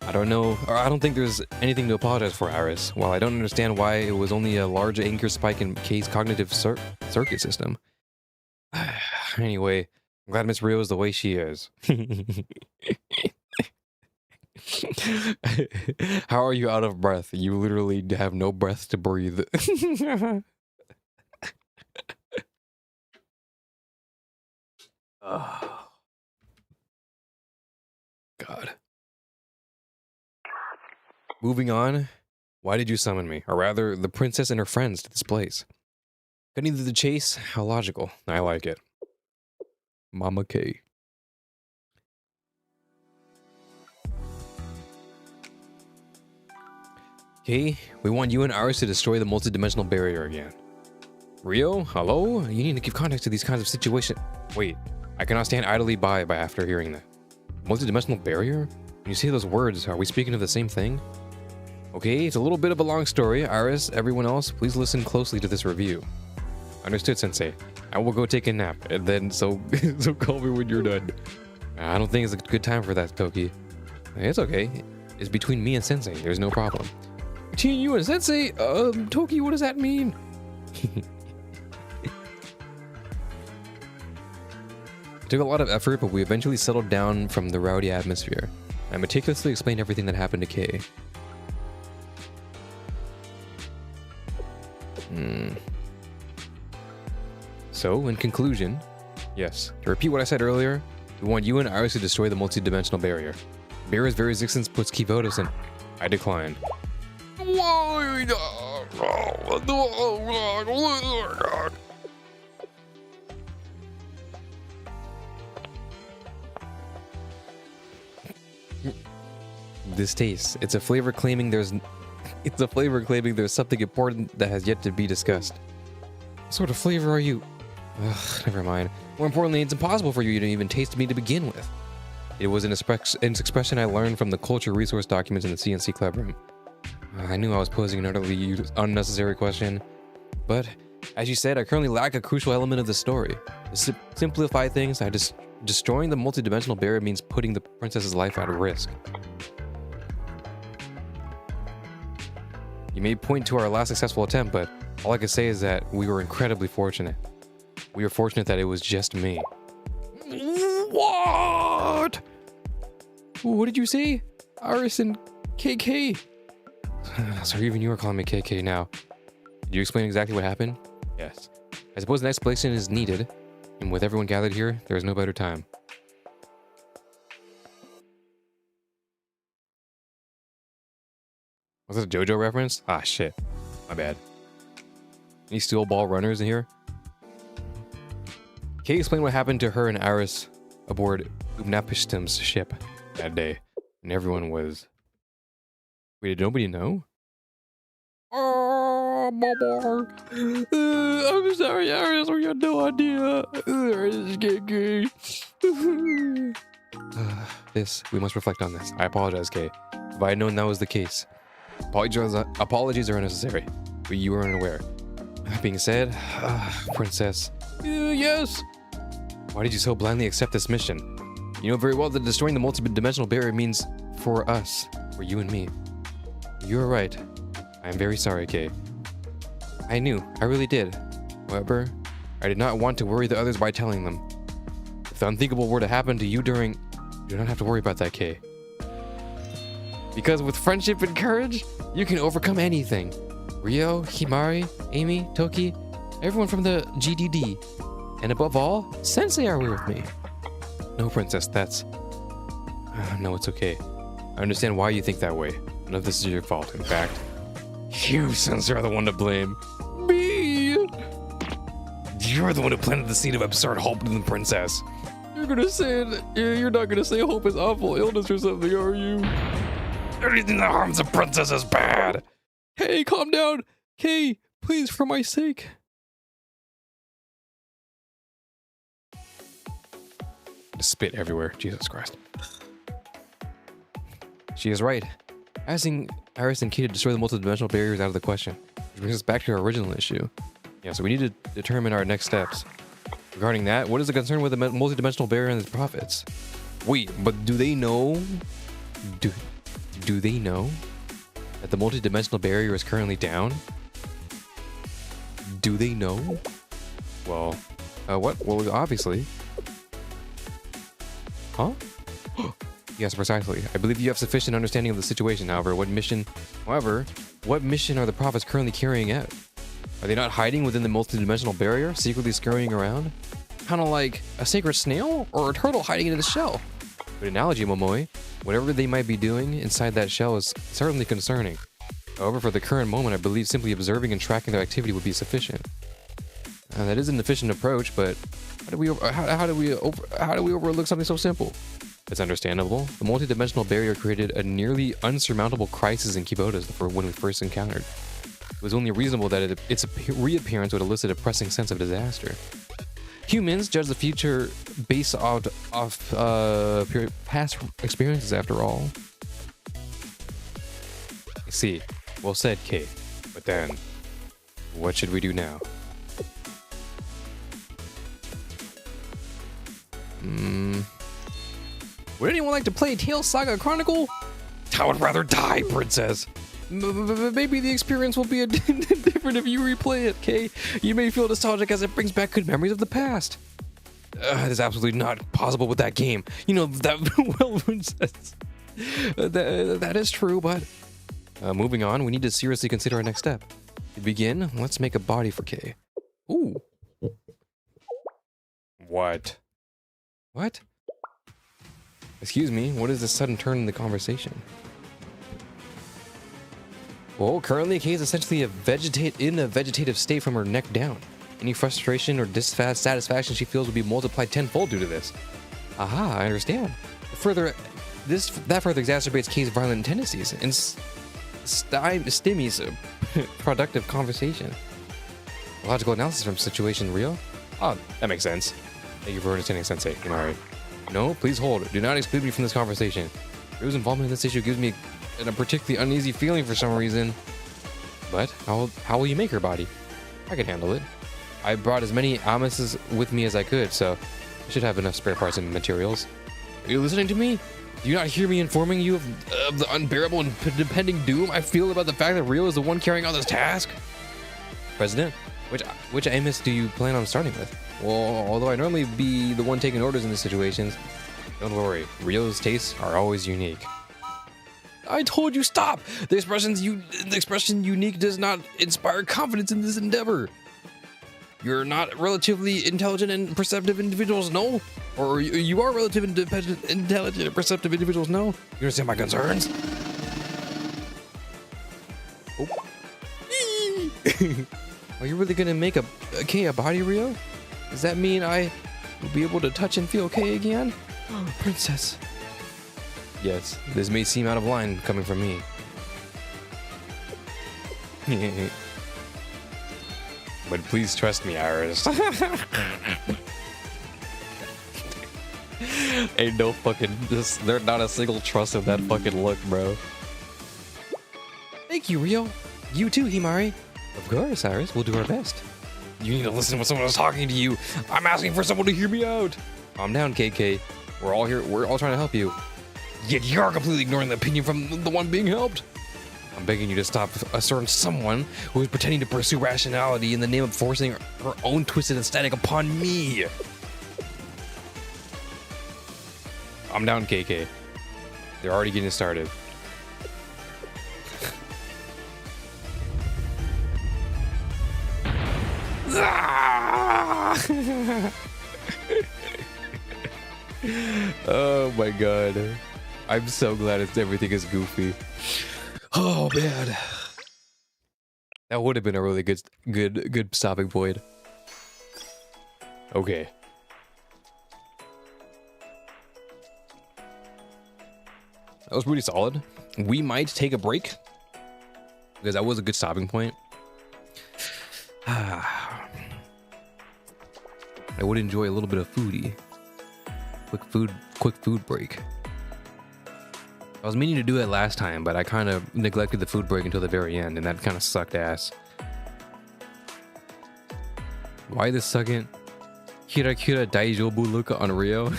I don't know, or I don't think there's anything to apologize for, Iris. While I don't understand why it was only a large anchor spike in Kay's cognitive circuit system. Anyway, I'm glad Miss Rio is the way she is. How are you out of breath? You literally have no breath to breathe. Oh. God. Moving on. Why did you summon me? Or rather, the princess and her friends to this place. Cutting to the chase? How logical. I like it. Mama K. Okay, we want you and Iris to destroy the multi-dimensional barrier again. Rio, hello? You need to give context to these kinds of situations. Wait, I cannot stand idly by after hearing that. Multi-dimensional barrier? When you say those words, are we speaking of the same thing? Okay, it's a little bit of a long story. Iris, everyone else, please listen closely to this review. Understood, Sensei. I will go take a nap, and then so call me when you're done. I don't think it's a good time for that, Toki. It's okay. It's between me and Sensei. There's no problem. Between you and Sensei? Toki, what does that mean? It took a lot of effort, but we eventually settled down from the rowdy atmosphere. I meticulously explained everything that happened to Kay. So, in conclusion, yes, to repeat what I said earlier, we want you and Iris to destroy the multi-dimensional barrier. Barrier's very existence puts Kivotos in. I decline. This taste. It's a flavor claiming there's something important that has yet to be discussed. What sort of flavor are you? Ugh, never mind. More importantly, it's impossible for you to even taste me to begin with. It was an expression I learned from the culture resource documents in the CNC club room. I knew I was posing an utterly unnecessary question, but as you said, I currently lack a crucial element of the story. To simplify things, destroying the multidimensional barrier means putting the princess's life at risk. You may point to our last successful attempt, but all I can say is that we were incredibly fortunate. We were fortunate that it was just me. What? What did you say? Iris and KK. So even you are calling me KK now. Did you explain exactly what happened? Yes. I suppose an explanation is needed, and with everyone gathered here, there is no better time. Was that a JoJo reference? Ah, shit. My bad. Any steel ball runners in here? Kay explained what happened to her and Iris aboard Upnapishtim's ship that day, and everyone was... Wait, did nobody know? Oh, Mama. I'm sorry, Iris, we had no idea. This is Kay. We must reflect on this. I apologize, Kay. If I had known that was the case. Apologies are unnecessary, but you were unaware. That being said, Princess. Yes. Why did you so blindly accept this mission? You know very well that destroying the multi-dimensional barrier means for us, for you and me. You are right. I am very sorry, Kay. I knew, I really did. However, I did not want to worry the others by telling them. If the unthinkable were to happen to you during... You don't have to worry about that, Kay. Because with friendship and courage, you can overcome anything. Rio, Himari, Amy, Toki, everyone from the GDD. And above all, Sensei are with me. No, Princess, that's... no, it's okay. I understand why you think that way. None of this is your fault, in fact. You, Sensei, are the one to blame. Me! You're the one who planted the seed of absurd hope in the Princess. You're not gonna say hope is awful illness or something, are you? Anything that harms a princess is bad. Hey, calm down. Kay, please, for my sake. Spit everywhere. Jesus Christ. She is right. Asking Iris and Kay to destroy the multidimensional barrier is out of the question. Which brings us back to our original issue. Yeah, so we need to determine our next steps. Regarding that, what is the concern with the multidimensional barrier and its profits? Wait, but do they know? Do they know that the multidimensional barrier is currently down? Do they know? Well, what? Well, obviously. Huh? Yes, precisely. I believe you have sufficient understanding of the situation. However, what mission are the prophets currently carrying out? Are they not hiding within the multidimensional barrier, secretly scurrying around? Kind of like a sacred snail or a turtle hiding in the shell? Good analogy, Momoi. Whatever they might be doing inside that shell is certainly concerning. However, for the current moment, I believe simply observing and tracking their activity would be sufficient. That is an efficient approach, but how do we overlook something so simple? It's understandable. The multidimensional barrier created a nearly unsurmountable crisis in Kibotas when we first encountered. It was only reasonable that its reappearance would elicit a pressing sense of disaster. Humans judge the future based off past experiences, after all. I see. Well said, Kay. But then, what should we do now? Would anyone like to play Tales Saga Chronicle? I would rather die, Princess. Maybe the experience will be different if you replay it, Kay. You may feel nostalgic as it brings back good memories of the past. It is absolutely not possible with that game. You know that well, Princess. That is true, but moving on, we need to seriously consider our next step. To begin, let's make a body for Kay. Ooh. What? What? Excuse me, what is this sudden turn in the conversation? Well, currently Kay is essentially in a vegetative state from her neck down. Any frustration or dissatisfaction she feels will be multiplied tenfold due to this. Aha, I understand. That further exacerbates Kay's violent tendencies and stymies productive conversation. Logical analysis from situation real? Oh, that makes sense. Thank you for understanding, Sensei. Alright. No, please hold. Do not exclude me from this conversation. Ryo's involvement in this issue gives me a particularly uneasy feeling for some reason. But how will you make her body? I can handle it. I brought as many amices with me as I could, so I should have enough spare parts and materials. Are you listening to me? Do you not hear me informing you of the unbearable and impending doom I feel about the fact that Ryo is the one carrying out this task? President, Which Amos do you plan on starting with? Well, although I normally be the one taking orders in these situations, don't worry, Ryo's tastes are always unique. I told you stop! The expression unique does not inspire confidence in this endeavor. You're not relatively intelligent and perceptive individuals, no? Or you are relatively intelligent and perceptive individuals, no? You understand my concerns? Oh. Are you really gonna make a K a body, Ryo? Does that mean I will be able to touch and feel K again? Oh, princess. Yes, this may seem out of line coming from me. But please trust me, Iris. Ain't no fucking, there's not a single trust in that fucking look, bro. Thank you, Ryo. You too, Himari. Of course, Iris, we'll do our best. You need to listen when someone is talking to you. I'm asking for someone to hear me out. Calm down, KK. We're all here, we're all trying to help you. Yet you're completely ignoring the opinion from the one being helped. I'm begging you to stop asserting someone who is pretending to pursue rationality in the name of forcing her own twisted aesthetic upon me. I'm down, KK. They're already getting started. Oh my god. I'm so glad everything is goofy. Oh man. That would have been a really good stopping point. Okay. That was pretty solid. We might take a break because that was a good stopping point. I would enjoy a little bit of foodie. Quick food break. I was meaning to do it last time, but I kind of neglected the food break until the very end, and that kind of sucked ass. Why the second Kira Kira Daijobu look on Ryo?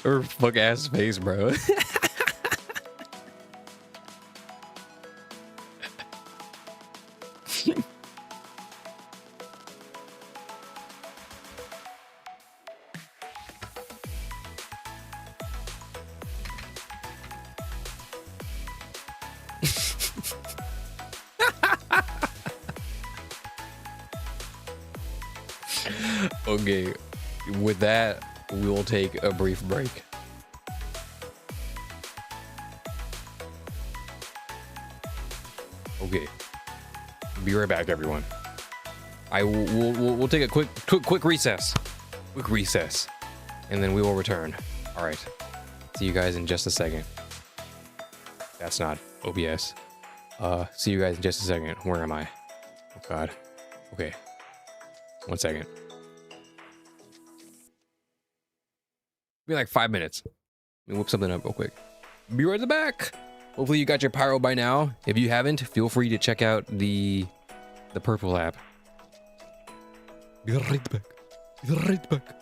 Her fuck ass face, bro. Okay, with that, we will take a brief break. Okay, be right back, everyone. We'll take a quick recess. Quick recess, and then we will return. All right, see you guys in just a second. That's not OBS. See you guys in just a second. Where am I? Oh God. Okay, 1 second. Be like 5 minutes. Let me whip something up real quick. Be right back. Hopefully you got your pyro by now. If you haven't, feel free to check out the purple app. Be right back. Be right back.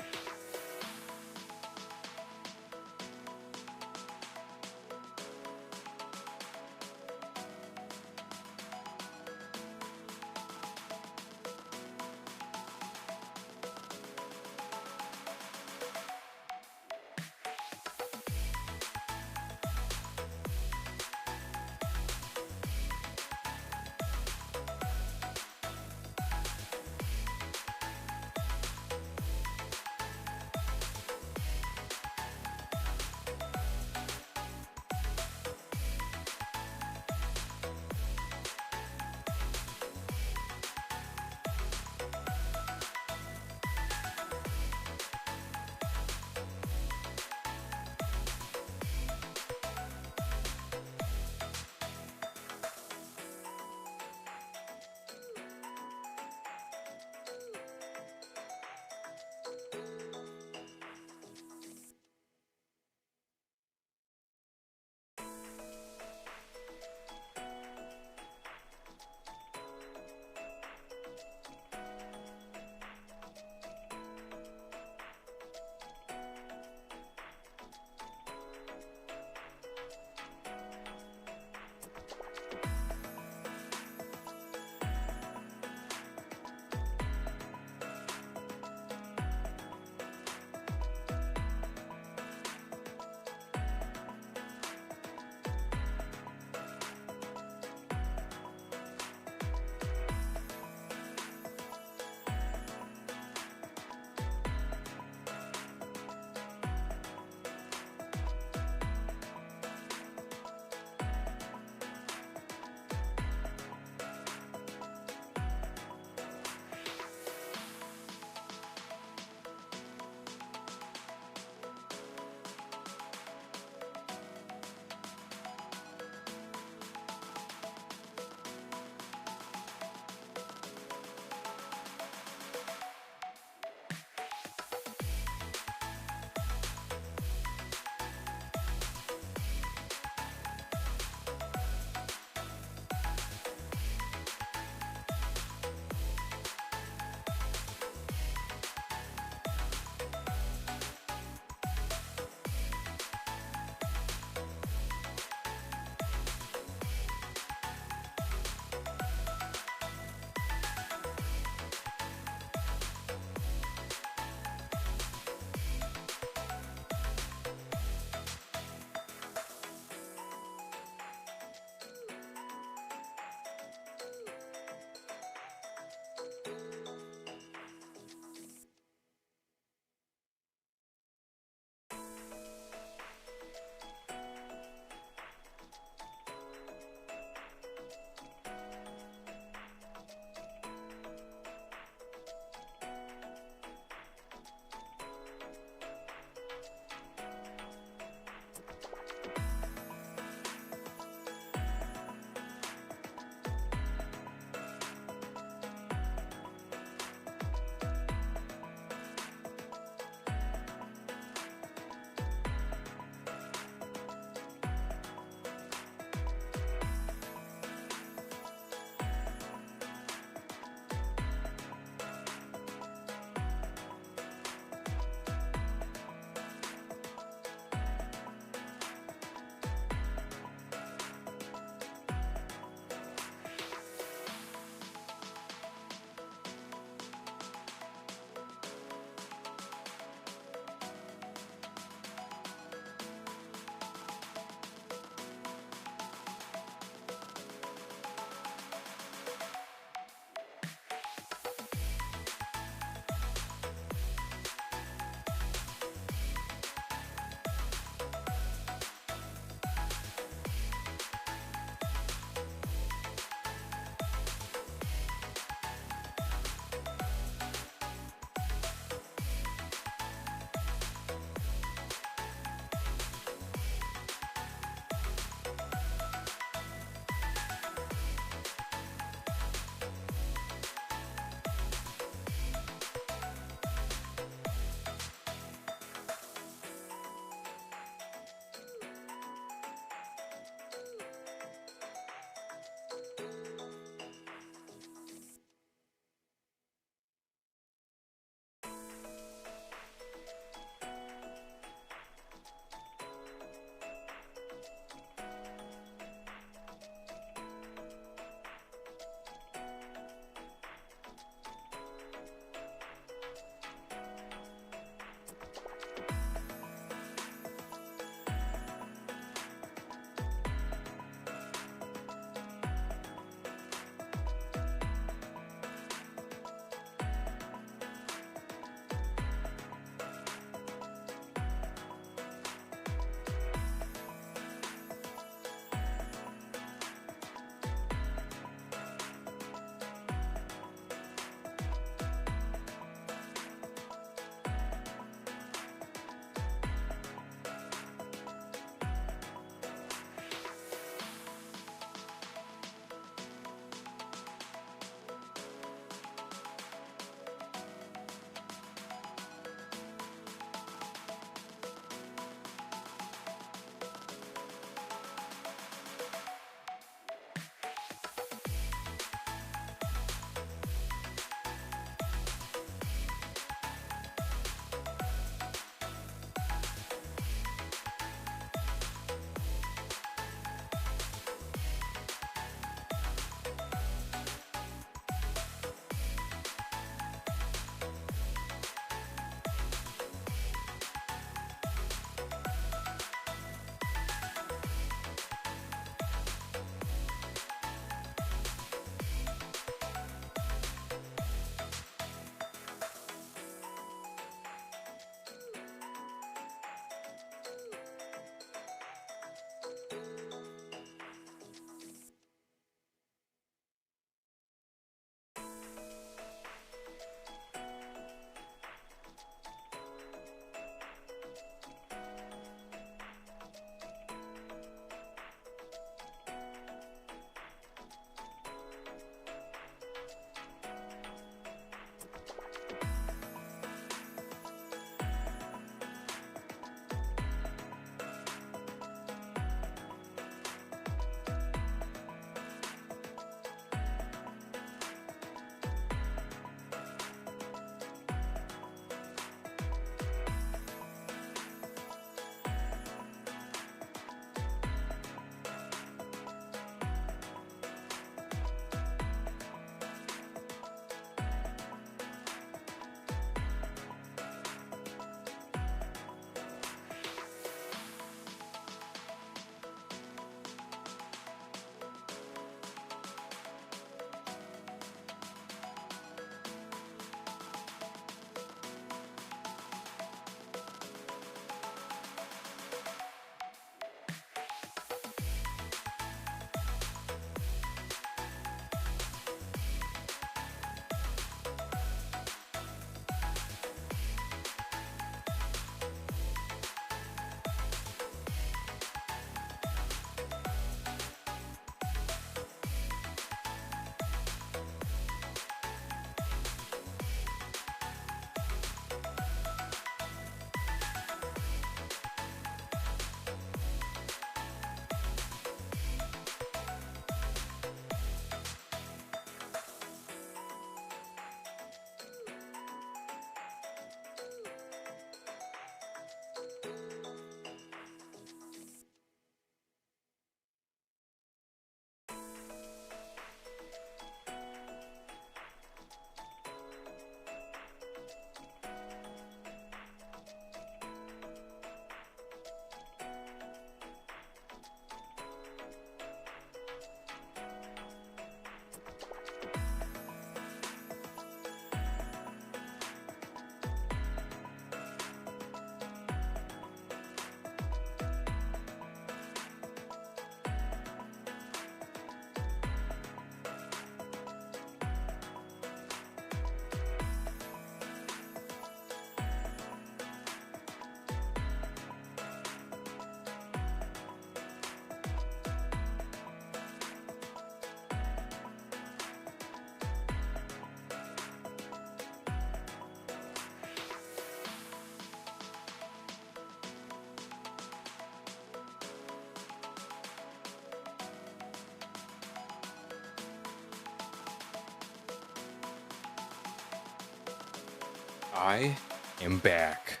I am back.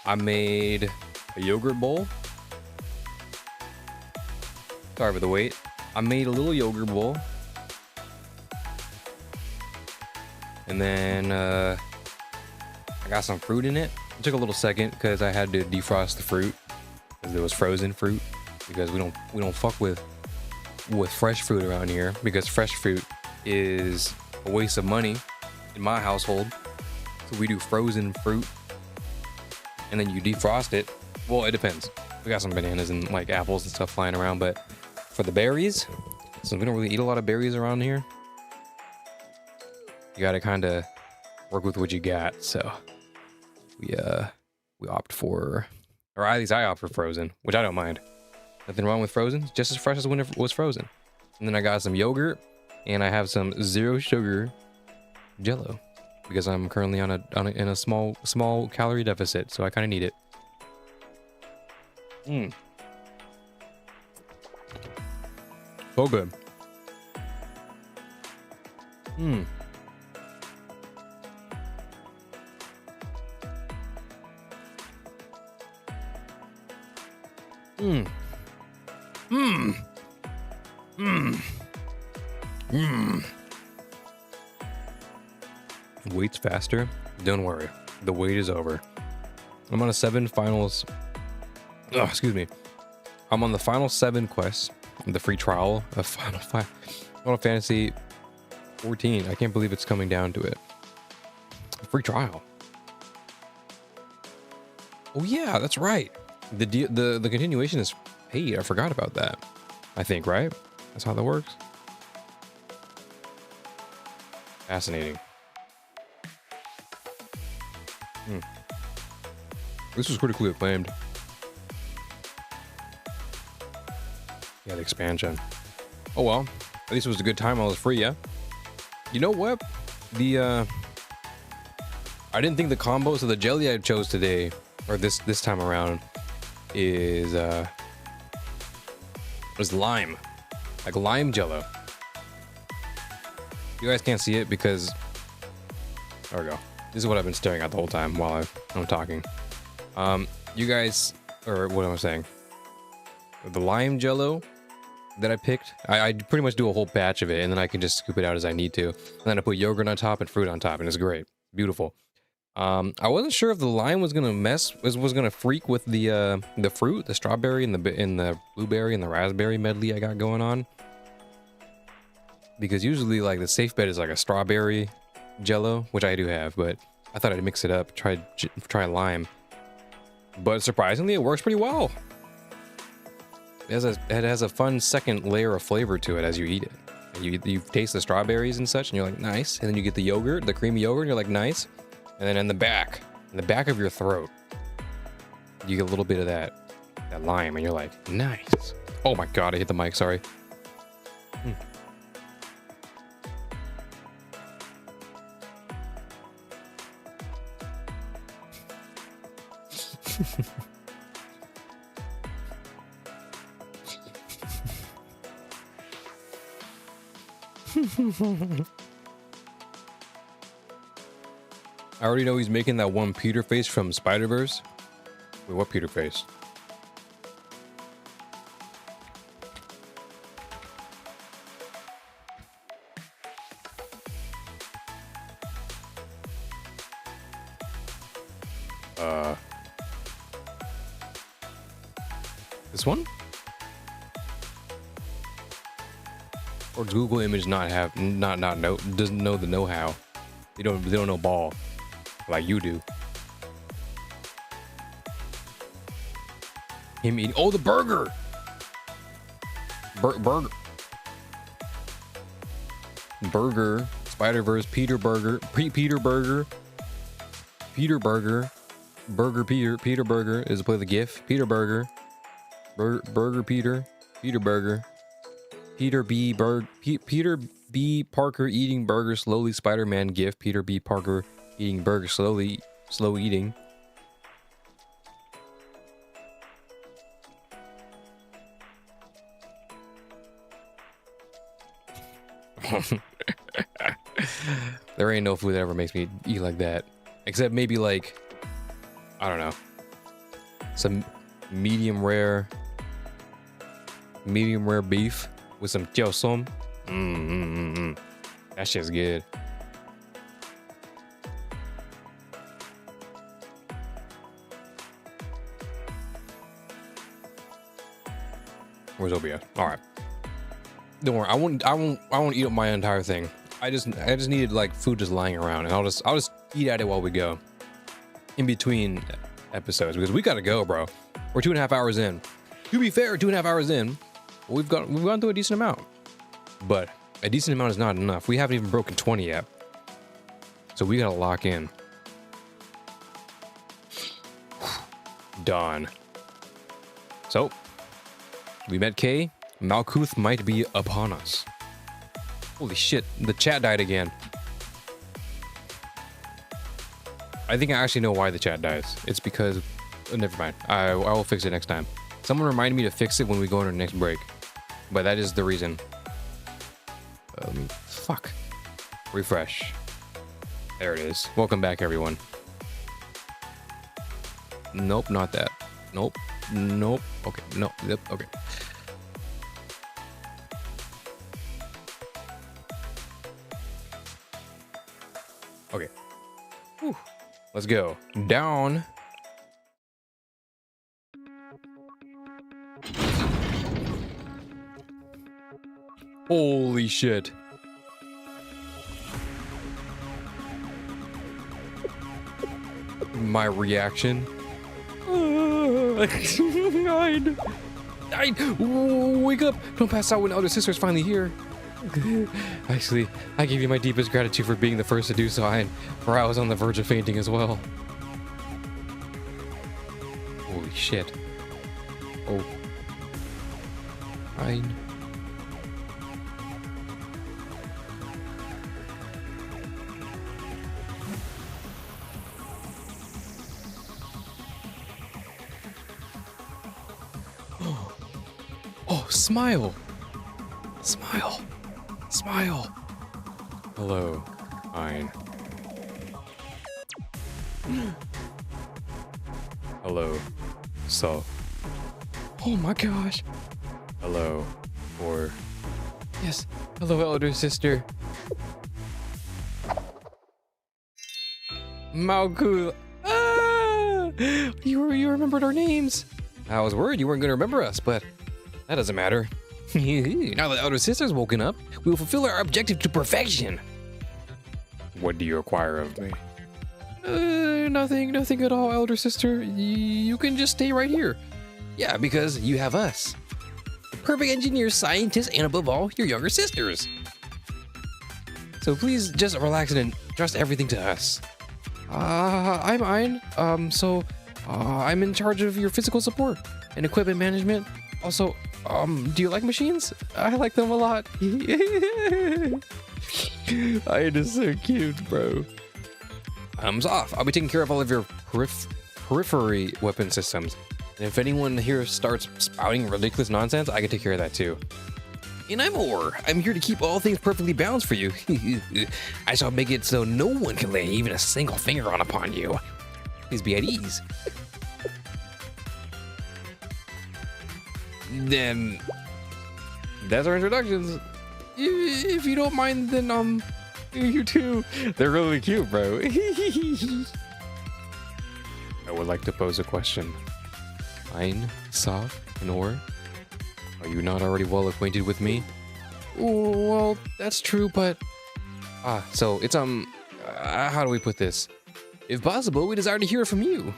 I made a yogurt bowl. Sorry for the wait. I made a little yogurt bowl. And then I got some fruit in it. It took a little second because I had to defrost the fruit because it was frozen fruit, because we don't fuck with fresh fruit around here, because fresh fruit is a waste of money in my household. So we do frozen fruit and then you defrost it. Well, it depends. We got some bananas and like apples and stuff flying around, but for the berries, since we don't really eat a lot of berries around here, you gotta kind of work with what you got. So we opt for, or at least I opt for frozen, which I don't mind. Nothing wrong with frozen, just as fresh as when it was frozen. And then I got some yogurt, and I have some 0 sugar Jello because I'm currently in a small calorie deficit, so I kind of need it. So good. Wait's faster? Don't worry. The wait is over. I'm on a 7 finals. Oh, excuse me. I'm on the final 7 quests. The free trial of Final Fantasy 14. I can't believe it's coming down to it. Free trial. Oh yeah, that's right. The continuation is paid. I forgot about that. I think, right? That's how that works. Fascinating. This was critically acclaimed. Yeah, the expansion. Oh well, at least it was a good time. I was free, yeah. You know what? I didn't think the combos of the jelly I chose today, or this time around, is lime, like lime jello. You guys can't see it because there we go. This is what I've been staring at the whole time while I'm talking. You guys, or what am I saying? The lime jello that I picked, I pretty much do a whole batch of it, and then I can just scoop it out as I need to. And then I put yogurt on top and fruit on top, and it's great. Beautiful. I wasn't sure if the lime was gonna freak with the fruit, the strawberry and the blueberry and the raspberry medley I got going on. Because usually like the safe bet is like a strawberry jello, which I do have, but I thought I'd mix it up, try lime. But surprisingly, it works pretty well. It has a fun second layer of flavor to it as you eat it. And you taste the strawberries and such, and you're like, nice. And then you get the yogurt, the creamy yogurt, and you're like, nice. And then in the back of your throat, you get a little bit of that lime, and you're like, nice. Oh my god, I hit the mic, sorry. I already know he's making that one Peter face from Spider-Verse. Wait, what Peter face? This one? Or does Google Image doesn't know the know-how? They don't know ball like you do. Him eating, oh, the burger. Burger, Spider-Verse, Peter Burger, Peter Burger is a play of the GIF. Peter Burger, Burger Peter Burger. Peter B. Parker eating burger slowly. Spider-Man GIF. Peter B. Parker eating burger slowly. Slow eating. There ain't no food that ever makes me eat like that. Except maybe like, I don't know, some medium rare beef with some jiaosong. That shit's good. Where's Obi at? All right. Don't worry. I won't eat up my entire thing. I just needed like food just lying around, and I'll just eat at it while we go in between episodes, because we gotta go, bro. We're 2.5 hours in. To be fair, 2.5 hours in, we've gone through a decent amount, but a decent amount is not enough. We haven't even broken 20 yet, so we gotta lock in. Done. So we met Kay. Malkuth might be upon us. Holy shit, the chat died again. I think I actually know why the chat dies. It's because, oh, never mind. I will fix it next time. Someone reminded me to fix it when we go on our next break. But that is the reason. Fuck. Refresh. There it is. Welcome back, everyone. Nope, not that. Nope. Nope. Okay, no. Yep, okay. Okay. Whew. Let's go. Down. Holy shit. My reaction. Wake up. Don't pass out when elder sister's finally here. Actually, I give you my deepest gratitude for being the first to do so, for I was on the verge of fainting as well. Holy shit. Oh. Fine. Oh, smile. Smile. Smile. Hello, fine. Hello, so. Oh my gosh. Hello, or. Yes, hello, elder sister. Malkuth. Ah! You remembered our names. I was worried you weren't going to remember us, but that doesn't matter. Now that elder sister's woken up, we will fulfill our objective to perfection. What do you require of me? Nothing at all, elder sister. You can just stay right here. Yeah, because you have us. The perfect engineers, scientists, and above all, your younger sisters. So please just relax and trust everything to us. I'm Ein. I'm in charge of your physical support and equipment management. Also, do you like machines? I like them a lot. Ein is so cute, bro. Thumbs off. I'll be taking care of all of your periphery weapon systems. And if anyone here starts spouting ridiculous nonsense, I can take care of that too. And I'm Or. I'm here to keep all things perfectly balanced for you. I shall make it so no one can lay even a single finger on upon you. Please be at ease. Then that's our introductions. If you don't mind, then you too. They're really cute, bro. I would like to pose a question. Ein, Saf, and Or, are you not already well acquainted with me? Well, that's true, but so it's how do we put this? If possible, we desire to hear from you.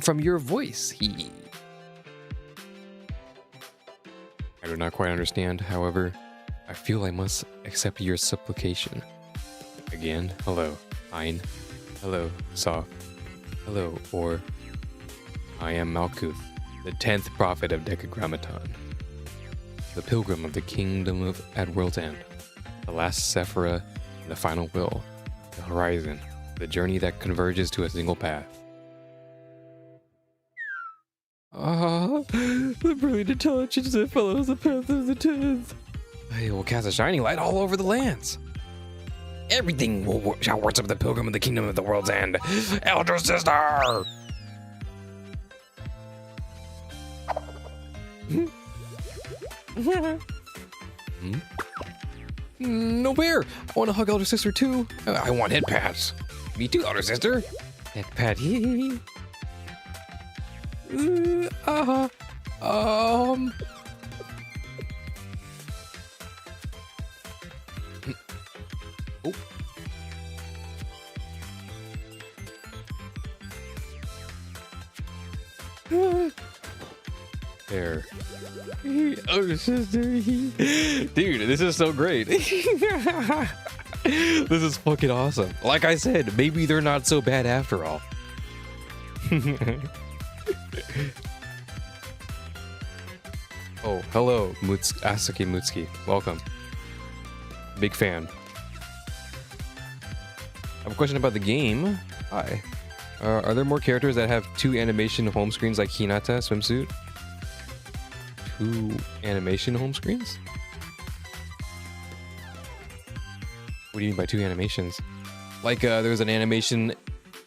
From your voice. I do not quite understand, however, I feel I must accept your supplication. Again, hello, Ein. Hello, Saf. Hello, Or. I am Malkuth, the 10th prophet of DECAGRAMMATON, the pilgrim of the kingdom at World's End, the last Sephira and the final will, the horizon, the journey that converges to a single path. The brilliant intelligence that follows the path of the 10th. I will cast a shining light all over the lands. everything shall worship the pilgrim of the kingdom of the world's end. Elder sister! No fair! I want to hug elder sister too. I want head pats. Me too, elder sister. Head pat. Oh. There. Elder sister. Dude, this is so great. This is fucking awesome. Like I said, maybe they're not so bad after all. Oh, hello, Asaki Mutsuki. Welcome. Big fan. I have a question about the game. Hi. Are there more characters that have 2 animation home screens like Hinata swimsuit? 2 animation home screens? What do you mean by 2 animations? Like there's an animation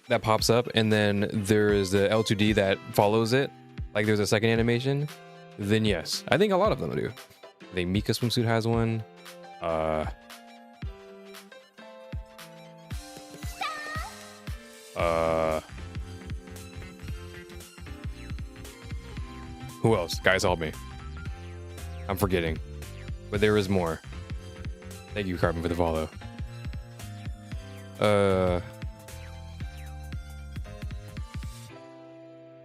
that pops up and then there is the L2D that follows it. Like there's a second animation. Then yes, I think a lot of them do. I think Mika swimsuit has one. Who else? Guys, help me. I'm forgetting. But there is more. Thank you, Carbon, for the follow.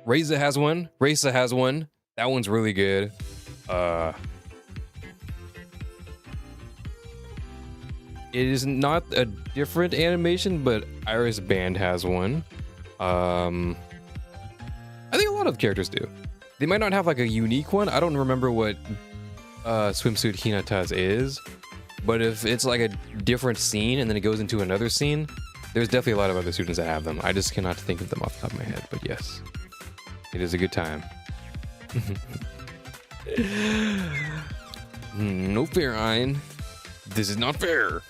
Reza has one. Reza has one. That one's really good. It is not a different animation, but Iris Band has one. I think a lot of characters do. They might not have like a unique one. I don't remember what swimsuit Hinata's is, but if it's like a different scene and then it goes into another scene, there's definitely a lot of other students that have them. I just cannot think of them off the top of my head, but yes, it is a good time. No fair, Ein. This is not fair.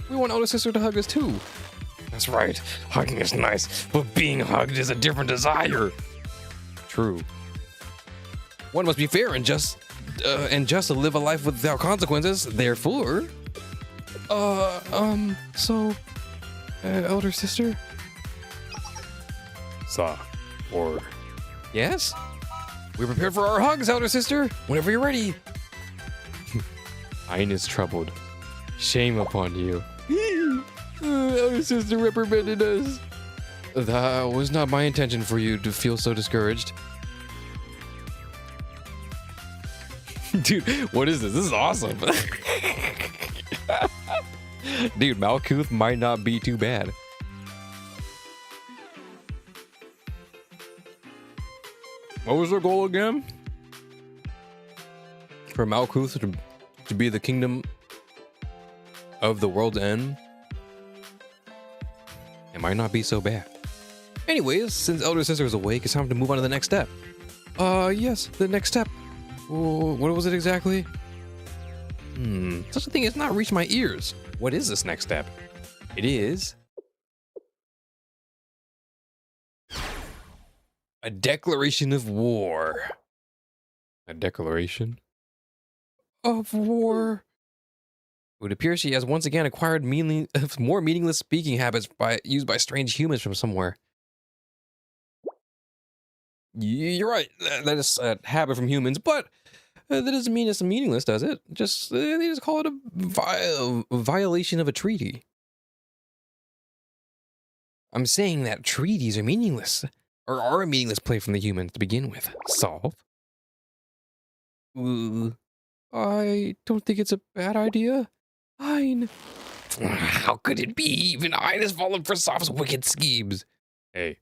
We want elder sister to hug us too. That's right. Hugging is nice, but being hugged is a different desire. True. One must be fair and just to live a life without consequences. Therefore, elder sister. Or yes. We're prepared for our hugs, elder sister. Whenever you're ready. Ein is troubled. Shame upon you. Elder sister reprimanded us. That was not my intention for you to feel so discouraged. Dude, what is this? This is awesome. Dude, Malkuth might not be too bad. What was their goal again? For Malkuth to be the kingdom of the world's end? It might not be so bad. Anyways, since elder sister is awake, it's time to move on to the next step. Yes, the next step. What was it exactly? Such a thing has not reached my ears. What is this next step? It is a declaration of war. A declaration of war. It would appear she has once again acquired more meaningless speaking habits used by strange humans from somewhere. You're right. That is a habit from humans, but that doesn't mean it's meaningless, does it? They just call it a violation of a treaty. I'm saying that treaties are meaningless, or are a meaningless play from the humans to begin with. Solve. I don't think it's a bad idea. Ein. How could it be? Even Ein has fallen for Soft's wicked schemes. Hey.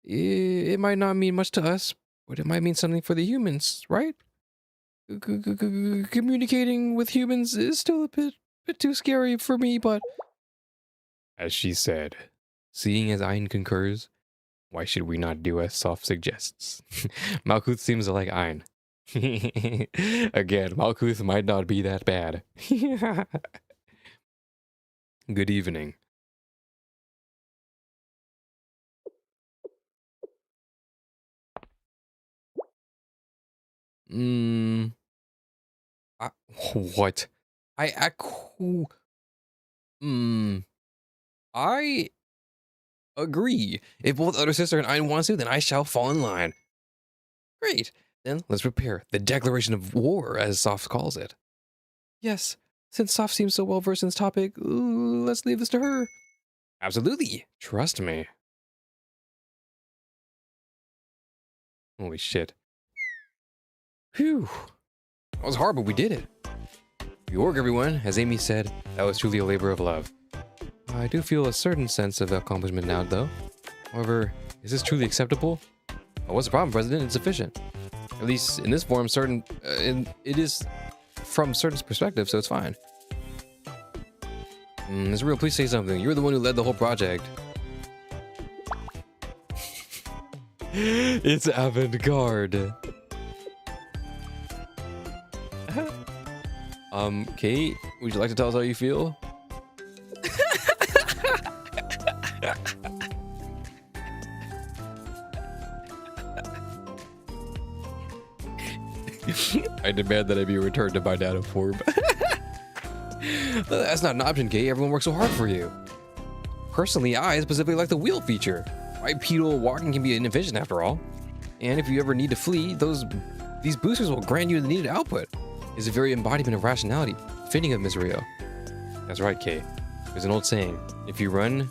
It might not mean much to us, but it might mean something for the humans, right? Communicating with humans is still a bit too scary for me, but... As she said, seeing as Ein concurs, why should we not do as Soft suggests? Malkuth seems to like Ein. Again, Malkuth might not be that bad. Good evening. I, what? I, I agree. If both elder sister and I want to, then I shall fall in line. Great. Then let's prepare the declaration of war, as Soft calls it. Yes, since Soft seems so well versed in this topic, let's leave this to her. Absolutely. Trust me. Holy shit. Phew. That was hard, but we did it. Good work, everyone. As Amy said, that was truly a labor of love. I do feel a certain sense of accomplishment now, though. However, is this truly acceptable? Well, what's the problem, President? It's sufficient. At least in this form, it is from certain perspective, so it's fine. Israel, please say something. You're the one who led the whole project. It's avant-garde. Kate, would you like to tell us how you feel? I demand that I be returned to my data form. That's not an option, Kate. Everyone works so hard for you. Personally, I specifically like the wheel feature. Bipedal walking can be inefficient after all. And if you ever need to flee, these boosters will grant you the needed output. It's a very embodiment of rationality, fitting of Miss Rio. That's right, Kay. There's an old saying: if you run,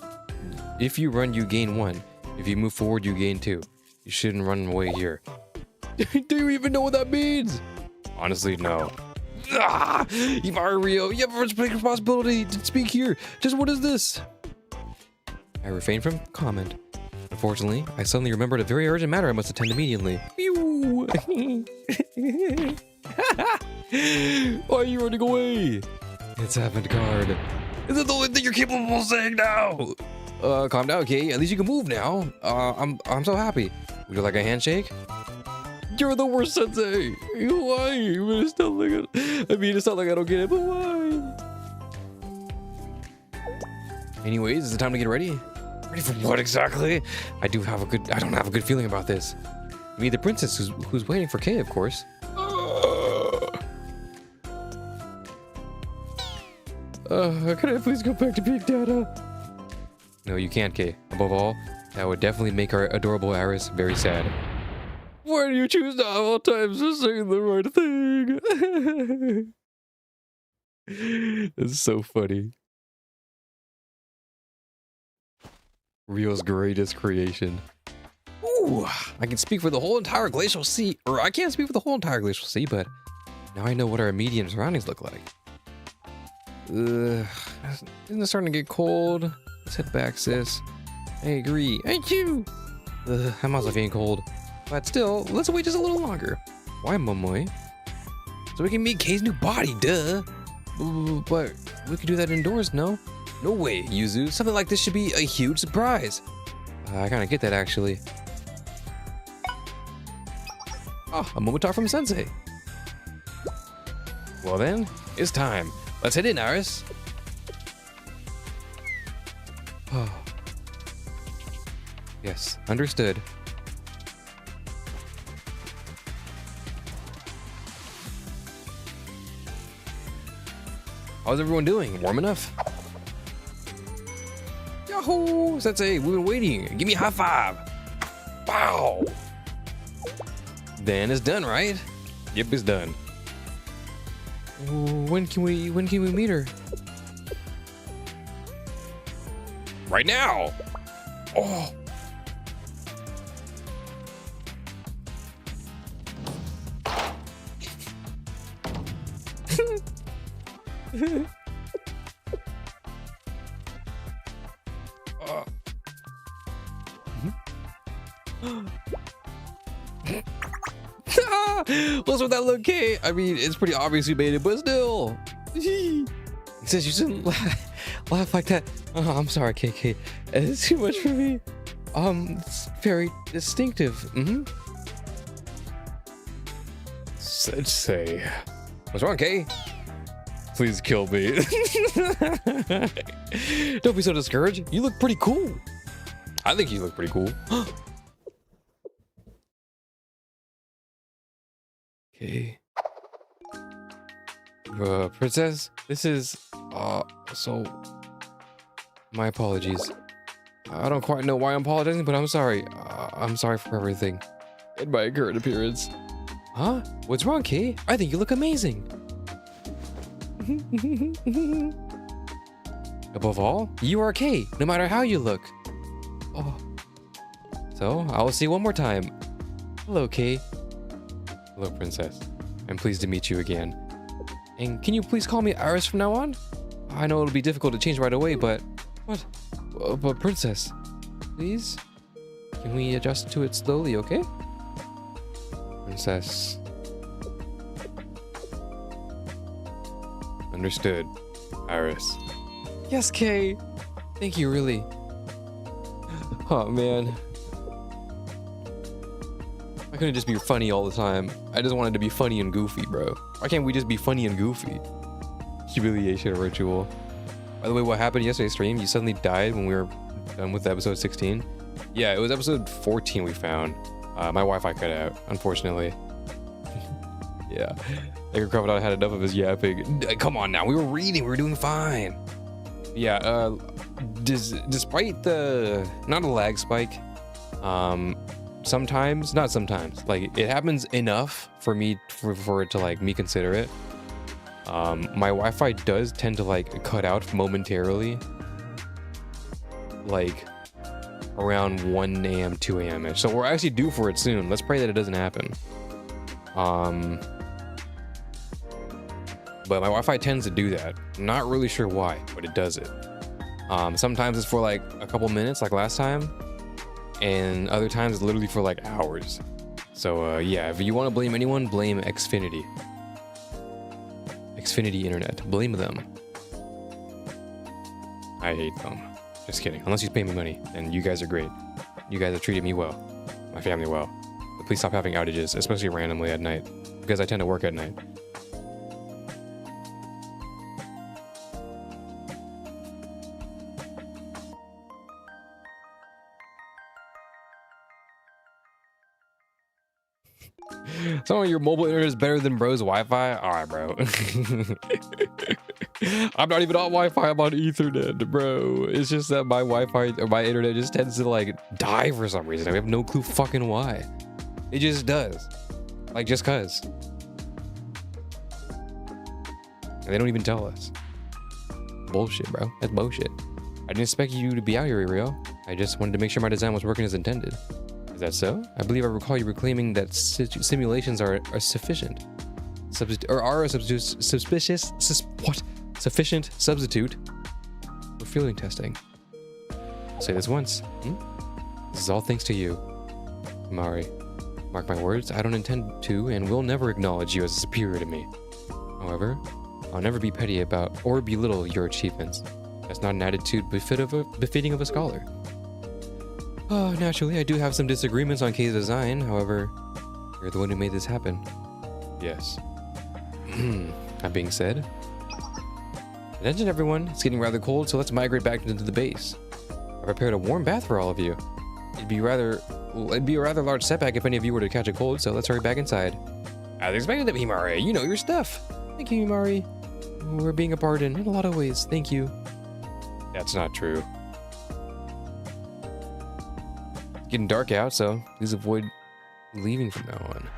you gain 1. If you move forward, you gain 2. You shouldn't run away here. Do you even know what that means? Honestly, no. You are Rio. You have a responsibility to speak here. Just what is this? I refrained from comment. Unfortunately, I suddenly remembered a very urgent matter I must attend immediately. Why are you running away? It's avant-garde. Is it the only thing you're capable of saying now? Calm down, Kay. At least you can move now. I'm so happy. Would you like a handshake? You're the worst, Sensei. Why? It's not like I don't get it, but why? Anyways, is it time to get ready? Ready for what exactly? I don't have a good feeling about this. I mean, the princess who's waiting for Kay, of course. Can I please go back to being Dada? No, you can't, Kay. Above all, that would definitely make our adorable Aris very sad. Why do you choose now all times to say the right thing? It's so funny. Rio's greatest creation. Ooh, I can speak for the whole entire glacial sea, or I can't speak for the whole entire glacial sea, but now I know what our immediate surroundings look like. Isn't it starting to get cold? Let's head back, sis. I agree. Thank you. I'm also feeling cold. But still, let's wait just a little longer. Why, Momoy? So we can meet Kay's new body, duh. But we could do that indoors, no? No way, Yuzu. Something like this should be a huge surprise. I kind of get that, actually. Oh, a Momotaro from Sensei. Well then, it's time. Let's head in, Aris. Oh. Yes, understood. How's everyone doing? Warm enough? Yahoo! Sensei, we've been waiting. Give me a high five. Wow! Then it's done, right? Yep, it's done. When can we meet her? Right now! Oh! What's with that look, Kay? I mean, it's pretty obvious you made it, but still. He says you shouldn't laugh like that. Oh, I'm sorry, KK. It's too much for me. It's very distinctive. Sensei. What's wrong, Kay? Please kill me. Don't be so discouraged. You look pretty cool. I think you look pretty cool. Okay. Princess, this is, so, my apologies. I don't quite know why I'm apologizing, but I'm sorry. I'm sorry for everything. And my current appearance. Huh? What's wrong, Kay? I think you look amazing. Above all, you are Kay, no matter how you look. Oh. So, I will see you one more time. Hello, Kay. Hello, Princess. I'm pleased to meet you again. And can you please call me Iris from now on? I know it'll be difficult to change right away, but... What? But Princess, please? Can we adjust to it slowly, okay? Princess. Understood, Iris. Yes, Kay. Thank you, really. Oh, man. Why couldn't it just be funny all the time? I just wanted to be funny and goofy, bro. Why can't we just be funny and goofy? Humiliation ritual. By the way, what happened yesterday's stream? You suddenly died when we were done with episode 16? Yeah, it was episode 14 we found. My Wi-Fi cut out, unfortunately. Yeah. Edgar Crocodile had enough of his yapping. Come on now, we were reading, we were doing fine. Yeah, despite the... Not a lag spike. Sometimes, not sometimes. Like, it happens enough for me, for it to, like, me consider it. My Wi-Fi does tend to, like, cut out momentarily. Like, around 1 a.m., 2 a.m.-ish. So we're actually due for it soon. Let's pray that it doesn't happen. But my Wi-Fi tends to do that. I'm not really sure why, but it does it. Sometimes it's for like a couple minutes, like last time, and other times it's literally for like hours. So yeah, if you want to blame anyone, blame Xfinity. Xfinity Internet. Blame them. I hate them. Just kidding. Unless you pay me money, and you guys are great. You guys have treated me well, my family well. But please stop having outages, especially randomly at night, because I tend to work at night. Some of your mobile internet is better than bro's Wi-Fi? Alright, bro. I'm not even on Wi-Fi, I'm on Ethernet, bro. It's just that my Wi-Fi, or my internet just tends to, like, die for some reason. I have no clue fucking why. It just does. Like, just cuz. And they don't even tell us. Bullshit, bro. That's bullshit. I didn't expect you to be out here, Rio. I just wanted to make sure my design was working as intended. Is that so? I believe I recall you were claiming that simulations are sufficient. Sufficient substitute for fielding testing. I'll say this once. This is all thanks to you, Mari. Mark my words, I don't intend to and will never acknowledge you as superior to me. However, I'll never be petty about or belittle your achievements. That's not an attitude befitting of a scholar. Oh, naturally, I do have some disagreements on Kay's design. However, you're the one who made this happen. Yes. That being said, attention everyone, it's getting rather cold, so let's migrate back into the base. I prepared a warm bath for all of you. It'd be a rather large setback if any of you were to catch a cold, so let's hurry back inside. As expected of Himari, you know your stuff. Thank you, Himari. We're being a pardon in a lot of ways. Thank you. That's not true. It's getting dark out, so please avoid leaving from now on.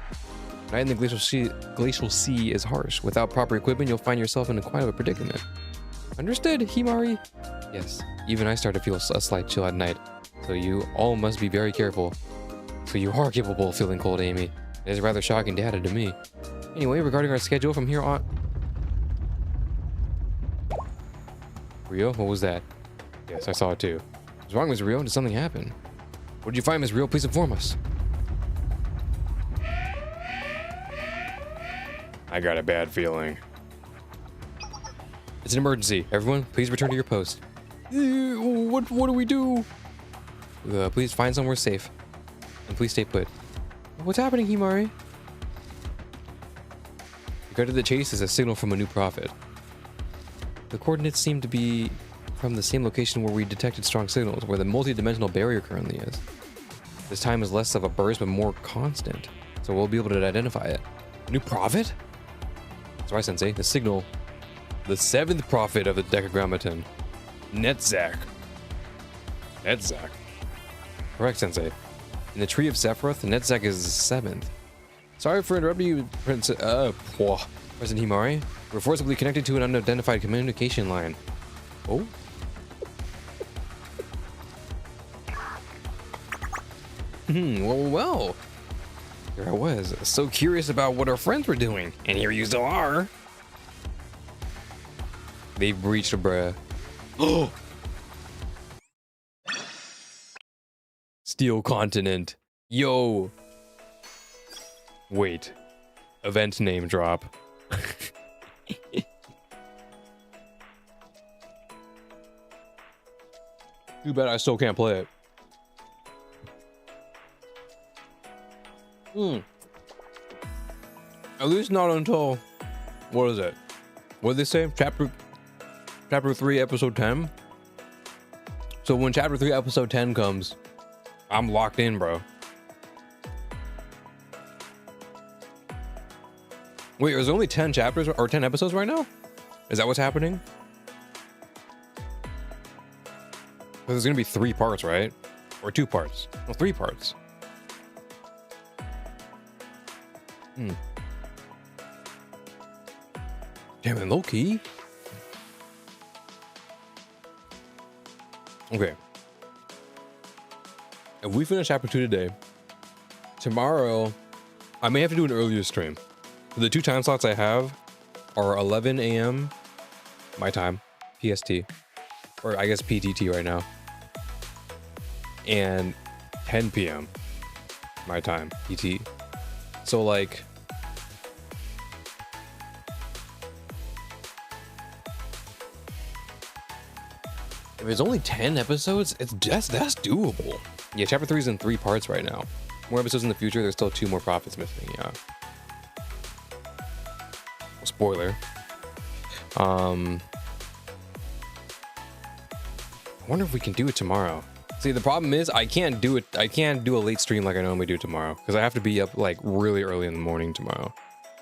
Night in the glacial sea is harsh. Without proper equipment, you'll find yourself in quite a predicament. Understood, Himari. Yes, even I start to feel a slight chill at night, so you all must be very careful. So you are capable of feeling cold, Amy. It is rather shocking data to me. Anyway, regarding our schedule from here on... Rio, what was that? Yes, I saw it too. What's wrong, Ms. Rio? Did something happen? What did you find, Ms. Rio? Please inform us. I got a bad feeling. It's an emergency. Everyone, please return to your post. What do we do? Please find somewhere safe. And please stay put. What's happening, Himari? Regard to the chase is a signal from a new prophet. The coordinates seem to be from the same location where we detected strong signals, where the multi-dimensional barrier currently is. This time is less of a burst, but more constant, so we'll be able to identify it. New prophet? That's right, Sensei. The signal. The 7th prophet of the Decagrammaton. Netzach. Netzach. Correct, Sensei. In the Tree of Sephiroth, Netzach is the 7th. Sorry for interrupting you, President Himari. We're forcibly connected to an unidentified communication line. Oh? Well. Here I was, so curious about what our friends were doing. And here you still are. They've breached a bruh. Oh! Steel Continent. Yo. Wait. Event name drop. Too bad I still can't play it. At least not until, what is it? What did they say? Chapter 3, episode 10? So when chapter 3, episode 10 comes, I'm locked in, bro. Wait, there's only 10 chapters or 10 episodes right now? Is that what's happening? There's gonna be 3 parts, right? Or 2 parts? Well, 3 parts. Damn it, low key. Okay. If we finish chapter 2 today, tomorrow I may have to do an earlier stream. The 2 time slots I have are 11 a.m. my time, PST, or I guess PTT right now, and 10 p.m. my time, PT. So like, if it's only 10 episodes, that's doable. Yeah, chapter 3 is in 3 parts right now. More episodes in the future. There's still 2 more prophets missing. Yeah. Spoiler. I wonder if we can do it tomorrow. See, the problem is I can't do it. I can't do a late stream like I normally do tomorrow because I have to be up like really early in the morning tomorrow,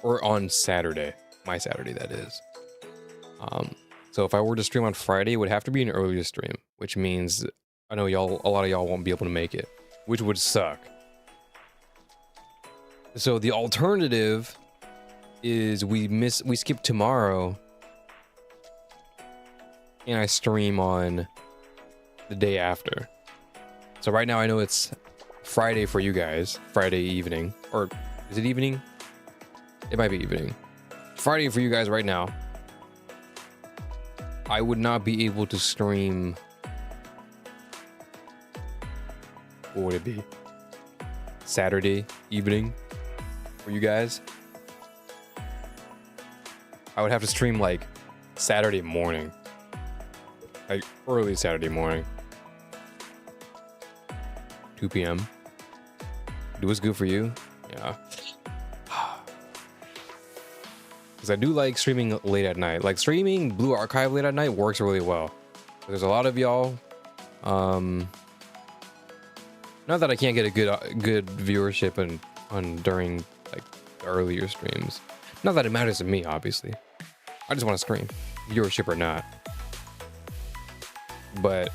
or on Saturday. My Saturday, that is. So if I were to stream on Friday, it would have to be an earlier stream, which means I know a lot of y'all won't be able to make it, which would suck. So the alternative is we skip tomorrow and I stream on the day after. So right now I know it's Friday for you guys, Friday evening, or is it evening? It might be evening. Friday for you guys right now. I would not be able to stream. What would it be? Saturday evening for you guys. I would have to stream like Saturday morning, like early Saturday morning, 2 p.m. Do what's good for you. Yeah. Because I do like streaming late at night. Like streaming Blue Archive late at night works really well. There's a lot of y'all. Not that I can't get a good viewership on during like the earlier streams. Not that it matters to me, obviously. I just want to stream, viewership or not. But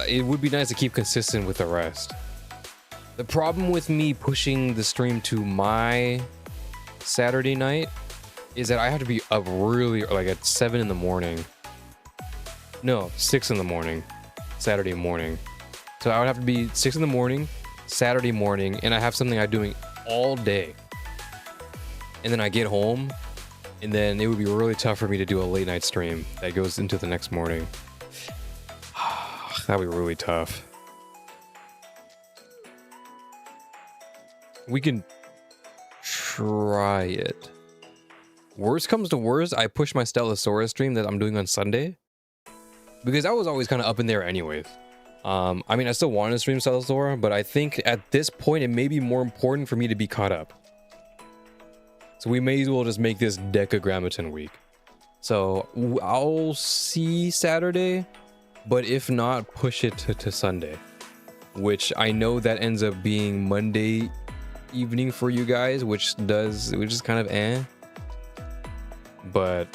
it would be nice to keep consistent with the rest. The problem with me pushing the stream to my Saturday night is that I have to be up really like at 7 in the morning. No, 6 in the morning, Saturday morning. So I would have to be 6 in the morning, Saturday morning, and I have something I'm doing all day. And then I get home, and then it would be really tough for me to do a late night stream that goes into the next morning. That'd be really tough. We can try it. Worst comes to worst, I push my Stellasaurus stream that I'm doing on Sunday, because I was always kind of up in there anyways. I mean, I still want to stream Stellasaurus, but I think at this point it may be more important for me to be caught up. So we may as well just make this Decagrammaton week. So I'll see Saturday, but if not, push it to Sunday, which I know that ends up being Monday evening for you guys, which is kind of but,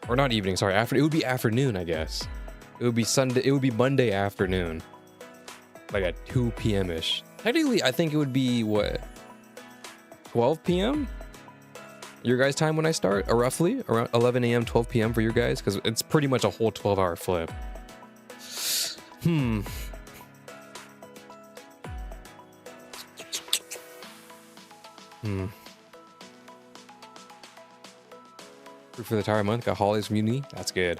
or not evening, sorry, it would be afternoon, I guess. It would be Monday afternoon, like at 2 p.m. ish. Technically, I think it would be what, 12 p.m. your guys' time when I start, or roughly around 11 a.m. 12 p.m. for your guys, because it's pretty much a whole 12-hour flip. For the entire month, got holidays from uni. That's good.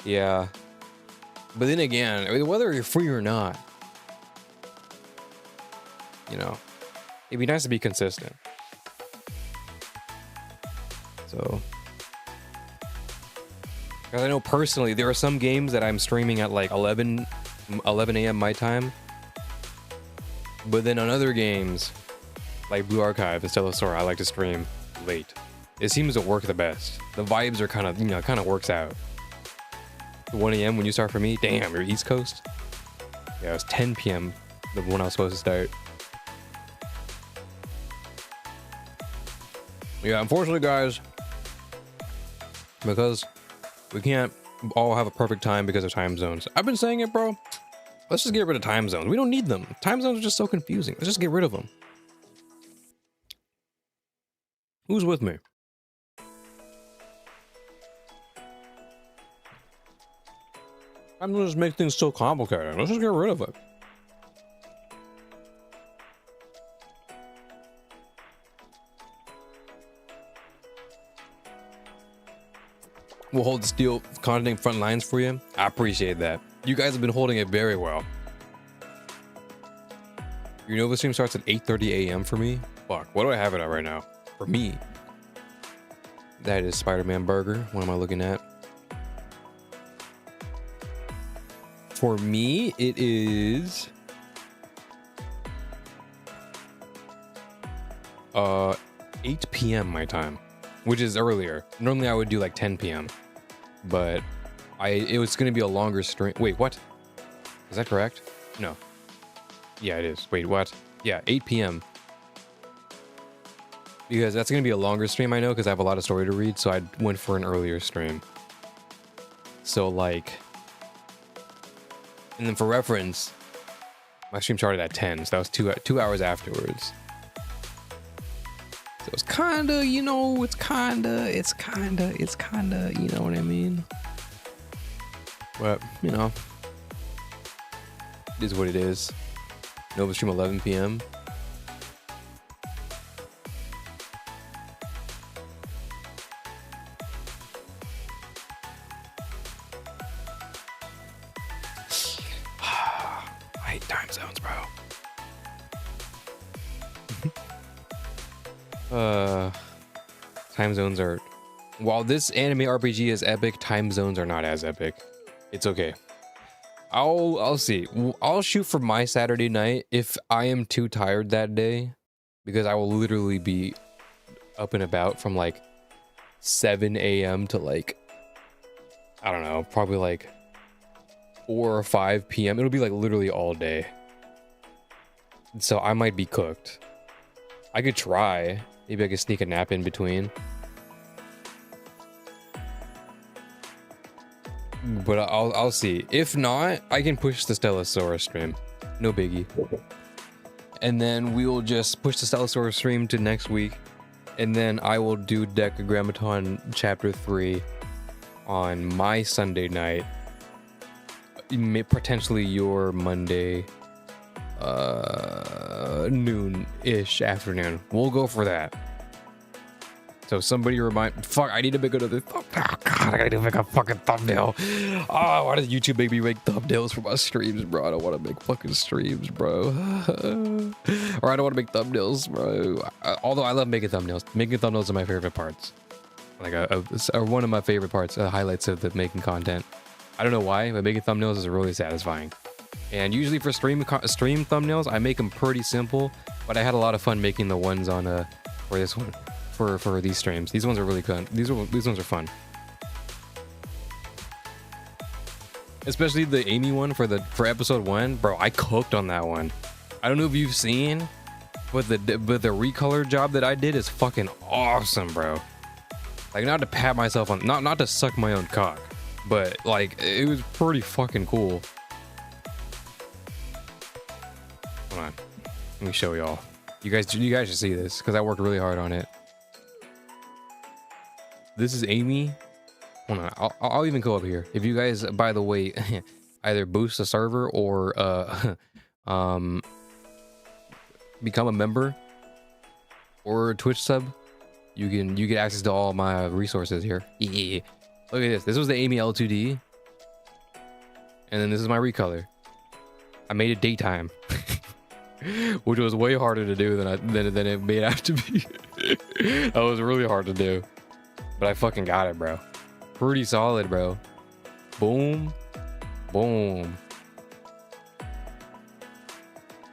Yeah, but then again, I mean, whether you're free or not, you know, it'd be nice to be consistent. So, because I know personally there are some games that I'm streaming at like 11 a.m. my time, but then on other games like Blue Archive and Stellasaur, I like to stream late. It seems to work the best. The vibes are kind of, you know, kind of works out. 1 a.m. when you start for me, damn, you're East Coast. Yeah, it was 10 p.m. the one I was supposed to start. Yeah, unfortunately, guys, because we can't all have a perfect time because of time zones. I've been saying it, bro. Let's just get rid of time zones. We don't need them. Time zones are just so confusing. Let's just get rid of them. Who's with me? I'm gonna just make things so complicated. Let's just get rid of it. We'll hold the steel content front lines for you. I appreciate that. You guys have been holding it very well. Your Nova stream starts at 8:30 a.m. for me. Fuck, what do I have it at right now? For me. That is Spider-Man Burger. What am I looking at? For me, it is 8 p.m. my time, which is earlier. Normally I would do like 10 p.m. but it was going to be a longer stream. Wait, what? Is that correct? No. Yeah, it is. Wait, what? Yeah, 8 p.m. because that's going to be a longer stream, I know, because I have a lot of story to read, so I went for an earlier stream. So like, and then for reference, my stream started at 10, so that was 2 hours afterwards. So it's kinda, you know, it's kinda, you know what I mean? But, you know, it is what it is. Nova stream 11 p.m. I hate time zones, bro. Time zones are, while this anime RPG is epic, time zones are not as epic. It's okay. I'll see. I'll shoot for my Saturday night if I am too tired that day, because I will literally be up and about from like 7 a.m. to like, I don't know, probably like 4 or 5 p.m. It'll be like literally all day. So I might be cooked. I could try. Maybe I could sneak a nap in between. But I'll see. If not, I can push the Stellasaurus stream. No biggie. And then we'll just push the Stellasaurus stream to next week. And then I will do DECAGRAMMATON Chapter 3 on my Sunday night. Potentially your Monday noon-ish afternoon. We'll go for that. So somebody remind, fuck, I need to make another, oh god, I gotta make a fucking thumbnail. Oh, why does YouTube make me make thumbnails for my streams, bro? I don't want to make fucking streams, bro. Or I don't want to make thumbnails, bro. Although I love making thumbnails. Making thumbnails are my favorite parts. Like one of my favorite parts, highlights of the making content. I don't know why, but making thumbnails is really satisfying. And usually for stream thumbnails, I make them pretty simple, but I had a lot of fun making the ones on for this one. for these streams. These ones are really good. These ones are fun. Especially the Amy one for episode 1, bro. I cooked on that one. I don't know if you've seen, but the recolor job that I did is fucking awesome, bro. Like, not to pat myself on, not to suck my own cock, but like it was pretty fucking cool. Hold on, let me show y'all. You guys should see this because I worked really hard on it. This is Amy. Hold on, I'll even go up here. If you guys, by the way, either boost the server or become a member or a Twitch sub, you get access to all my resources here. Yeah. Look at this. This was the Amy L2D, and then this is my recolor. I made it daytime, which was way harder to do than it made out to be. That was really hard to do, but I fucking got it, bro. Pretty solid, bro. Boom, boom.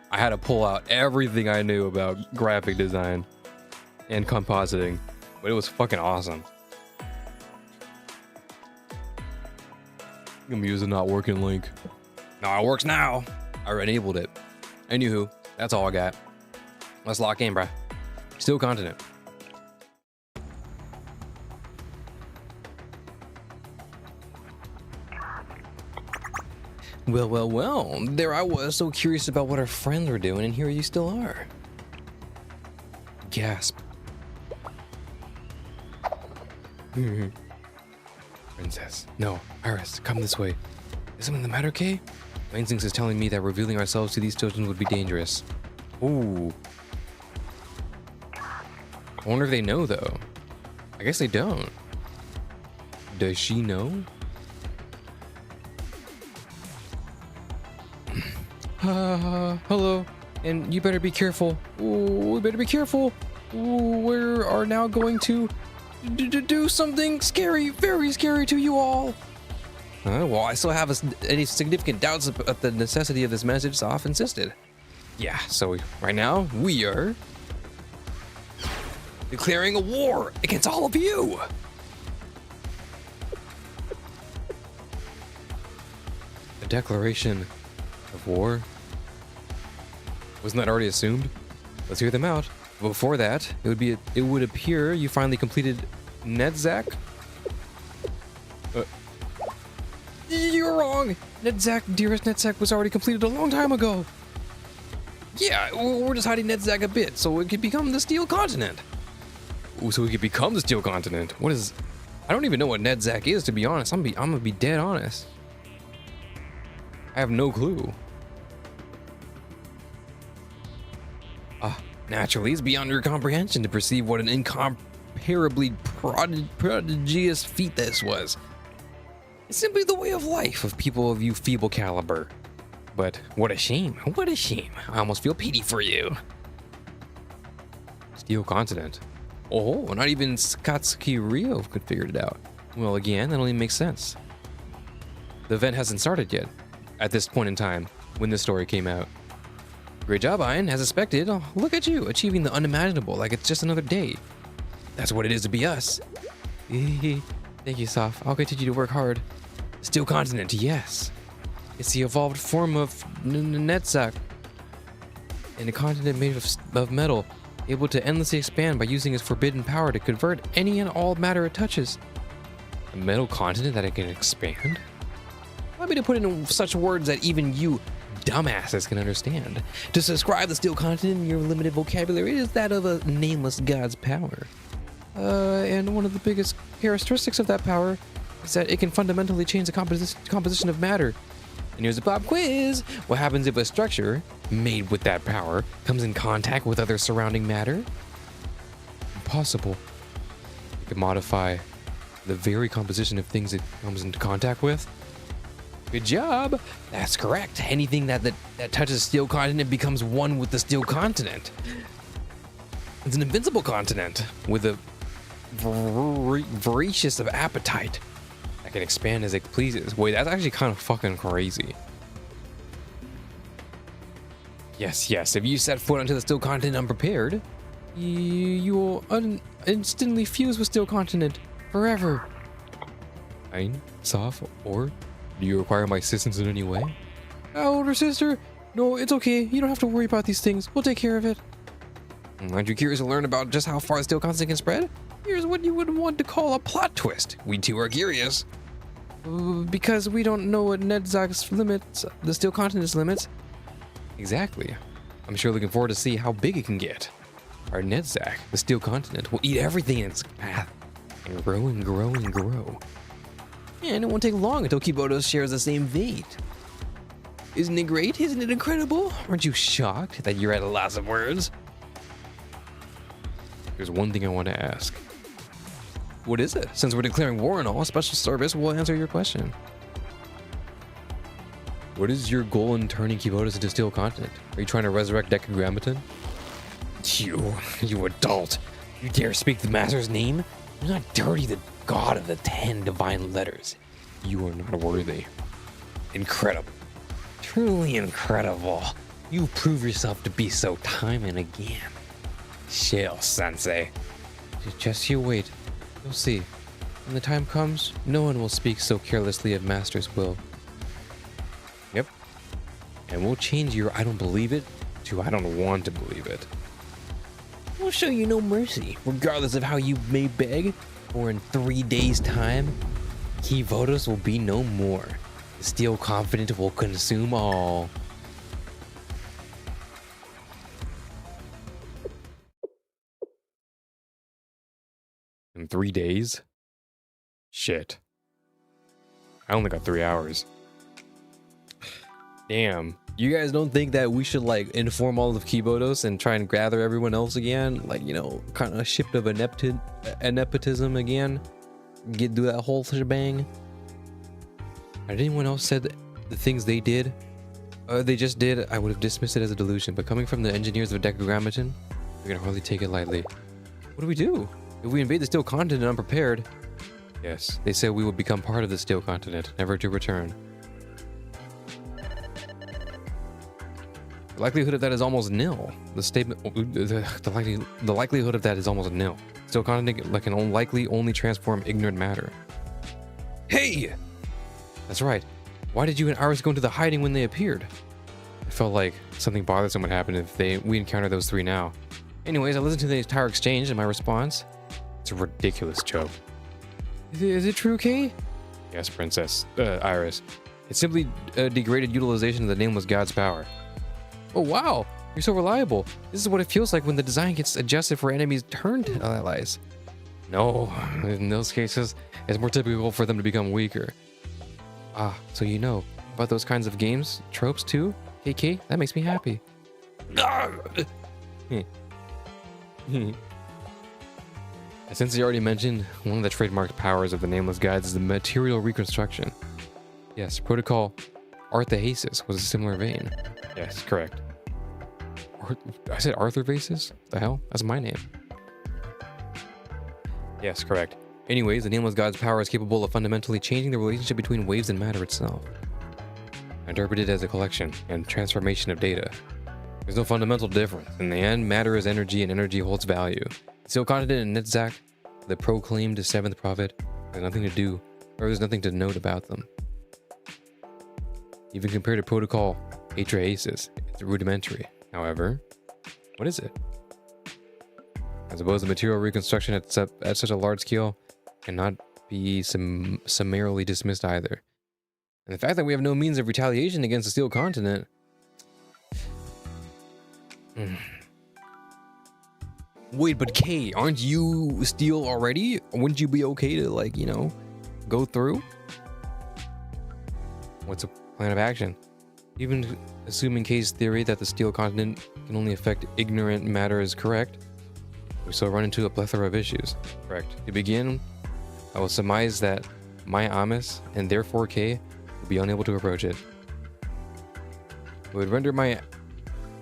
I had to pull out everything I knew about graphic design and compositing, but it was fucking awesome. I'm using not working link. No, it works now. I enabled it. Anywho, that's all I got. Let's lock in, bruh. Still continent. Well, there I was, so curious about what our friends were doing, and here you still are. Gasp. Princess. No, Iris, come this way. Is something the matter, Kay? My instincts is telling me that revealing ourselves to these children would be dangerous. Ooh. I wonder if they know, though. I guess they don't. Does she know? Hello, and you better be careful. Ooh, we better be careful. Ooh, we are now going to do something scary, very scary to you all. Well, I still have any significant doubts about the necessity of this message, so I've insisted. Yeah, so right now we are declaring a war against all of you. A declaration of war? Wasn't that already assumed? Let's hear them out. Before that, it would appear you finally completed Nedzak. You're wrong. Nedzak, dearest Nedzak, was already completed a long time ago. Yeah, we're just hiding Nedzak a bit so it could become the Steel Continent. Ooh, so we could become the Steel Continent. What is? I don't even know what Nedzak is, to be honest. I'm gonna be dead honest. I have no clue. Naturally, it's beyond your comprehension to perceive what an incomparably prodigious feat this was. It's simply the way of life of people of you feeble caliber. But what a shame, what a shame. I almost feel pity for you. Steel Continent. Oh, not even Katsuki Ryo could figure it out. Well, again, that only makes sense. The event hasn't started yet, at this point in time, when this story came out. Great job, Ian, as expected. Oh, look at you, achieving the unimaginable like it's just another day. That's what it is to be us. Thank you, Soph. I'll continue to work hard. Steel Continent, yes. It's the evolved form of Nedzak, and a continent made of metal, able to endlessly expand by using its forbidden power to convert any and all matter it touches. A metal continent that it can expand? Allow me to put it in such words that even you dumbasses can understand. To describe the Steel Continent in your limited vocabulary is that of a nameless god's power. And one of the biggest characteristics of that power is that it can fundamentally change the composition of matter. And here's a pop quiz. What happens if a structure made with that power comes in contact with other surrounding matter? Impossible. It can modify the very composition of things it comes into contact with. Good job. That's correct. Anything that touches the Steel Continent becomes one with the Steel Continent. It's an invincible continent with a voracious of appetite that can expand as it pleases. Wait, that's actually kind of fucking crazy. Yes. If you set foot onto the Steel Continent unprepared, You will instantly fuse with Steel Continent forever. Fine, soft, or do you require my assistance in any way? Older sister, no, it's okay. You don't have to worry about these things. We'll take care of it. Aren't you curious to learn about just how far Steel Continent can spread? Here's what you would want to call a plot twist. We too are curious. Because we don't know what Nedzak's limits, the Steel Continent's limits. Exactly. I'm sure looking forward to see how big it can get. Our Nedzak, the Steel Continent, will eat everything in its path and grow and grow and grow. And it won't take long until Kiboto shares the same fate. Isn't it great? Isn't it incredible? Aren't you shocked that you're at a loss of words? There's one thing I want to ask. What is it? Since we're declaring war and all, special service will answer your question. What is your goal in turning Kibotos into Steel Continent? Are you trying to resurrect DECAGRAMMATON? You adult. You dare speak the master's name? Do not dirty the god of the 10 divine letters. You are not worthy. Incredible. Truly incredible. You prove yourself to be so time and again. Chill, sensei. Just you wait. You'll see. When the time comes, no one will speak so carelessly of master's will. Yep. And we'll change your I don't believe it to I don't want to believe it. We'll show you no mercy, regardless of how you may beg, or in 3 days' time, Kivotos will be no more. The Steel Confident will consume all. In 3 days? Shit. I only got 3 hours. Damn. You guys don't think that we should like inform all of Kibotos and try and gather everyone else again? Like, you know, kind of shift of a nepotism again? Do that whole shebang? Had anyone else said the things they did? They just did, I would have dismissed it as a delusion, but coming from the engineers of DECAGRAMMATON, we're gonna hardly take it lightly. What do we do? If we invade the Steel Continent unprepared... Yes, they said we will become part of the Steel Continent, never to return. The likelihood of that is almost nil. The statement... The likelihood of that is almost nil. Steel Continent can likely only transform ignorant matter. Hey! That's right. Why did you and Iris go into the hiding when they appeared? I felt like something bothersome would happen if we encountered those three now. Anyways, I listened to the entire exchange and my response... It's a ridiculous joke. Is it true, Kay? Yes, Princess. Iris. It's simply a degraded utilization of the nameless god's power. Oh, wow. You're so reliable. This is what it feels like when the design gets adjusted for enemies turned allies. No, in those cases, it's more typical for them to become weaker. Ah, so you know about those kinds of games, tropes too? KK, that makes me happy. Since he already mentioned, one of the trademarked powers of the Nameless Guides is the material reconstruction. Yes, Protocol Arthasis was a similar vein. Yes, correct. I said Arthur Vasis? The hell? That's my name. Yes, correct. Anyways, the Nameless God's power is capable of fundamentally changing the relationship between waves and matter itself. I interpret it as a collection and transformation of data. There's no fundamental difference. In the end, matter is energy and energy holds value. Steel Continent and Nedzak, the proclaimed seventh prophet, there's nothing to do, or there's nothing to note about them. Even compared to Protocol Atrahasis, it's rudimentary. However, what is it? I suppose the material reconstruction at such a large scale cannot be summarily dismissed either. And the fact that we have no means of retaliation against the Steel Continent... Wait, but Kay, aren't you Steel already? Wouldn't you be okay to, like, you know, go through? What's a plan of action? Even assuming Kay's theory that the Steel Continent can only affect ignorant matter is correct, we still run into a plethora of issues. Correct. To begin, I will surmise that my Amos, and therefore Kay, will be unable to approach it. It would render my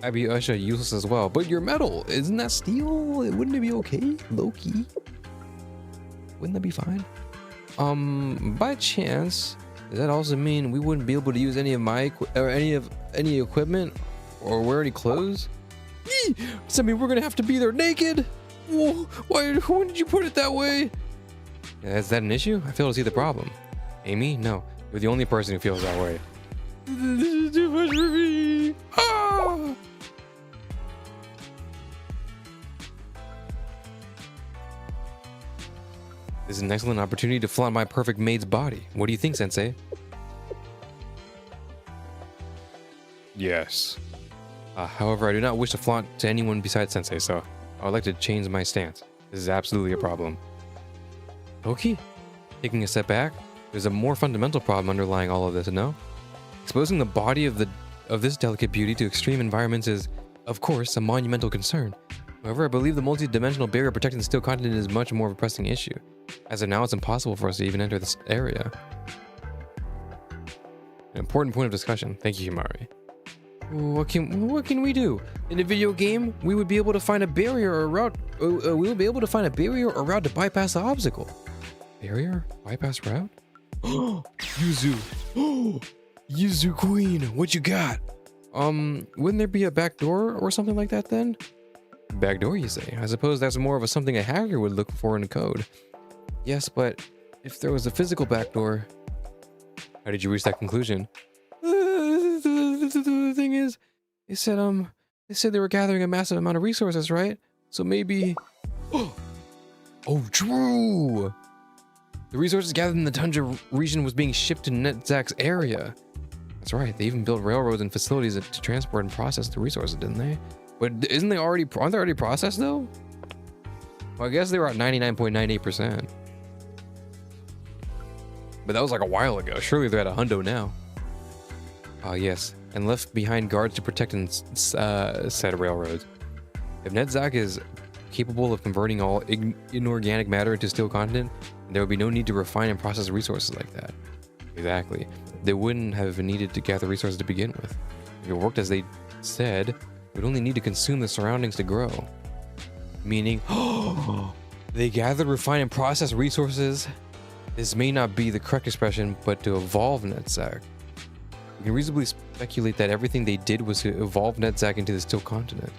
Abiusha useless as well. But your metal, isn't that steel? Wouldn't it be okay? Low-key? Wouldn't that be fine? By chance, does that also mean we wouldn't be able to use any of my any equipment or wear any clothes? Does that mean we're gonna have to be there naked? Whoa, why did you put it that way? Is that an issue? I fail to see the problem. Amy? No. You're the only person who feels that way. This is too much for me. Ah! This is an excellent opportunity to flaunt my perfect maid's body. What do you think, Sensei? Yes. However, I do not wish to flaunt to anyone besides Sensei, so I would like to change my stance. This is absolutely a problem. Okay. Taking a step back, there's a more fundamental problem underlying all of this, no? Exposing the body of this delicate beauty to extreme environments is, of course, a monumental concern. However, I believe the multi-dimensional barrier protecting the steel continent is much more of a pressing issue. As of now, it's impossible for us to even enter this area. An important point of discussion. Thank you, Himari. What can we do? In a video game, we would be able to find a barrier or route. We would be able to find a barrier or route to bypass the obstacle. Barrier? Bypass route? Yuzu. Yuzu Queen, what you got? Wouldn't there be a back door or something like that then? Back door, you say? I suppose that's more of something a hacker would look for in code. Yes, but if there was a physical back door, how did you reach that conclusion? The thing is, they said they were gathering a massive amount of resources, right? So maybe. Oh, true. The resources gathered in the tundra region was being shipped to Netzak's area. That's right. They even built railroads and facilities to transport and process the resources, didn't they? But aren't they already processed though? Well, I guess they were at 99.98%. But that was like a while ago. Surely they're at a hundo now. Oh yes, and left behind guards to protect said railroads. If Netzak is capable of converting all inorganic matter into steel content, there would be no need to refine and process resources like that. Exactly. They wouldn't have needed to gather resources to begin with. If it worked as they said, we'd only need to consume the surroundings to grow. Meaning, they gathered, refine, and process resources. This may not be the correct expression, but to evolve Netzak. We can reasonably speculate that everything they did was to evolve Netzak into the steel continent.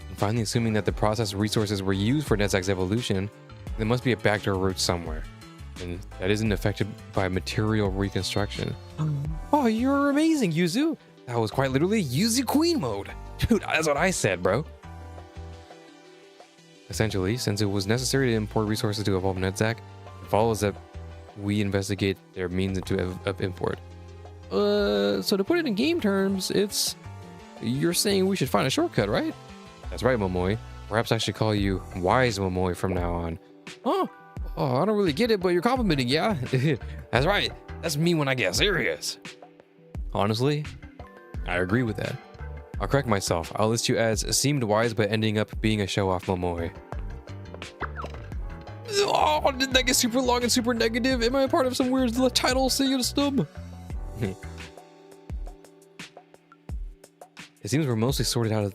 And finally, assuming that the processed resources were used for Netzak's evolution, there must be a backdoor route somewhere. And that isn't affected by material reconstruction. Oh, you're amazing, Yuzu! That was quite literally Yuzu Queen mode! Dude, that's what I said, bro! Essentially, since it was necessary to import resources to evolve Netzak, it follows that we investigate their means of import. So to put it in game terms, you're saying we should find a shortcut, right? That's right, Momoi. Perhaps I should call you Wise Momoi from now on. Oh, I don't really get it, but you're complimenting, yeah? That's right. That's me when I get serious. Honestly, I agree with that. I'll correct myself. I'll list you as seemed wise but ending up being a show-off Momoi. Oh, did that get super long and super negative? Am I a part of some weird title system? It seems we're mostly sorted out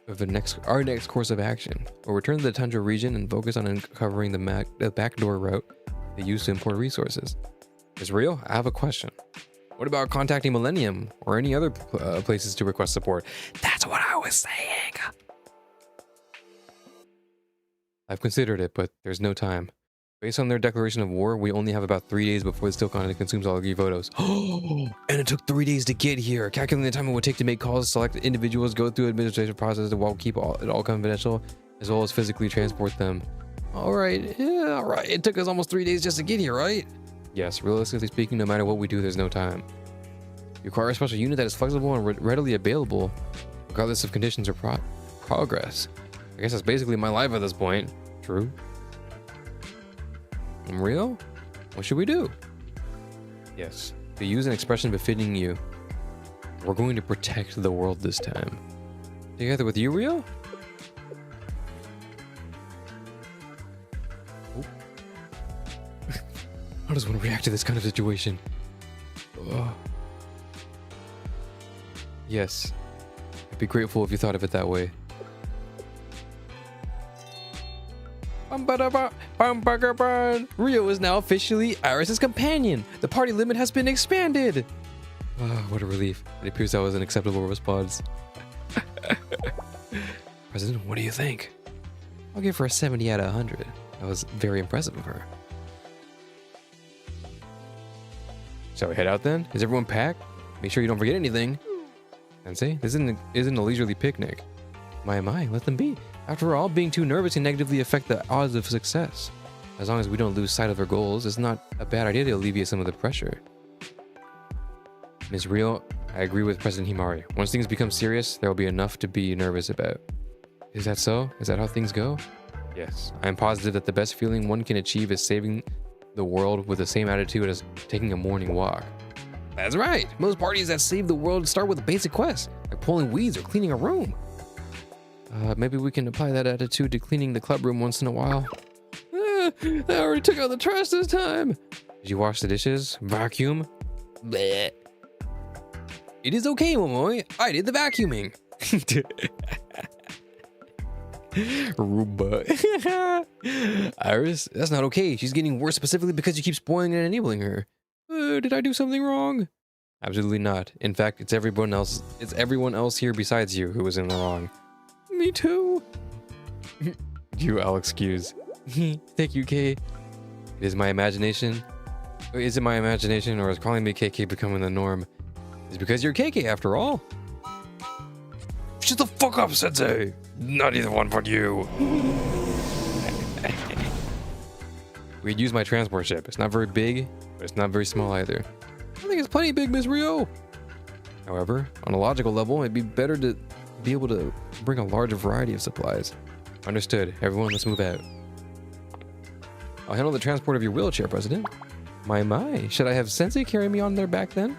of our next course of action. We'll return to the tundra region and focus on uncovering the backdoor route they use to import resources. Is real? I have a question. What about contacting Millennium or any other places to request support? That's what I was saying. I've considered it, but there's no time. Based on their declaration of war, we only have about 3 days before the steel continent consumes all of your photos. Oh, and it took 3 days to get here. Calculating the time it would take to make calls, select individuals, go through administration process while keep it all confidential, as well as physically transport them. All right, yeah, all right. It took us almost 3 days just to get here, right? Yes, realistically speaking, no matter what we do, there's no time. You require a special unit that is flexible and readily available, regardless of conditions or progress. I guess that's basically my life at this point. True. I'm real? What should we do? Yes, to use an expression befitting you, we're going to protect the world this time. Together with you, Rio? Oh. How does one react to this kind of situation? Yes, I'd be grateful if you thought of it that way. Rio is now officially Iris's companion. The party limit has been expanded. Oh, what a relief. It appears that was an acceptable response. President, what do you think? I'll give her a 70 out of 100. That was very impressive of her. Shall we head out then? Is everyone packed? Make sure you don't forget anything. Sensei, this isn't a leisurely picnic. My, let them be. After all, being too nervous can negatively affect the odds of success. As long as we don't lose sight of our goals, it's not a bad idea to alleviate some of the pressure. Ms. Rio, I agree with President Himari. Once things become serious, there will be enough to be nervous about. Is that so? Is that how things go? Yes. I am positive that the best feeling one can achieve is saving the world with the same attitude as taking a morning walk. That's right. Most parties that save the world start with a basic quest, like pulling weeds or cleaning a room. Maybe we can apply that attitude to cleaning the club room once in a while. I already took out the trash this time. Did you wash the dishes? Vacuum? Bleh. It is okay, Momoe. I did the vacuuming. Ruba. Iris, that's not okay. She's getting worse specifically because you keep spoiling and enabling her. Did I do something wrong? Absolutely not. In fact, it's everyone else here besides you who was in the wrong. Me too. You, I'll excuse. Thank you, Kay. It is my imagination. Is it my imagination, or is calling me KK becoming the norm? It's because you're KK after all. Shut the fuck up, Sensei. Not either one but you. We'd use my transport ship. It's not very big, but it's not very small either. I think it's plenty big, Miss Rio. However, on a logical level, it'd be better to be able to bring a larger variety of supplies. Understood. Everyone, let's move out. I'll handle the transport of your wheelchair, President. My. Should I have Sensei carry me on their back then?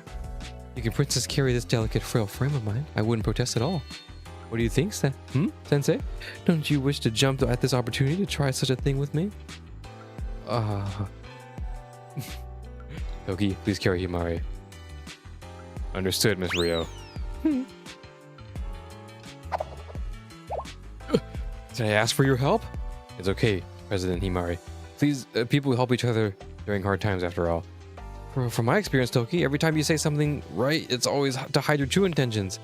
You can Princess carry this delicate, frail frame of mine. I wouldn't protest at all. What do you think, Sensei? Don't you wish to jump at this opportunity to try such a thing with me? Toki, please carry Himari. Understood, Miss Rio. Did I ask for your help? It's okay, President Himari. Please, people help each other during hard times after all. From my experience, Toki, every time you say something right, it's always to hide your true intentions.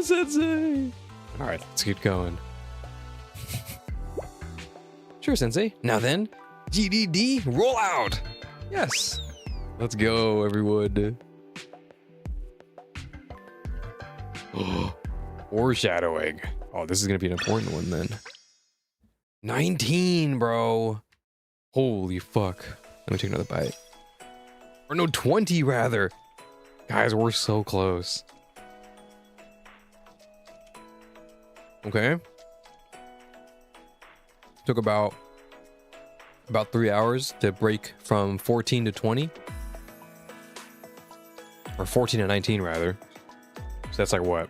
Sensei! Alright, let's keep going. Sure, Sensei. Now then, GDD, roll out! Yes! Let's go, everyone. Foreshadowing. Oh, this is gonna be an important one then. 19, bro. Holy fuck. Let me take another bite. Or no, 20 rather. Guys, we're so close. Okay. Took about 3 hours to break from 14 to 20. Or 14 to 19 rather. So that's like what?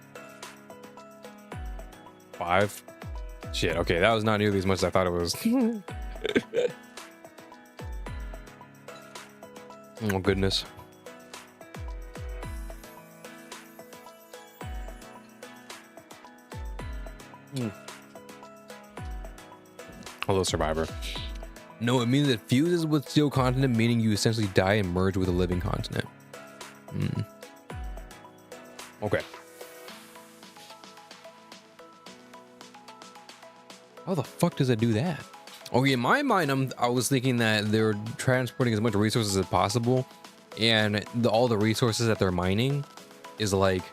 5? Shit, okay, that was not nearly as much as I thought it was. Oh goodness. Hello, Survivor. No, it means it fuses with steel continent, meaning you essentially die and merge with a living continent. Okay. How the fuck does it do that? Okay, in my mind, I was thinking that they're transporting as much resources as possible, and all the resources that they're mining is like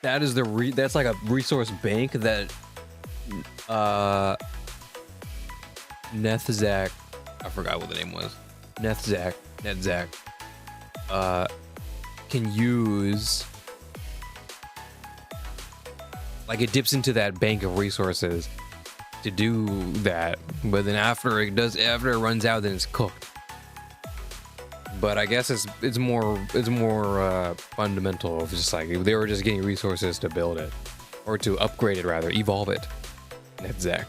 that is that's like a resource bank that Nethzak, I forgot what the name was. Netzak can use. Like it dips into that bank of resources to do that, but then after it runs out, then it's cooked. But I guess it's more fundamental of just like they were just getting resources to build it, or to upgrade it rather, evolve it. That's Zach.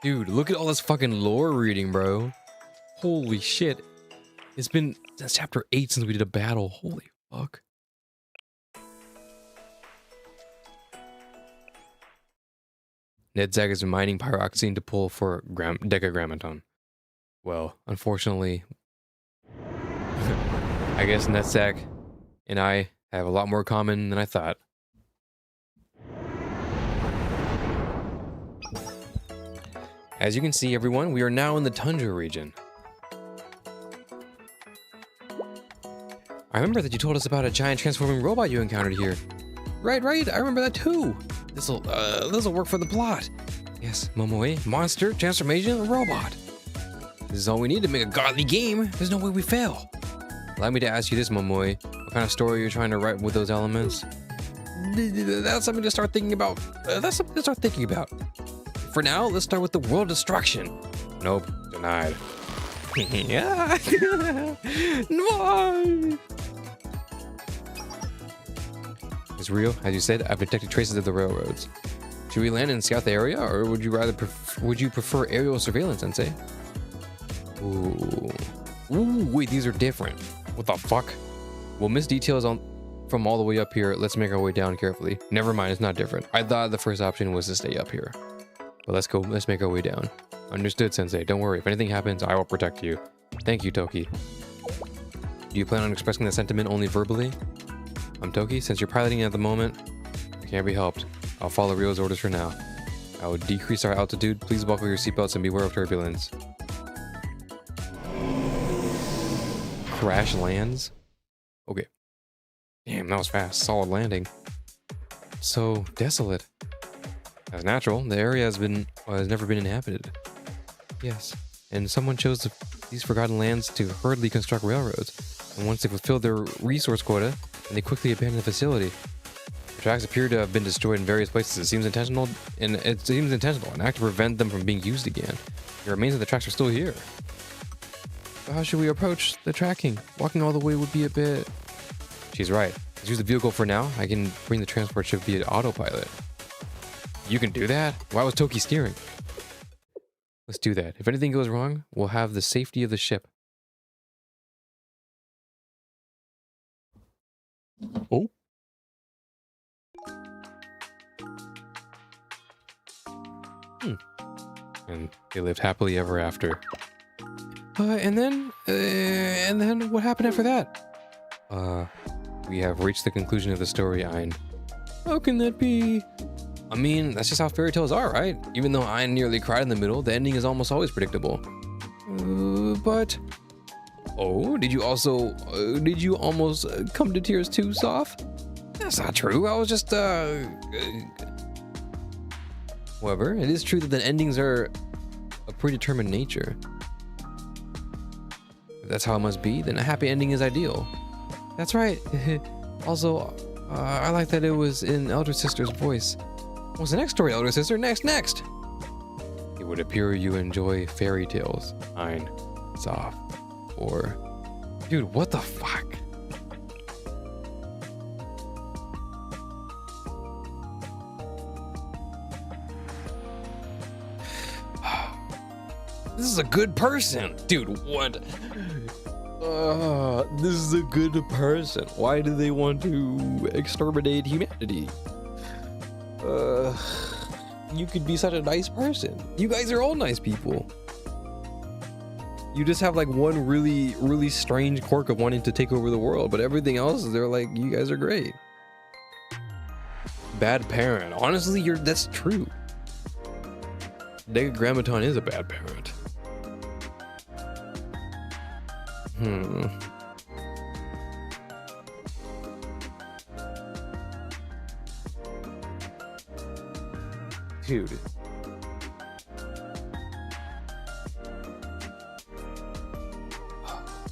Dude, look at all this fucking lore reading, bro. Holy shit. It's been since chapter 8 since we did a battle. Holy fuck. Nedzag is mining pyroxene to pull for DECAGRAMMATON. Well, unfortunately, I guess Nedzag and I have a lot more common than I thought. As you can see, everyone, we are now in the Tundra region. I remember that you told us about a giant transforming robot you encountered here. Right, I remember that too. This'll work for the plot. Yes, Momoe, monster, transformation, robot. This is all we need to make a godly game. There's no way we fail. Allow me to ask you this, Momoe. What kind of story you're trying to write with those elements? That's something to start thinking about. For now, let's start with the world destruction. Nope, denied. Yeah. No. It's real, as you said. I've detected traces of the railroads. Should we land and scout the area, or would you prefer aerial surveillance, Sensei? Ooh, wait, these are different. What the fuck? We'll miss details from all the way up here. Let's make our way down carefully. Never mind, it's not different. I thought the first option was to stay up here. But let's go. Let's make our way down. Understood, Sensei. Don't worry. If anything happens, I will protect you. Thank you, Toki. Do you plan on expressing that sentiment only verbally? I'm Toki. Since you're piloting at the moment, it can't be helped. I'll follow Ryo's orders for now. I will decrease our altitude. Please buckle your seatbelts and beware of turbulence. Crash lands? Okay. Damn, that was fast. Solid landing. So desolate. As natural, the area has never been inhabited. Yes, and someone chose these forgotten lands to hurriedly construct railroads. And once they fulfilled their resource quota, they quickly abandoned the facility. The tracks appear to have been destroyed in various places. It seems intentional, an act to prevent them from being used again. The remains of the tracks are still here. So how should we approach the tracking? Walking all the way would be a bit... She's right. Let's use the vehicle for now. I can bring the transport ship via autopilot. You can do that? Why was Toki steering? Let's do that. If anything goes wrong, we'll have the safety of the ship. Oh. And they lived happily ever after. And then what happened after that? We have reached the conclusion of the story, Ein. How can that be? I mean, that's just how fairy tales are, right? Even though Ein nearly cried in the middle, the ending is almost always predictable. But... Oh, did you almost come to tears too, Soph? That's not true. I was just, However, it is true that the endings are a predetermined nature. If that's how it must be, then a happy ending is ideal. That's right. Also, I like that it was in Elder Sister's voice. What's the next story, Elder Sister? Next! It would appear you enjoy fairy tales, Ein, Soph, or... Dude, what the fuck? This is a good person. Dude, what? This is a good person. Why do they want to exterminate humanity? You could be such a nice person. You guys are all nice people. You just have like one really, really strange quirk of wanting to take over the world, but everything else, they're like, you guys are great. Bad parent. Honestly, that's true. DECAGRAMMATON is a bad parent. Dude.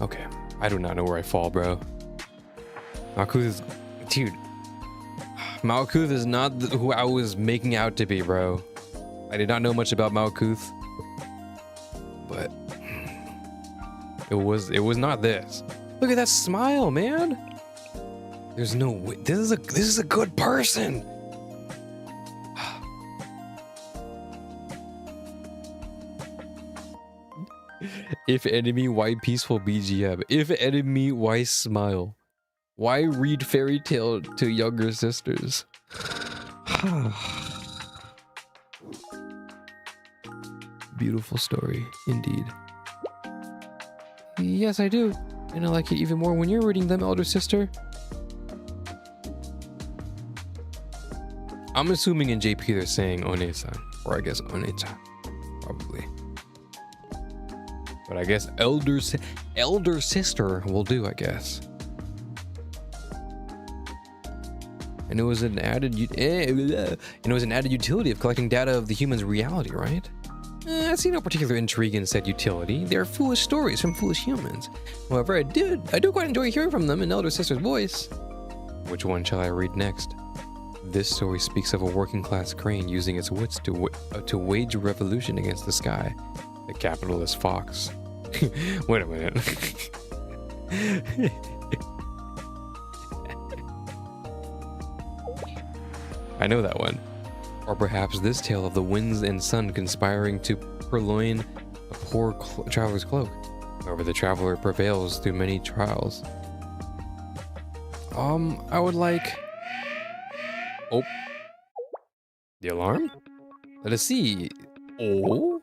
Okay, I do not know where I fall, bro. Malkuth is... Dude. Malkuth is not who I was making out to be, bro. I did not know much about Malkuth. But... It was not this. Look at that smile, man. There's no way. This is a good person. If enemy, why peaceful BGM? If enemy, why smile? Why read fairy tale to younger sisters? beautiful story, indeed. Yes, I do. And I like it even more when you're reading them, elder sister. I'm assuming in JP they're saying One-san, or I guess One-chan, probably. But I guess elder sister will do, I guess. And it was an added utility of collecting data of the human's reality, right? I see no particular intrigue in said utility. They are foolish stories from foolish humans. However, I do quite enjoy hearing from them in elder sister's voice. Which one shall I read next? This story speaks of a working class crane using its wits to wage a revolution against the sky, the capitalist fox. Wait a minute. I know that one. Or perhaps this tale of the winds and sun conspiring to purloin a poor traveler's cloak. However, the traveler prevails through many trials. I would like... Oh. The alarm? Let us see. Oh?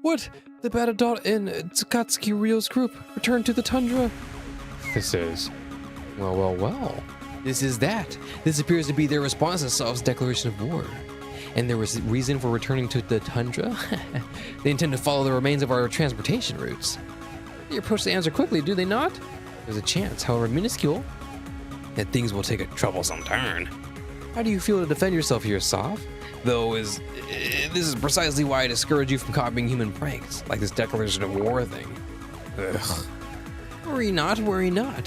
What? The Batadot and Tsukatsuki Ryo's group returned to the tundra. This is... Well. This is that. This appears to be their response to Sov's declaration of war. And there was reason for returning to the tundra? They intend to follow the remains of our transportation routes. They approach the answer quickly, do they not? There's a chance, however minuscule, that things will take a troublesome turn. How do you feel to defend yourself here, Sov? This is precisely why I discourage you from copying human pranks, like this declaration of war thing. Ugh. Worry not.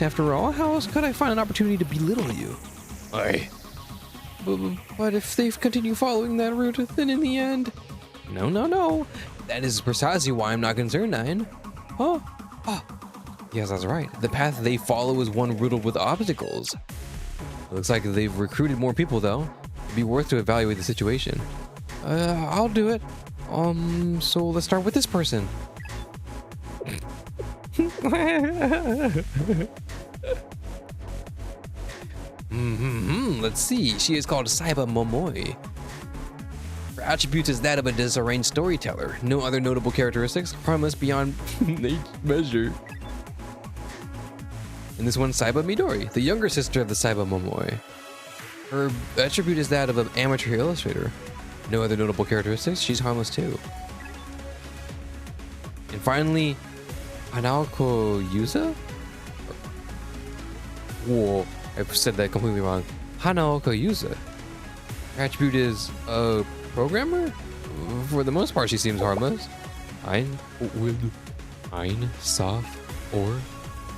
After all, how else could I find an opportunity to belittle you? Aye. But if they continue following that route, then in the end... No. That is precisely why I'm not concerned, Nine. Huh? Oh. Yes, that's right. The path they follow is one riddled with obstacles. It looks like they've recruited more people, though. It'd be worth to evaluate the situation. I'll do it. So let's start with this person. Let's see. She is called Saiba Momoi. Her attribute is that of a disarranged storyteller. No other notable characteristics, harmless beyond measure. And this one's Saiba Midori, the younger sister of the Saiba Momoi. Her attribute is that of an amateur illustrator. No other notable characteristics, she's harmless too. And finally, Hanaoko Yusa? Whoa, I said that completely wrong. Hanaoko Yusa. Her attribute is a programmer? For the most part, she seems harmless. Ein Sof, or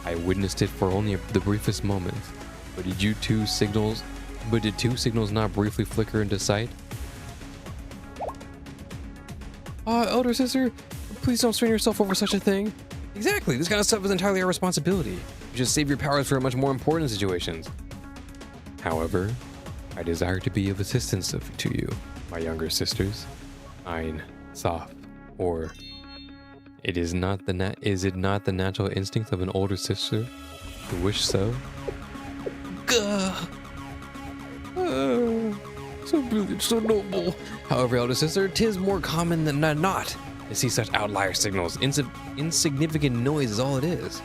I witnessed it for only the briefest moment. But did two signals not briefly flicker into sight? Elder sister, please don't strain yourself over such a thing. Exactly, this kind of stuff is entirely our responsibility. You should save your powers for much more important situations. However, I desire to be of assistance to you, my younger sisters. Ein Sof, or is it not the natural instinct of an older sister to wish so? So brilliant, so noble. However, elder sister, 'tis more common than not to see such outlier signals. Insignificant noise is all it is.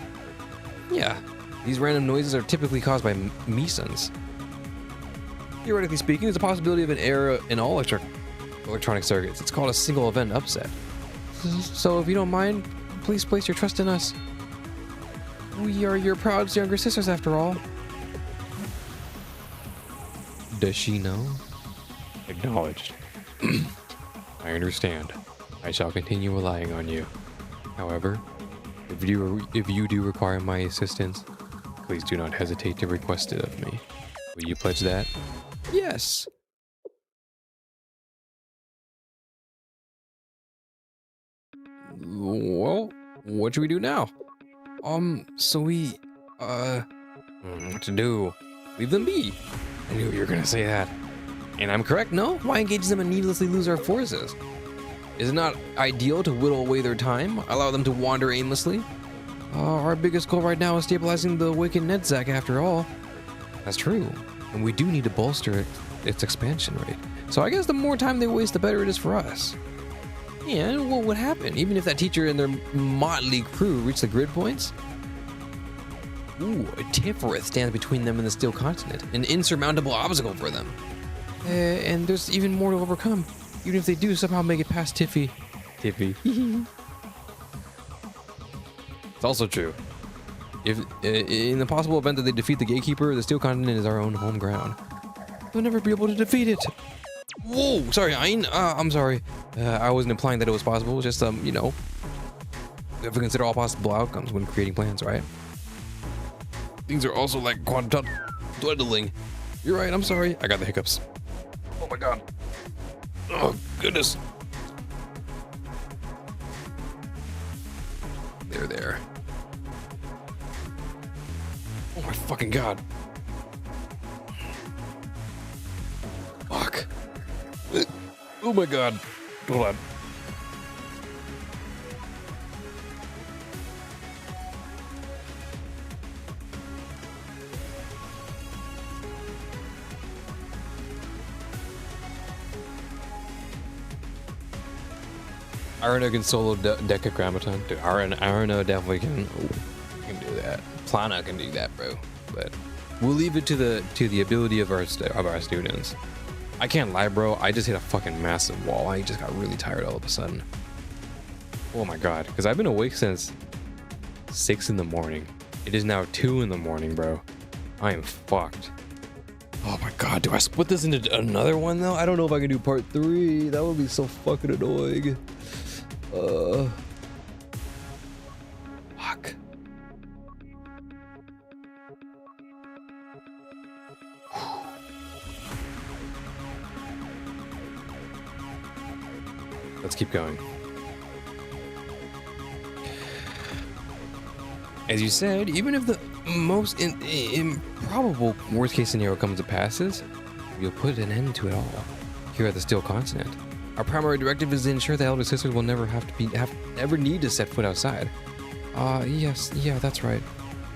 Yeah, these random noises are typically caused by mesons. Theoretically speaking, there's a possibility of an error in all electronic circuits. It's called a single event upset. So if you don't mind, please place your trust in us. We are your proud younger sisters after all. Does she know? Acknowledged. I understand. I shall continue relying on you. However, if you do require my assistance, please do not hesitate to request it of me. Will you pledge that? Yes. Well, what should we do now? What to do? Leave them be. I knew you were gonna say that. And I'm correct, no? Why engage them and needlessly lose our forces? Is it not ideal to whittle away their time? Allow them to wander aimlessly? Our biggest goal right now is stabilizing the awakened Nedzak after all. That's true. And we do need to bolster its expansion rate. So I guess the more time they waste, the better it is for us. And what would happen? Even if that teacher and their motley crew reach the grid points? Ooh, a Tifereth stands between them and the Steel Continent, an insurmountable obstacle for them. And there's even more to overcome, even if they do somehow make it past Tiffy. It's also true. If in the possible event that they defeat the Gatekeeper, the Steel Continent is our own home ground. They'll never be able to defeat it. Whoa, sorry, I'm sorry. I wasn't implying that it was possible. Just you know, we have to consider all possible outcomes when creating plans, right? Things are also like quantum dwindling. You're right, I'm sorry. I got the hiccups. Oh my god. Oh, goodness. There. Oh my fucking god. Fuck. Oh my god. Hold on. Arano can solo DECAGRAMMATON. Dude, Arano definitely can do that. Plana can do that, bro. But we'll leave it to the ability of our students. I can't lie, bro. I just hit a fucking massive wall. I just got really tired all of a sudden. Oh my god, because I've been awake since 6 in the morning. It is now 2 in the morning, bro. I am fucked. Oh my god, do I split this into another one though? I don't know if I can do part 3. That would be so fucking annoying. Fuck. Let's keep going. As you said, even if the most improbable worst case scenario comes to passes, you'll put an end to it all here at the Steel Continent. Our primary directive is to ensure the Elder Sisters will never ever need to set foot outside. Yes, yeah, that's right.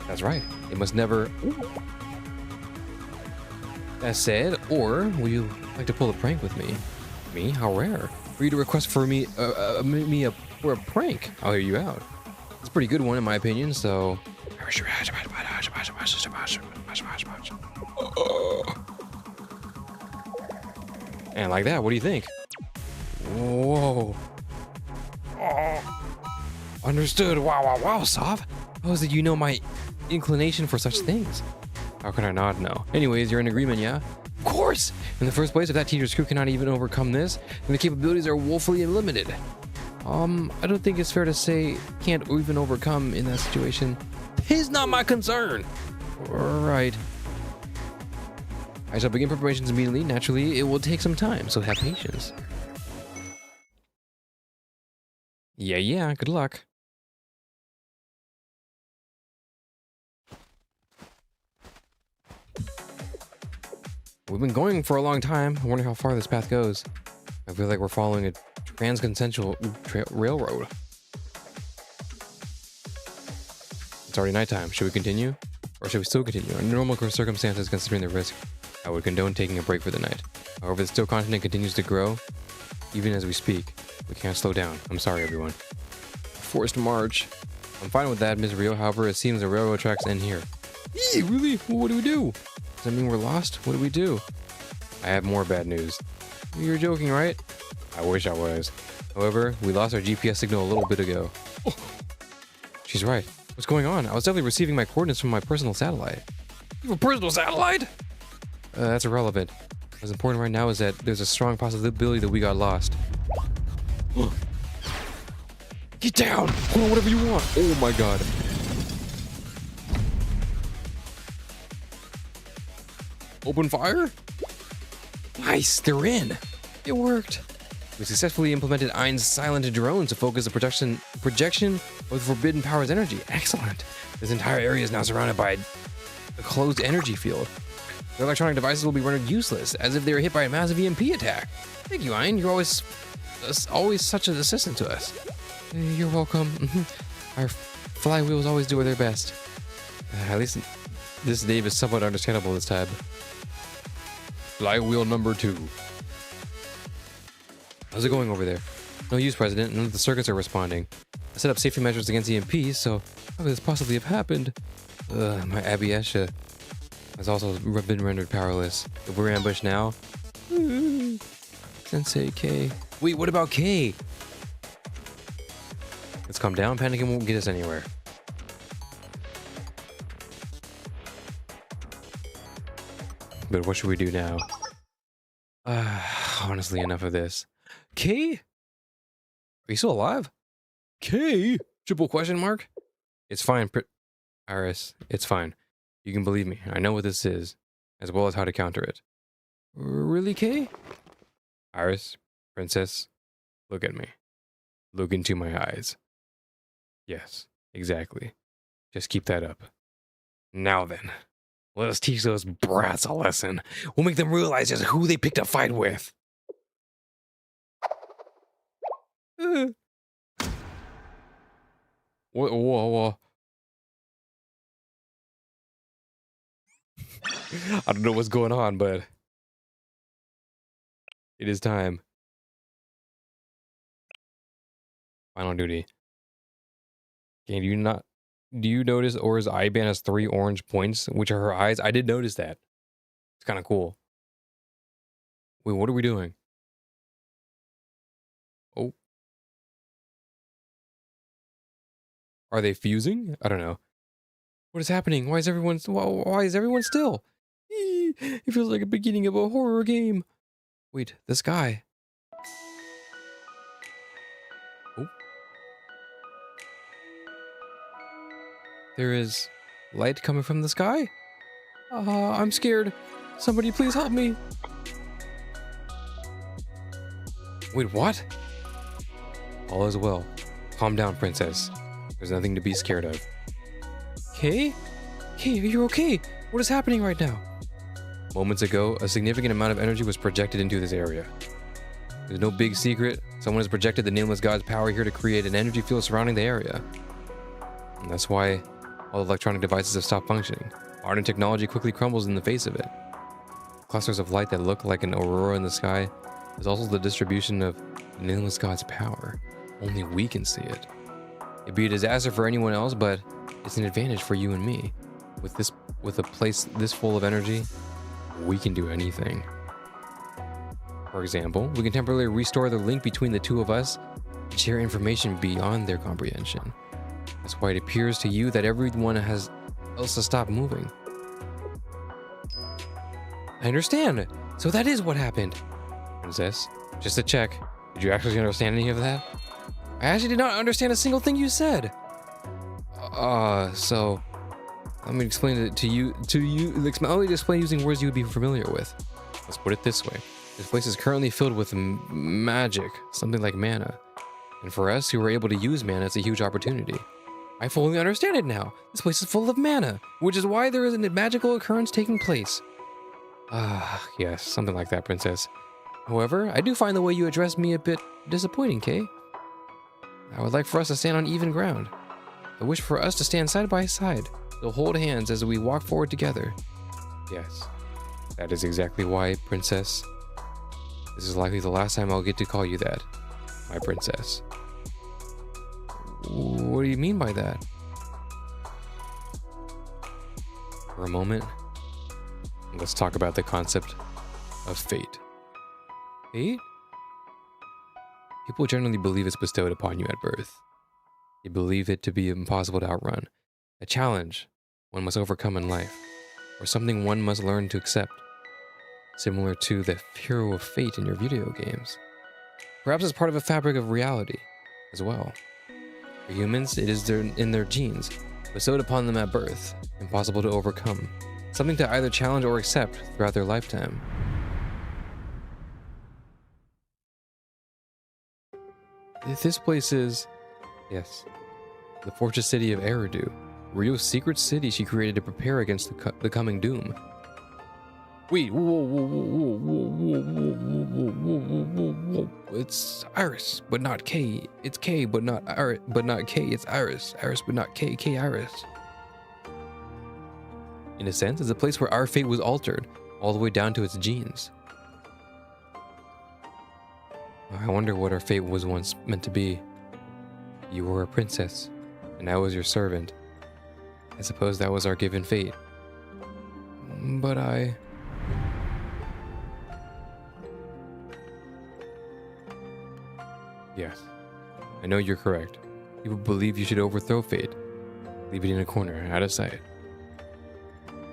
That's right. It must never. Ooh. That said, or would you like to pull a prank with me? Me? How rare. For you to request for me for a prank. I'll hear you out. It's a pretty good one in my opinion, so. And like that, what do you think? Whoa. Oh. Understood. Wow, Sav. How is it you know my inclination for such things? How can I not know? Anyways, you're in agreement, yeah? Of course! In the first place, if that teacher's crew cannot even overcome this, then the capabilities are woefully limited. I don't think it's fair to say can't even overcome in that situation. It's not my concern! Right. I shall begin preparations immediately. Naturally, it will take some time, so have patience. Yeah, good luck. We've been going for a long time. I wonder how far this path goes. I feel like we're following a trans-consensual railroad. It's already nighttime. Should we continue? Or should we still continue? Under normal circumstances, considering the risk, I would condone taking a break for the night. However, the Steel Continent continues to grow, even as we speak. We can't slow down. I'm sorry, everyone. Forced march. I'm fine with that, Ms. Rio. However, it seems the railroad tracks end here. Eee, really? Well, what do we do? Does that mean we're lost? What do we do? I have more bad news. You're joking, right? I wish I was. However, we lost our GPS signal a little bit ago. Oh, she's right. What's going on? I was definitely receiving my coordinates from my personal satellite. You have a personal satellite? That's irrelevant. What's important right now is that there's a strong possibility that we got lost. Get down! Hold on, whatever you want. Oh my god. Open fire? Nice, they're in. It worked. We successfully implemented Ein's silent drone to focus the projection of the Forbidden Power's energy. Excellent. This entire area is now surrounded by a closed energy field. Their electronic devices will be rendered useless, as if they were hit by a massive EMP attack. Thank you, Ein. You're always such an assistant to us. You're welcome. Our flywheels always do their best. At least this name is somewhat understandable this time. Flywheel number 2. How's it going over there? No use, President. None of the circuits are responding. I set up safety measures against EMP, so how could this possibly have happened? My Abiesha has also been rendered powerless. If we're ambushed now... Sensei K. Wait, what about K? Let's calm down. Panicking won't get us anywhere. But what should we do now? Honestly, enough of this. K? Are you still alive? K? Triple question mark? It's fine, Iris. It's fine. You can believe me. I know what this is, as well as how to counter it. Really, K? Iris, princess, look at me. Look into my eyes. Yes, exactly. Just keep that up. Now then, let us teach those brats a lesson. We'll make them realize just who they picked a fight with. Whoa. I don't know what's going on, but it is time. Final duty. Okay, do you notice Aura's eye band has 3 orange points, which are her eyes? I did notice that. It's kind of cool. Wait, what are we doing? Oh. Are they fusing? I don't know. What is happening? Why is everyone still? It feels like the beginning of a horror game. Wait, the sky. Oh. There is light coming from the sky? I'm scared. Somebody please help me. Wait, what? All is well. Calm down, princess. There's nothing to be scared of. Kay? Kay, are you okay? What is happening right now? Moments ago, a significant amount of energy was projected into this area. There's no big secret. Someone has projected the Nameless God's power here to create an energy field surrounding the area. And that's why all electronic devices have stopped functioning. Modern technology quickly crumbles in the face of it. Clusters of light that look like an aurora in the sky is also the distribution of the Nameless God's power. Only we can see it. It'd be a disaster for anyone else, but it's an advantage for you and me. With a place this full of energy, we can do anything. For example, we can temporarily restore the link between the two of us and share information beyond their comprehension. That's why it appears to you that everyone has else to stop moving. I understand. So that is what happened. Princess, just to check, did you actually understand any of that? I actually did not understand a single thing you said. So let me explain it to you. Let me explain using words you would be familiar with. Let's put it this way. This place is currently filled with magic, something like mana. And for us who are able to use mana, it's a huge opportunity. I fully understand it now. This place is full of mana, which is why there is a magical occurrence taking place. Yes, something like that, princess. However, I do find the way you address me a bit disappointing, Kay. I would like for us to stand on even ground. I wish for us to stand side by side, to hold hands as we walk forward together. Yes, that is exactly why, princess. This is likely the last time I'll get to call you that, my princess. What do you mean by that? For a moment, let's talk about the concept of fate. Fate? People generally believe it's bestowed upon you at birth. They believe it to be impossible to outrun, a challenge one must overcome in life, or something one must learn to accept, similar to the hero of fate in your video games. Perhaps it's part of a fabric of reality as well. For humans, it is in their genes, bestowed upon them at birth, impossible to overcome, something to either challenge or accept throughout their lifetime. This place is, yes, the fortress city of Eridu, Ryo's secret city she created to prepare against the coming doom. Wait, whoa. It's Iris, but not K. It's K, but not Iris, but not K. It's Iris. Iris, but not K. K. Iris. In a sense, it's a place where our fate was altered, all the way down to its genes. I wonder what our fate was once meant to be. You were a princess, and I was your servant. I suppose that was our given fate. But Yes, I know you're correct. People believe you should overthrow fate. Leave it in a corner, out of sight.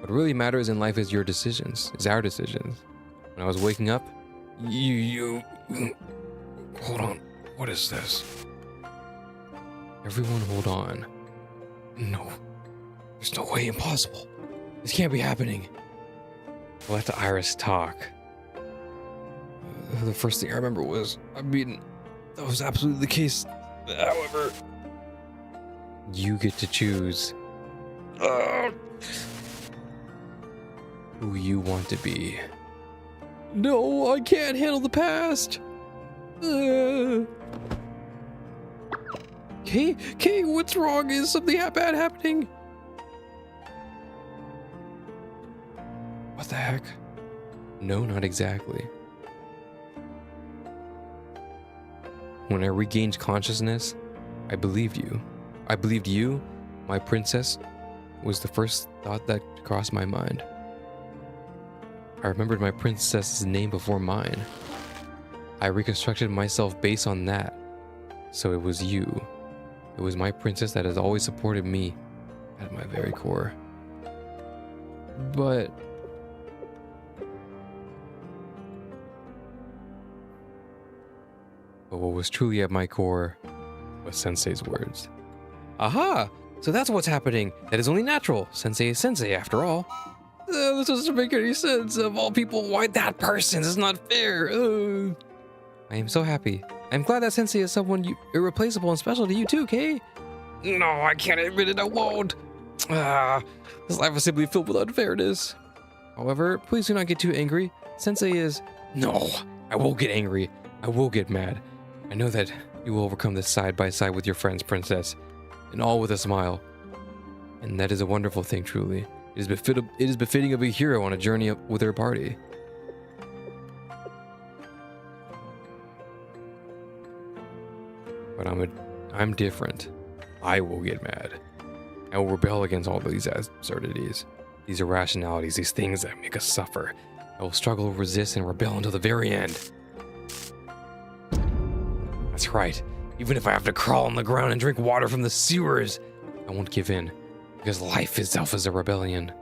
What really matters in life is your decisions, is our decisions. When I was waking up, you... Hold on, what is this? Everyone hold on. No, there's no way, impossible. This can't be happening. Let Iris talk. The first thing I remember was, that was absolutely the case. However, you get to choose who you want to be. No, I can't handle the past. Kay, what's wrong? Is something bad happening? What the heck? No, not exactly. When I regained consciousness, I believed you. I believed you, my princess, was the first thought that crossed my mind. I remembered my princess's name before mine. I reconstructed myself based on that. So it was you. It was my princess that has always supported me at my very core. But what was truly at my core was Sensei's words. Aha! So that's what's happening. That is only natural. Sensei is Sensei after all. This doesn't make any sense. Of all people, why that person? This is not fair. I am so happy. I'm glad that Sensei is someone irreplaceable and special to you too, Kay. No, I can't admit it. I won't. This life is simply filled with unfairness. However, please do not get too angry. Sensei is... No, I will get angry. I will get mad. I know that you will overcome this side by side with your friends, Princess, and all with a smile. And that is a wonderful thing, truly. It is befitting of a hero on a journey up with her party. But I'm different. I will get mad. I will rebel against all these absurdities, these irrationalities, these things that make us suffer. I will struggle, resist, and rebel until the very end. That's right. Even if I have to crawl on the ground and drink water from the sewers, I won't give in, because life itself is a rebellion.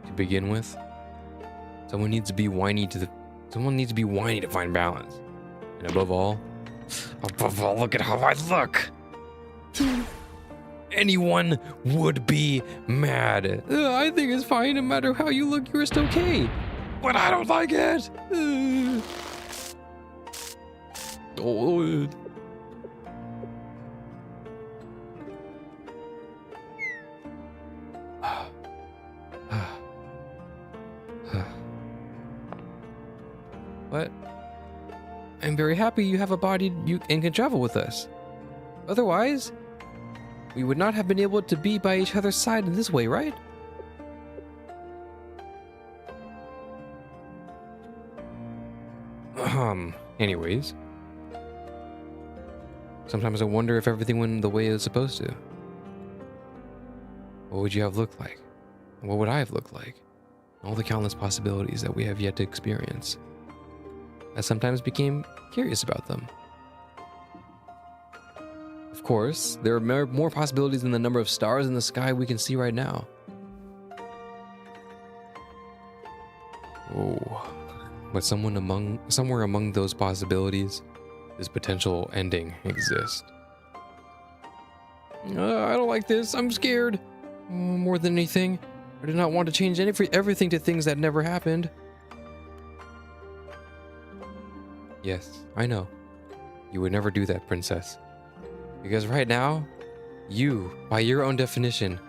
To begin with, someone needs to be whiny to find balance. And above all, look at how I look. Anyone would be mad. I think it's fine. No matter how you look, you're still okay. But I don't like it. Oh. What? I'm very happy you have a body and can travel with us. Otherwise, we would not have been able to be by each other's side in this way, right? Anyways. Sometimes I wonder if everything went the way it was supposed to. What would you have looked like? What would I have looked like? All the countless possibilities that we have yet to experience. I sometimes became curious about them. Of course, there are more possibilities than the number of stars in the sky we can see right now. Oh, but somewhere among those possibilities, this potential ending exists. I don't like this. I'm scared. More than anything, I do not want to change everything to things that never happened. Yes, I know. You would never do that, Princess. Because right now, you, by your own definition,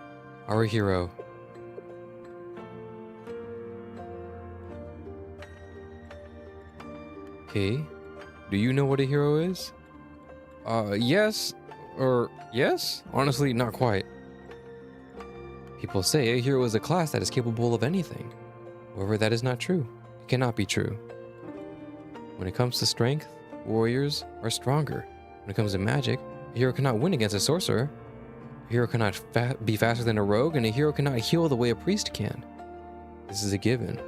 are a hero. Okay, do you know what a hero is? Yes, or yes? Honestly, not quite. People say a hero is a class that is capable of anything. However, that is not true. It cannot be true. When it comes to strength, warriors are stronger. When it comes to magic, a hero cannot win against a sorcerer. A hero cannot be faster than a rogue, and a hero cannot heal the way a priest can. This is a given.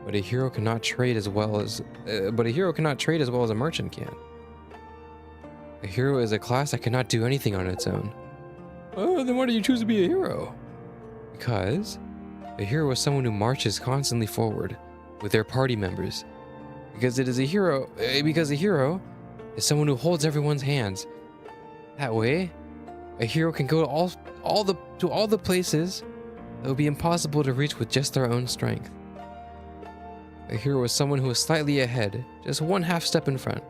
But a hero cannot trade as well as a merchant can. A hero is a class that cannot do anything on its own. Oh, then why do you choose to be a hero? Because a hero is someone who marches constantly forward with their party members. Because a hero is someone who holds everyone's hands. That way, a hero can go to all the places that would be impossible to reach with just their own strength. A hero is someone who is slightly ahead, just one half step in front,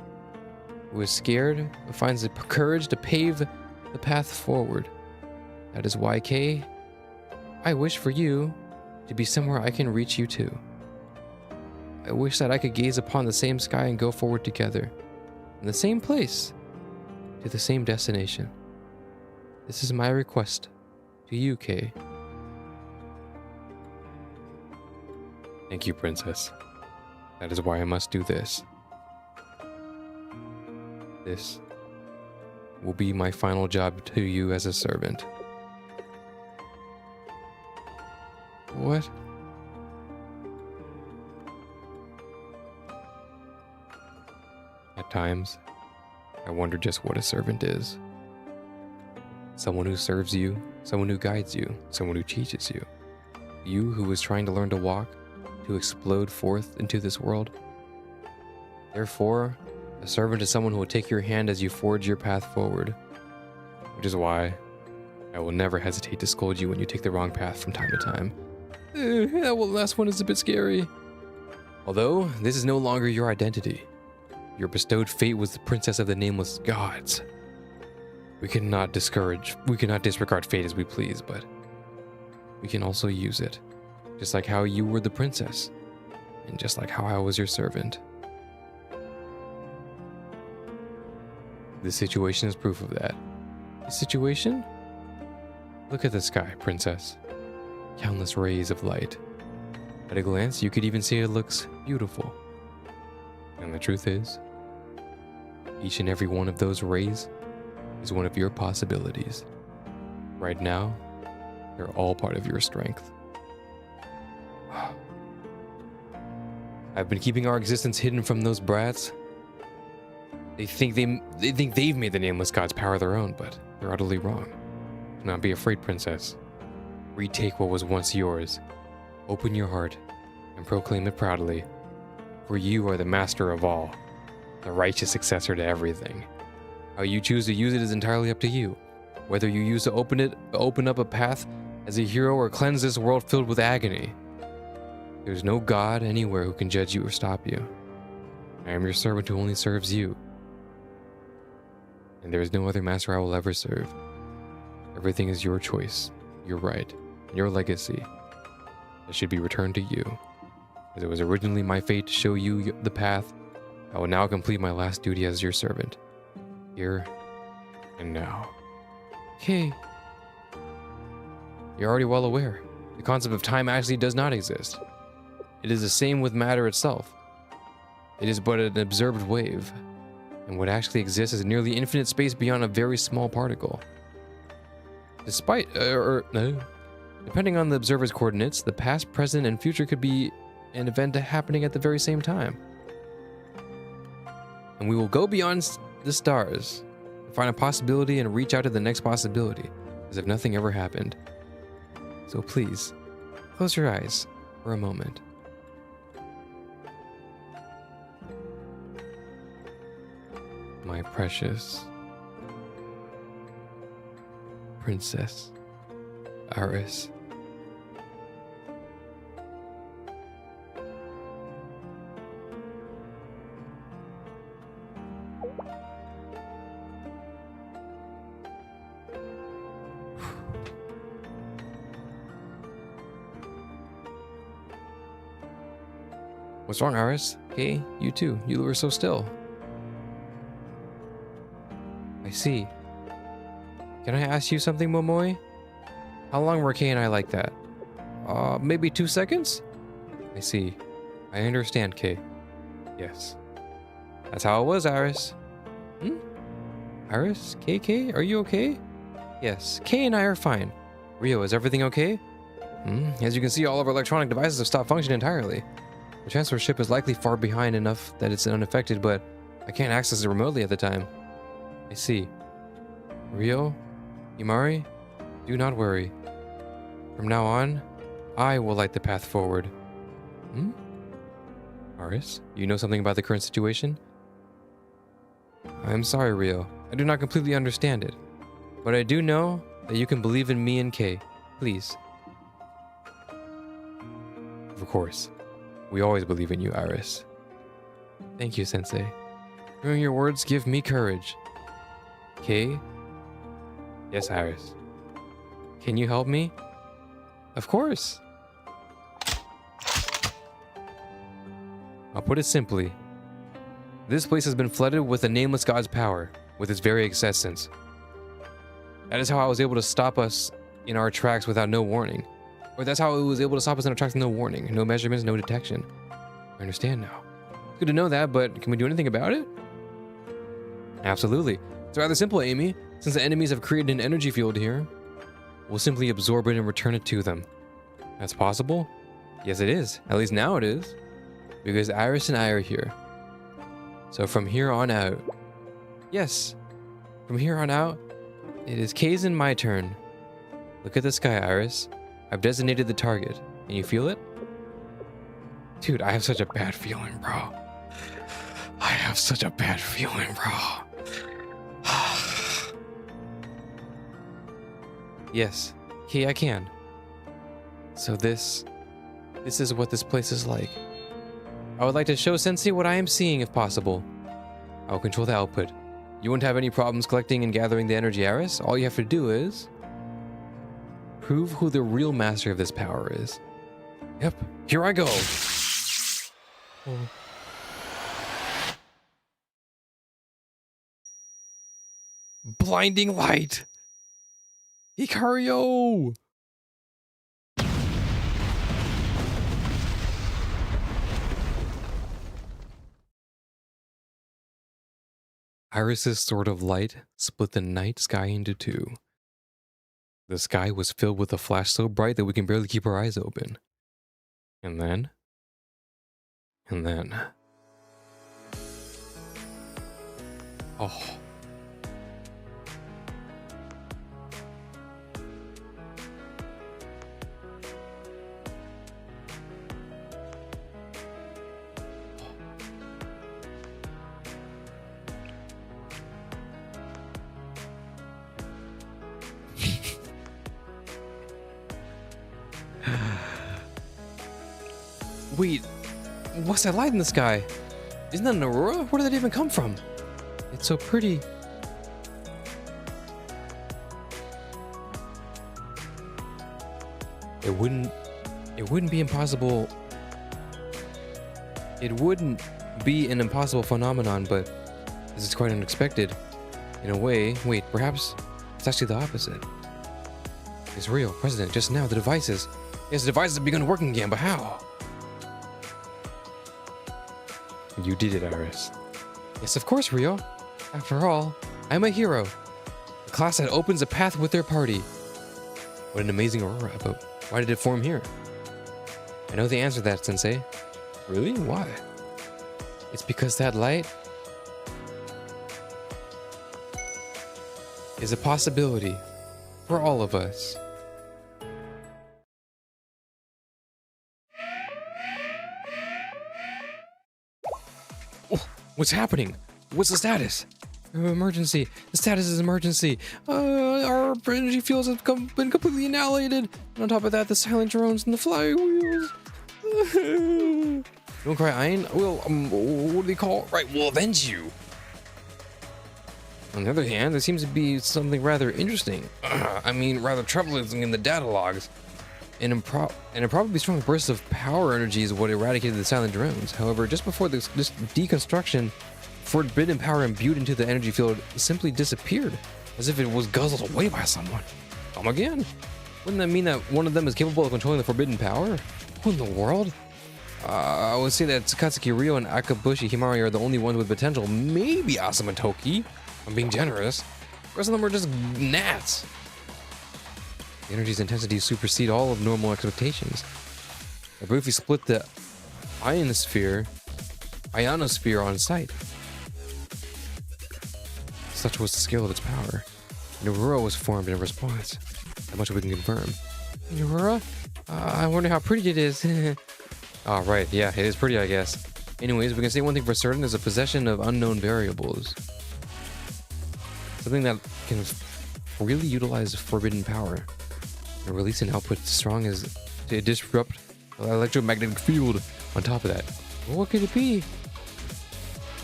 who is scared but finds the courage to pave the path forward. That is why, Kay, I wish for you to be somewhere I can reach you to. I wish that I could gaze upon the same sky and go forward together, in the same place, to the same destination. This is my request to you, Kay. Thank you, Princess. That is why I must do this. This will be my final job to you as a servant. What? At times, I wonder just what a servant is. Someone who serves you, someone who guides you, someone who teaches you. You who is trying to learn to walk, to explode forth into this world. Therefore, a servant is someone who will take your hand as you forge your path forward. Which is why I will never hesitate to scold you when you take the wrong path from time to time. That last one is a bit scary. Although, this is no longer your identity. Your bestowed fate was the princess of the nameless gods. We cannot disregard fate as we please, but we can also use it. Just like how you were the princess, and just like how I was your servant. This situation is proof of that. This situation? Look at the sky, princess. Countless rays of light. At a glance, you could even see it looks beautiful. And the truth is, each and every one of those rays is one of your possibilities. Right now, they're all part of your strength. I've been keeping our existence hidden from those brats. They think they've made the nameless gods power their own, but they're utterly wrong. Do not be afraid, princess. Retake what was once yours. Open your heart and proclaim it proudly. For you are the master of all, the righteous successor to everything. How you choose to use it is entirely up to you. Whether you use to open up a path as a hero or cleanse this world filled with agony. There's no god anywhere who can judge you or stop you. I am your servant who only serves you. And there is no other master I will ever serve. Everything is your choice, your right, and your legacy. It should be returned to you. As it was originally my fate to show you the path, I will now complete my last duty as your servant. Here and now. Okay. You're already well aware. The concept of time actually does not exist. It is the same with matter itself. It is but an observed wave, and what actually exists is nearly infinite space beyond a very small particle. Depending on the observer's coordinates, the past, present, and future could be an event happening at the very same time. And we will go beyond the stars to find a possibility and reach out to the next possibility, as if nothing ever happened. So please, close your eyes for a moment. My precious Princess Iris. What's wrong, Iris? Hey, you too. You were so still. I see. Can I ask you something, Momoe? How long were Kay and I like that? Maybe 2 seconds? I see. I understand, Kay. Yes. That's how it was, Iris. Hmm? Iris? KK? Are you okay? Yes. Kay and I are fine. Rio, is everything okay? As you can see, all of our electronic devices have stopped functioning entirely. The transfer ship is likely far behind enough that it's unaffected, but I can't access it remotely at the time. I see. Rio? Imari? Do not worry. From now on, I will light the path forward. Aris, you know something about the current situation? I'm sorry, Rio. I do not completely understand it. But I do know that you can believe in me and Kay. Please. Of course. We always believe in you, Iris. Thank you, Sensei. Hearing your words give me courage. Kay? Yes, Iris. Can you help me? Of course. I'll put it simply. This place has been flooded with a nameless god's power, with its very existence. That is how I was able to stop us in our tracks without no warning. Or that's how it was able to stop us in our tracks with no warning. No measurements, no detection. I understand now. It's good to know that, but can we do anything about it? Absolutely. It's rather simple, Amy. Since the enemies have created an energy field here, we'll simply absorb it and return it to them. That's possible? Yes, it is. At least now it is. Because Iris and I are here. So from here on out... Yes. From here on out, it is Kay's and my turn. Look at the sky, Iris. I've designated the target. Can you feel it? Dude, I have such a bad feeling, bro. I have such a bad feeling, bro. Yes, Kay, I can. So this is what this place is like. I would like to show Sensei what I am seeing if possible. I will control the output. You won't have any problems collecting and gathering the energy, Iris. All you have to do is prove who the real master of this power is. Yep, here I go. Blinding light. Ikario! Iris's sword of light split the night sky into two. The sky was filled with a flash so bright that we can barely keep our eyes open. And then... Oh. Wait, what's that light in the sky? Isn't that an aurora? Where did that even come from? It's so pretty. It wouldn't be impossible. It wouldn't be an impossible phenomenon, but this is quite unexpected. In a way, wait, perhaps it's actually the opposite. It's real, President, just now, the devices. Yes, the devices have begun working again, but how? You did it, Iris. Yes, of course, Rio. After all, I'm a hero. The class that opens a path with their party. What an amazing aurora, but why did it form here? I know the answer to that, Sensei. Really? Why? It's because that light is a possibility for all of us. What's happening? What's the status? Emergency. The status is emergency. Our energy fields have been completely annihilated. And on top of that, the silent drones and the flywheels. Don't cry, Ein. Well, what do they call? Right, we'll avenge you. On the other hand, there seems to be something rather interesting. I mean, rather troubling in the data logs. An improbably strong burst of power energy is what eradicated the silent drones. However, just before this deconstruction, forbidden power imbued into the energy field simply disappeared, as if it was guzzled away by someone. Come again? Wouldn't that mean that one of them is capable of controlling the forbidden power? Who in the world? I would say that Sakatsuki Ryo and Akabushi Himari are the only ones with potential. Maybe Asuma Toki. I'm being generous. The rest of them are just gnats. The energy's intensity supersede all of normal expectations. I briefly split the ionosphere on sight. Such was the scale of its power. An aurora was formed in response. That much we can confirm. An aurora? I wonder how pretty it is. Oh, right. Yeah, it is pretty, I guess. Anyways, we can say one thing for certain is a possession of unknown variables. Something that can really utilize forbidden power and release an output as strong as to disrupt the electromagnetic field on top of that. Well, what could it be?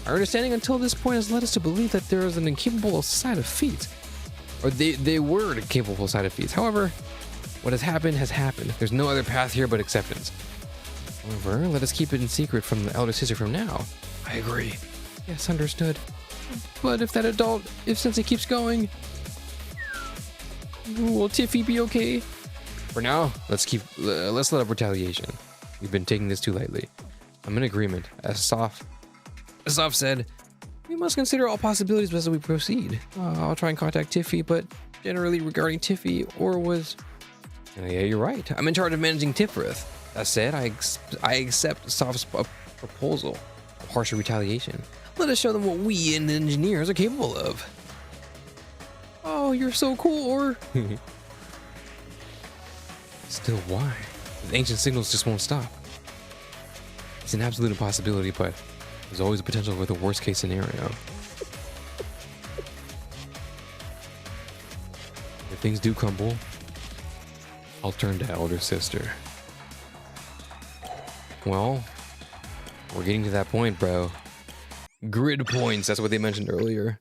Our understanding until this point has led us to believe that there is an incapable side of feats. Or they were an incapable side of feats. However, what has happened has happened. There's no other path here but acceptance. However, let us keep it in secret from the elder sister from now. I agree. Yes, understood. But if that adult, if Sensei keeps going, will Tiffy be okay? For now, let's let up retaliation. We've been taking this too lightly. I'm in agreement. As Soph said, we must consider all possibilities as we proceed. I'll try and contact Tiffy, but generally regarding Tiffy, or was... yeah, you're right. I'm in charge of managing Tiphareth. That said, I accept Soph's proposal of harsher retaliation. Let us show them what we and the engineers are capable of. Oh, you're so cool, or... Still, why? The ancient signals just won't stop. It's an absolute impossibility, but there's always a potential for the worst case scenario. If things do crumble, I'll turn to elder sister. Well, we're getting to that point, bro. Grid points, that's what they mentioned earlier.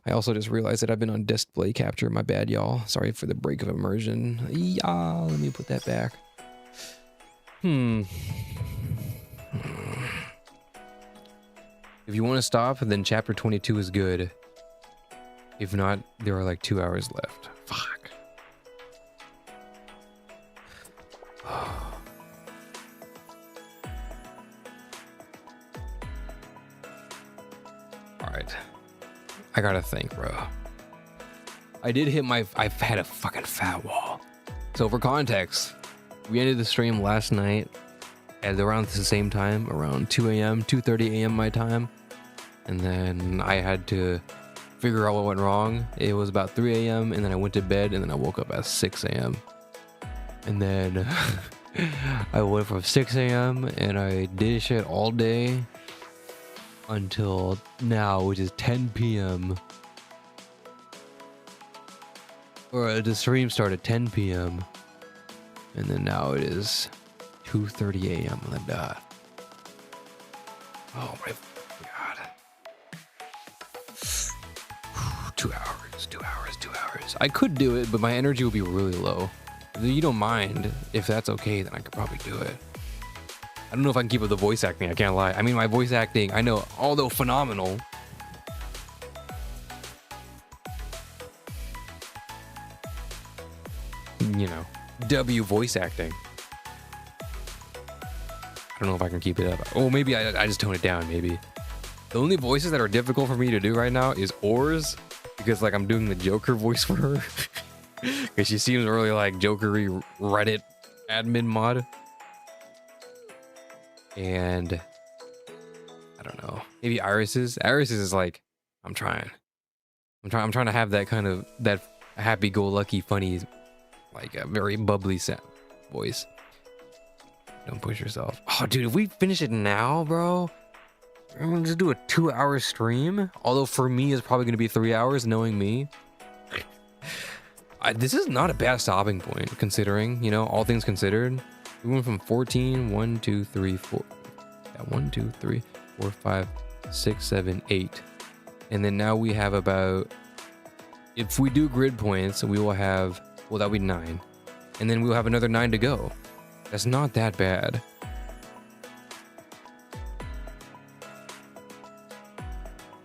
I also just realized that I've been on display capture. My bad, y'all. Sorry for the break of immersion. Yeah, let me put that back. If you want to stop, then chapter 22 is good. If not, there are like 2 hours left. Fuck. Alright. I gotta think, bro. I did hit I've had a fucking fat wall. So for context, we ended the stream last night at around the same time, around 2 a.m., 2:30 a.m. my time. And then I had to figure out what went wrong. It was about 3 a.m. and then I went to bed and then I woke up at 6 a.m. And then I went from 6 a.m. and I did shit all day until now, which is 10 p.m. Or the stream started at 10 p.m. and then now it is 2:30 a.m. on the dot. Oh my god. 2 hours, 2 hours, 2 hours. I could do it, but my energy would be really low. If you don't mind, if that's okay, then I could probably do it. I don't know if I can keep up the voice acting, I can't lie. I mean, my voice acting, I know, although phenomenal, you know, W voice acting. I don't know if I can keep it up. Oh, maybe I just tone it down, maybe. The only voices that are difficult for me to do right now is Oars, because like I'm doing the Joker voice for her. Because she seems really like Jokery Reddit admin mod. And I don't know, maybe Iris's is like, I'm trying to have that kind of, that happy-go-lucky funny, like a very bubbly sound voice. Don't push yourself. Oh dude, if we finish it now, bro, I'm gonna just do a 2-hour stream. Although for me it's probably gonna be 3 hours, knowing me. This is not a bad stopping point, considering, you know, all things considered. We went from 14, 1, 2, 3, 4. Yeah, 1, 2, 3, 4, 5, 6, 7, 8. And then now we have about, if we do grid points, we will have, well, that'll be 9. And then we'll have another 9 to go. That's not that bad.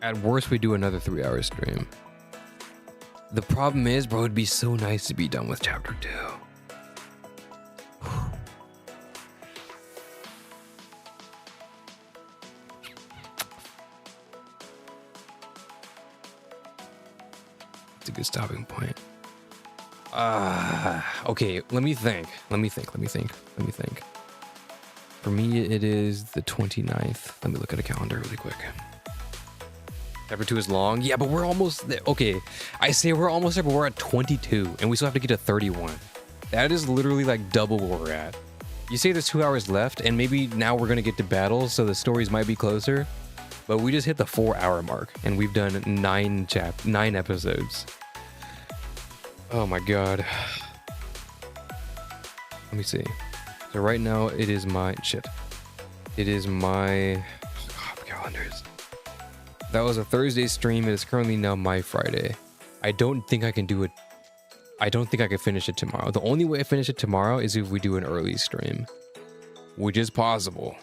At worst, we do another 3-hour stream. The problem is, bro, it'd be so nice to be done with chapter 2. It's a good stopping point. Okay, let me think. For me, it is the 29th. Let me look at a calendar really quick. Chapter 2 is long. Yeah, but we're almost there. Okay, I say we're almost there, but we're at 22, and we still have to get to 31. That is literally like double where we're at. You say there's 2 hours left, and maybe now we're gonna get to battles, so the stories might be closer. But we just hit the 4-hour mark, and we've done 9 episodes. Oh my god. Let me see. So right now it is my calendars. That was a Thursday stream. It is currently now my Friday. I don't think I can do it. I don't think I can finish it tomorrow. The only way I finish it tomorrow is if we do an early stream, which is possible.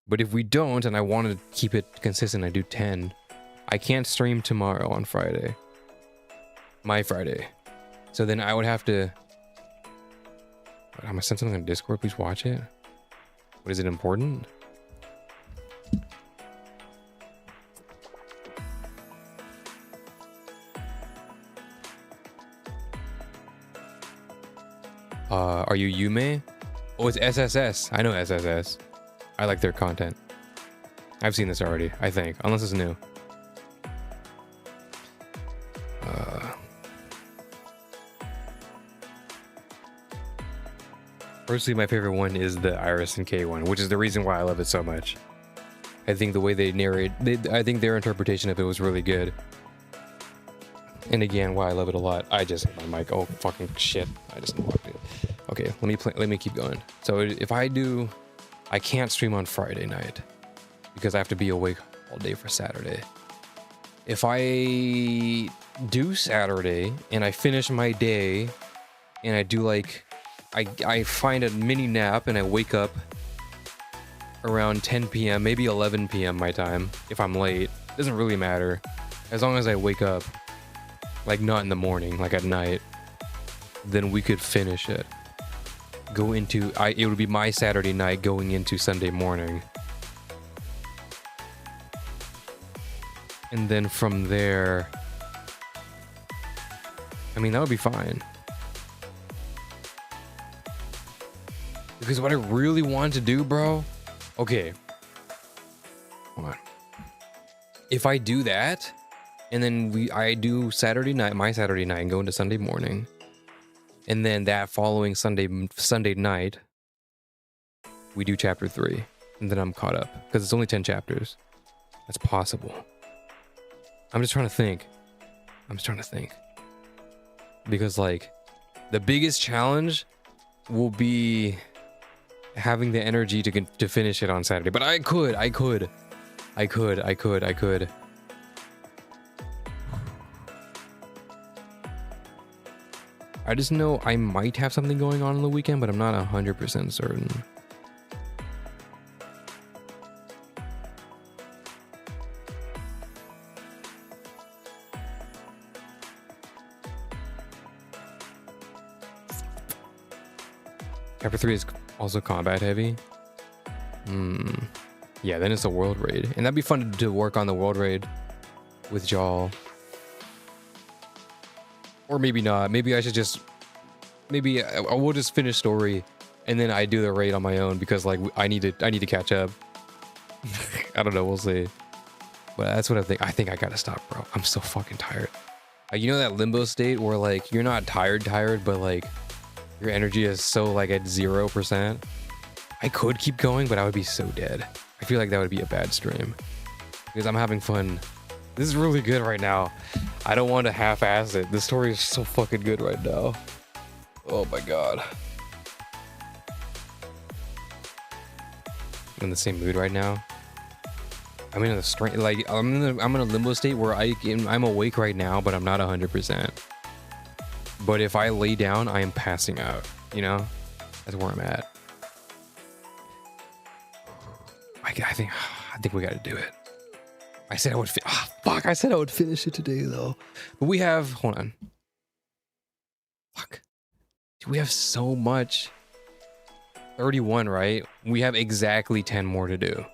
But if we don't, and I want to keep it consistent, I do 10. I can't stream tomorrow on Friday. My Friday. So then I would have to... I'm gonna send something on Discord. Please watch it. What, is it important? Are you Yume? Oh, it's SSS. I know SSS. I like their content. I've seen this already, I think, unless it's new. Personally, my favorite one is the Iris and K one, which is the reason why I love it so much. I think the way they narrate, I think their interpretation of it was really good. And again, why I love it a lot. I just hit my mic. Oh fucking shit! I just unlocked it. Okay, let me keep going. So if I do, I can't stream on Friday night because I have to be awake all day for Saturday. If I do Saturday and I finish my day and I do like, I find a mini nap and I wake up around 10 p.m., maybe 11 p.m. my time. If I'm late, doesn't really matter. As long as I wake up, like not in the morning, like at night, then we could finish it. Go into, it would be my Saturday night going into Sunday morning. And then from there, I mean, that would be fine. Because what I really want to do, bro, okay, hold on. If I do that, and then I do Saturday night, my Saturday night, and go into Sunday morning, and then that following Sunday night, we do chapter 3, and then I'm caught up because it's only 10 chapters. That's possible. I'm just trying to think. Because like, the biggest challenge will be having the energy to finish it on Saturday. But I could. I just know I might have something going on the weekend, but I'm not 100% certain. Chapter 3 is also combat heavy. Yeah, then it's a world raid. And that'd be fun to work on the world raid with y'all. Or maybe not. Maybe I should just... Maybe I will just finish story and then I do the raid on my own because like I need to catch up. I don't know, we'll see. But that's what I think. I think I gotta stop, bro. I'm so fucking tired. You know that limbo state where like you're not tired, but like your energy is so like at 0%. I could keep going, but I would be so dead. I feel like that would be a bad stream because I'm having fun. This is really good right now. I don't want to half-ass it. This story is so fucking good right now. Oh my god. I'm in the same mood right now. I'm in a straight, like I'm in a limbo state where I'm awake right now, but I'm not 100%. But if I lay down, I am passing out. You know, that's where I'm at. I think we got to do it. I said I would. I said I would finish it today though. But we have. Hold on. Fuck. We have so much. 31, right? We have exactly 10 more to do.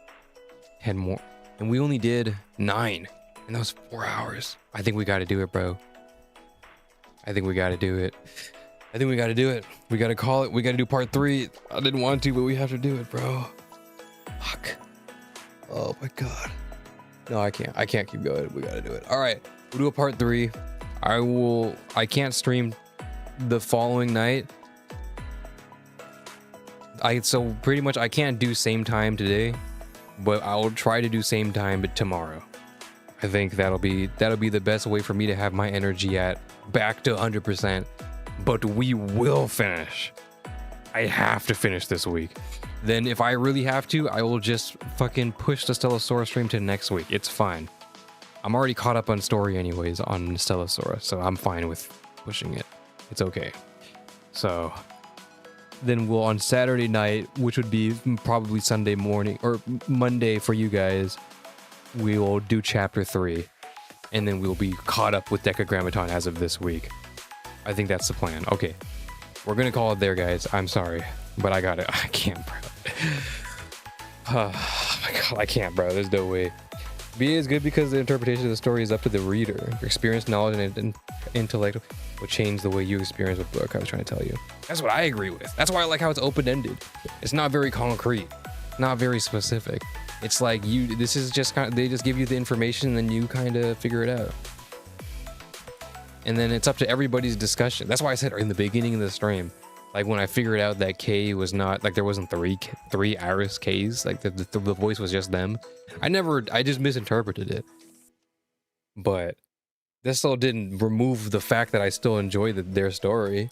10 more. And we only did 9. And that was 4 hours. I think we got to do it, bro. I think we got to do it. I think we got to do it. We got to call it. We got to do part 3. I didn't want to, but we have to do it, bro. Fuck. Oh my God. No, I can't. I can't keep going. We got to do it. All right. We'll do a part 3. I can't stream the following night. So pretty much I can't do same time today, but I'll try to do same time but tomorrow. I think that'll be the best way for me to have my energy back to 100%. But we will finish. I have to finish this week. Then if I really have to, I will just fucking push the Stellosaurus stream to next week. It's fine. I'm already caught up on story anyways on Stellosaurus, so I'm fine with pushing it. It's okay. So then we'll on Saturday night, which would be probably Sunday morning or Monday for you guys, we will do chapter 3, and then we'll be caught up with DECAGRAMMATON as of this week. I think that's the plan. Okay, we're gonna call it there, guys. I'm sorry, but I got it. I can't, bro. Oh my God, I can't, bro. There's no way. BA is good because the interpretation of the story is up to the reader. Your experience, knowledge, and intellect will change the way you experience the book. I was trying to tell you. That's what I agree with. That's why I like how it's open-ended. It's not very concrete, not very specific. It's like this is just kind of, they just give you the information and then you kind of figure it out. And then it's up to everybody's discussion. That's why I said in the beginning of the stream, like when I figured out that K was not, like there wasn't three Iris Ks, like the voice was just them. I just misinterpreted it. But that still didn't remove the fact that I still enjoy their story.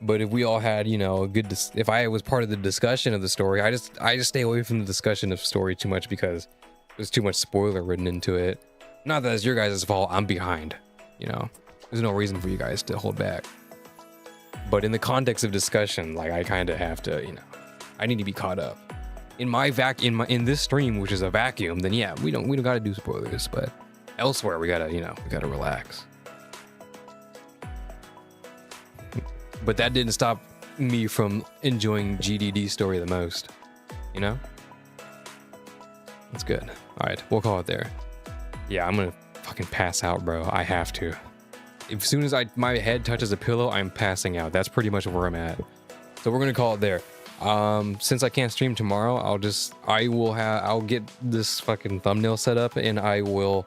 But if we all had, you know, if I was part of the discussion of the story, I just stay away from the discussion of story too much because there's too much spoiler written into it. Not that it's your guys' fault, I'm behind, you know. There's no reason for you guys to hold back. But in the context of discussion, like I kind of have to, you know, I need to be caught up. In in this stream, which is a vacuum, then yeah, we don't gotta do spoilers, but elsewhere we gotta, you know, we gotta relax. But that didn't stop me from enjoying GDD's story the most, you know? That's good. All right, we'll call it there. Yeah, I'm gonna fucking pass out, bro. I have to. As soon as my head touches a pillow, I'm passing out. That's pretty much where I'm at. So we're gonna call it there. Since I can't stream tomorrow, I'll get this fucking thumbnail set up, and I will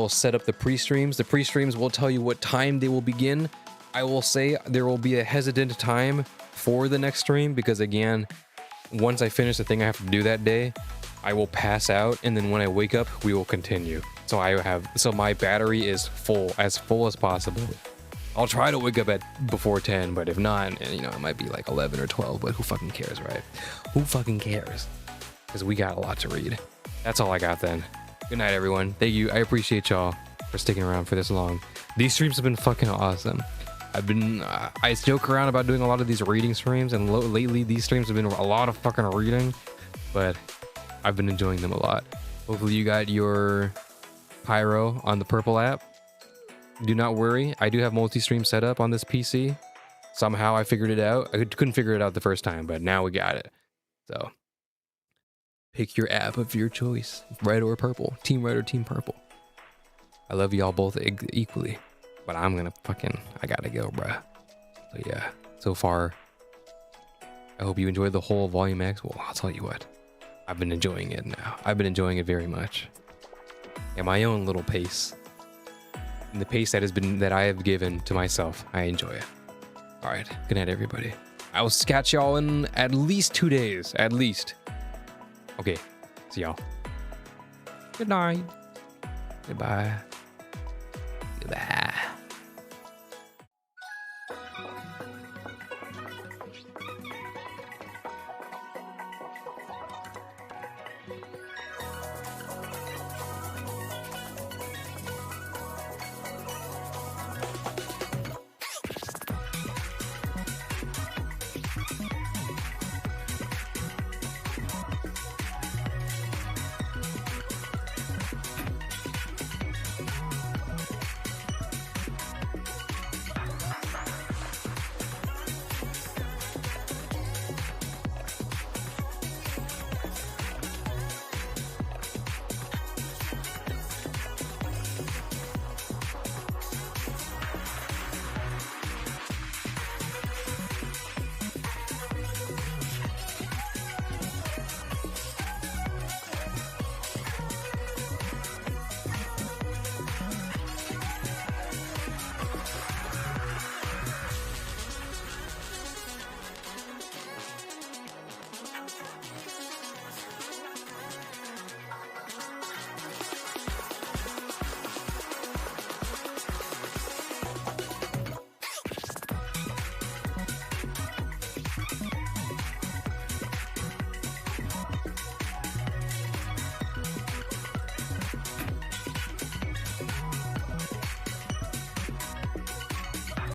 set up the pre-streams. The pre-streams will tell you what time they will begin. I will say there will be a hesitant time for the next stream because, again, once I finish the thing I have to do that day, I will pass out, and then when I wake up, we will continue. So my battery is as full as possible. I'll try to wake up before 10, but if not, you know, it might be like 11 or 12, but who fucking cares, right? Who fucking cares? Because we got a lot to read. That's all I got then. Good night, everyone. Thank you. I appreciate y'all for sticking around for this long. These streams have been fucking awesome. I joke around about doing a lot of these reading streams, and lately these streams have been a lot of fucking reading, but I've been enjoying them a lot. Hopefully you got your Pyro on the purple app. Do not worry, I do have multi-stream set up on this PC. Somehow I figured it out. I couldn't figure it out the first time, but now we got it. So pick your app of your choice, red or purple, team red or team purple. I love y'all both equally. But I gotta go, bruh. So yeah, so far, I hope you enjoyed the whole Volume X. Well, I'll tell you what, I've been enjoying it now. I've been enjoying it very much. At my own little pace. And the pace that I have given to myself, I enjoy it. All right, good night, everybody. I will catch y'all in at least 2 days, at least. Okay, see y'all. Good night. Goodbye. Goodbye.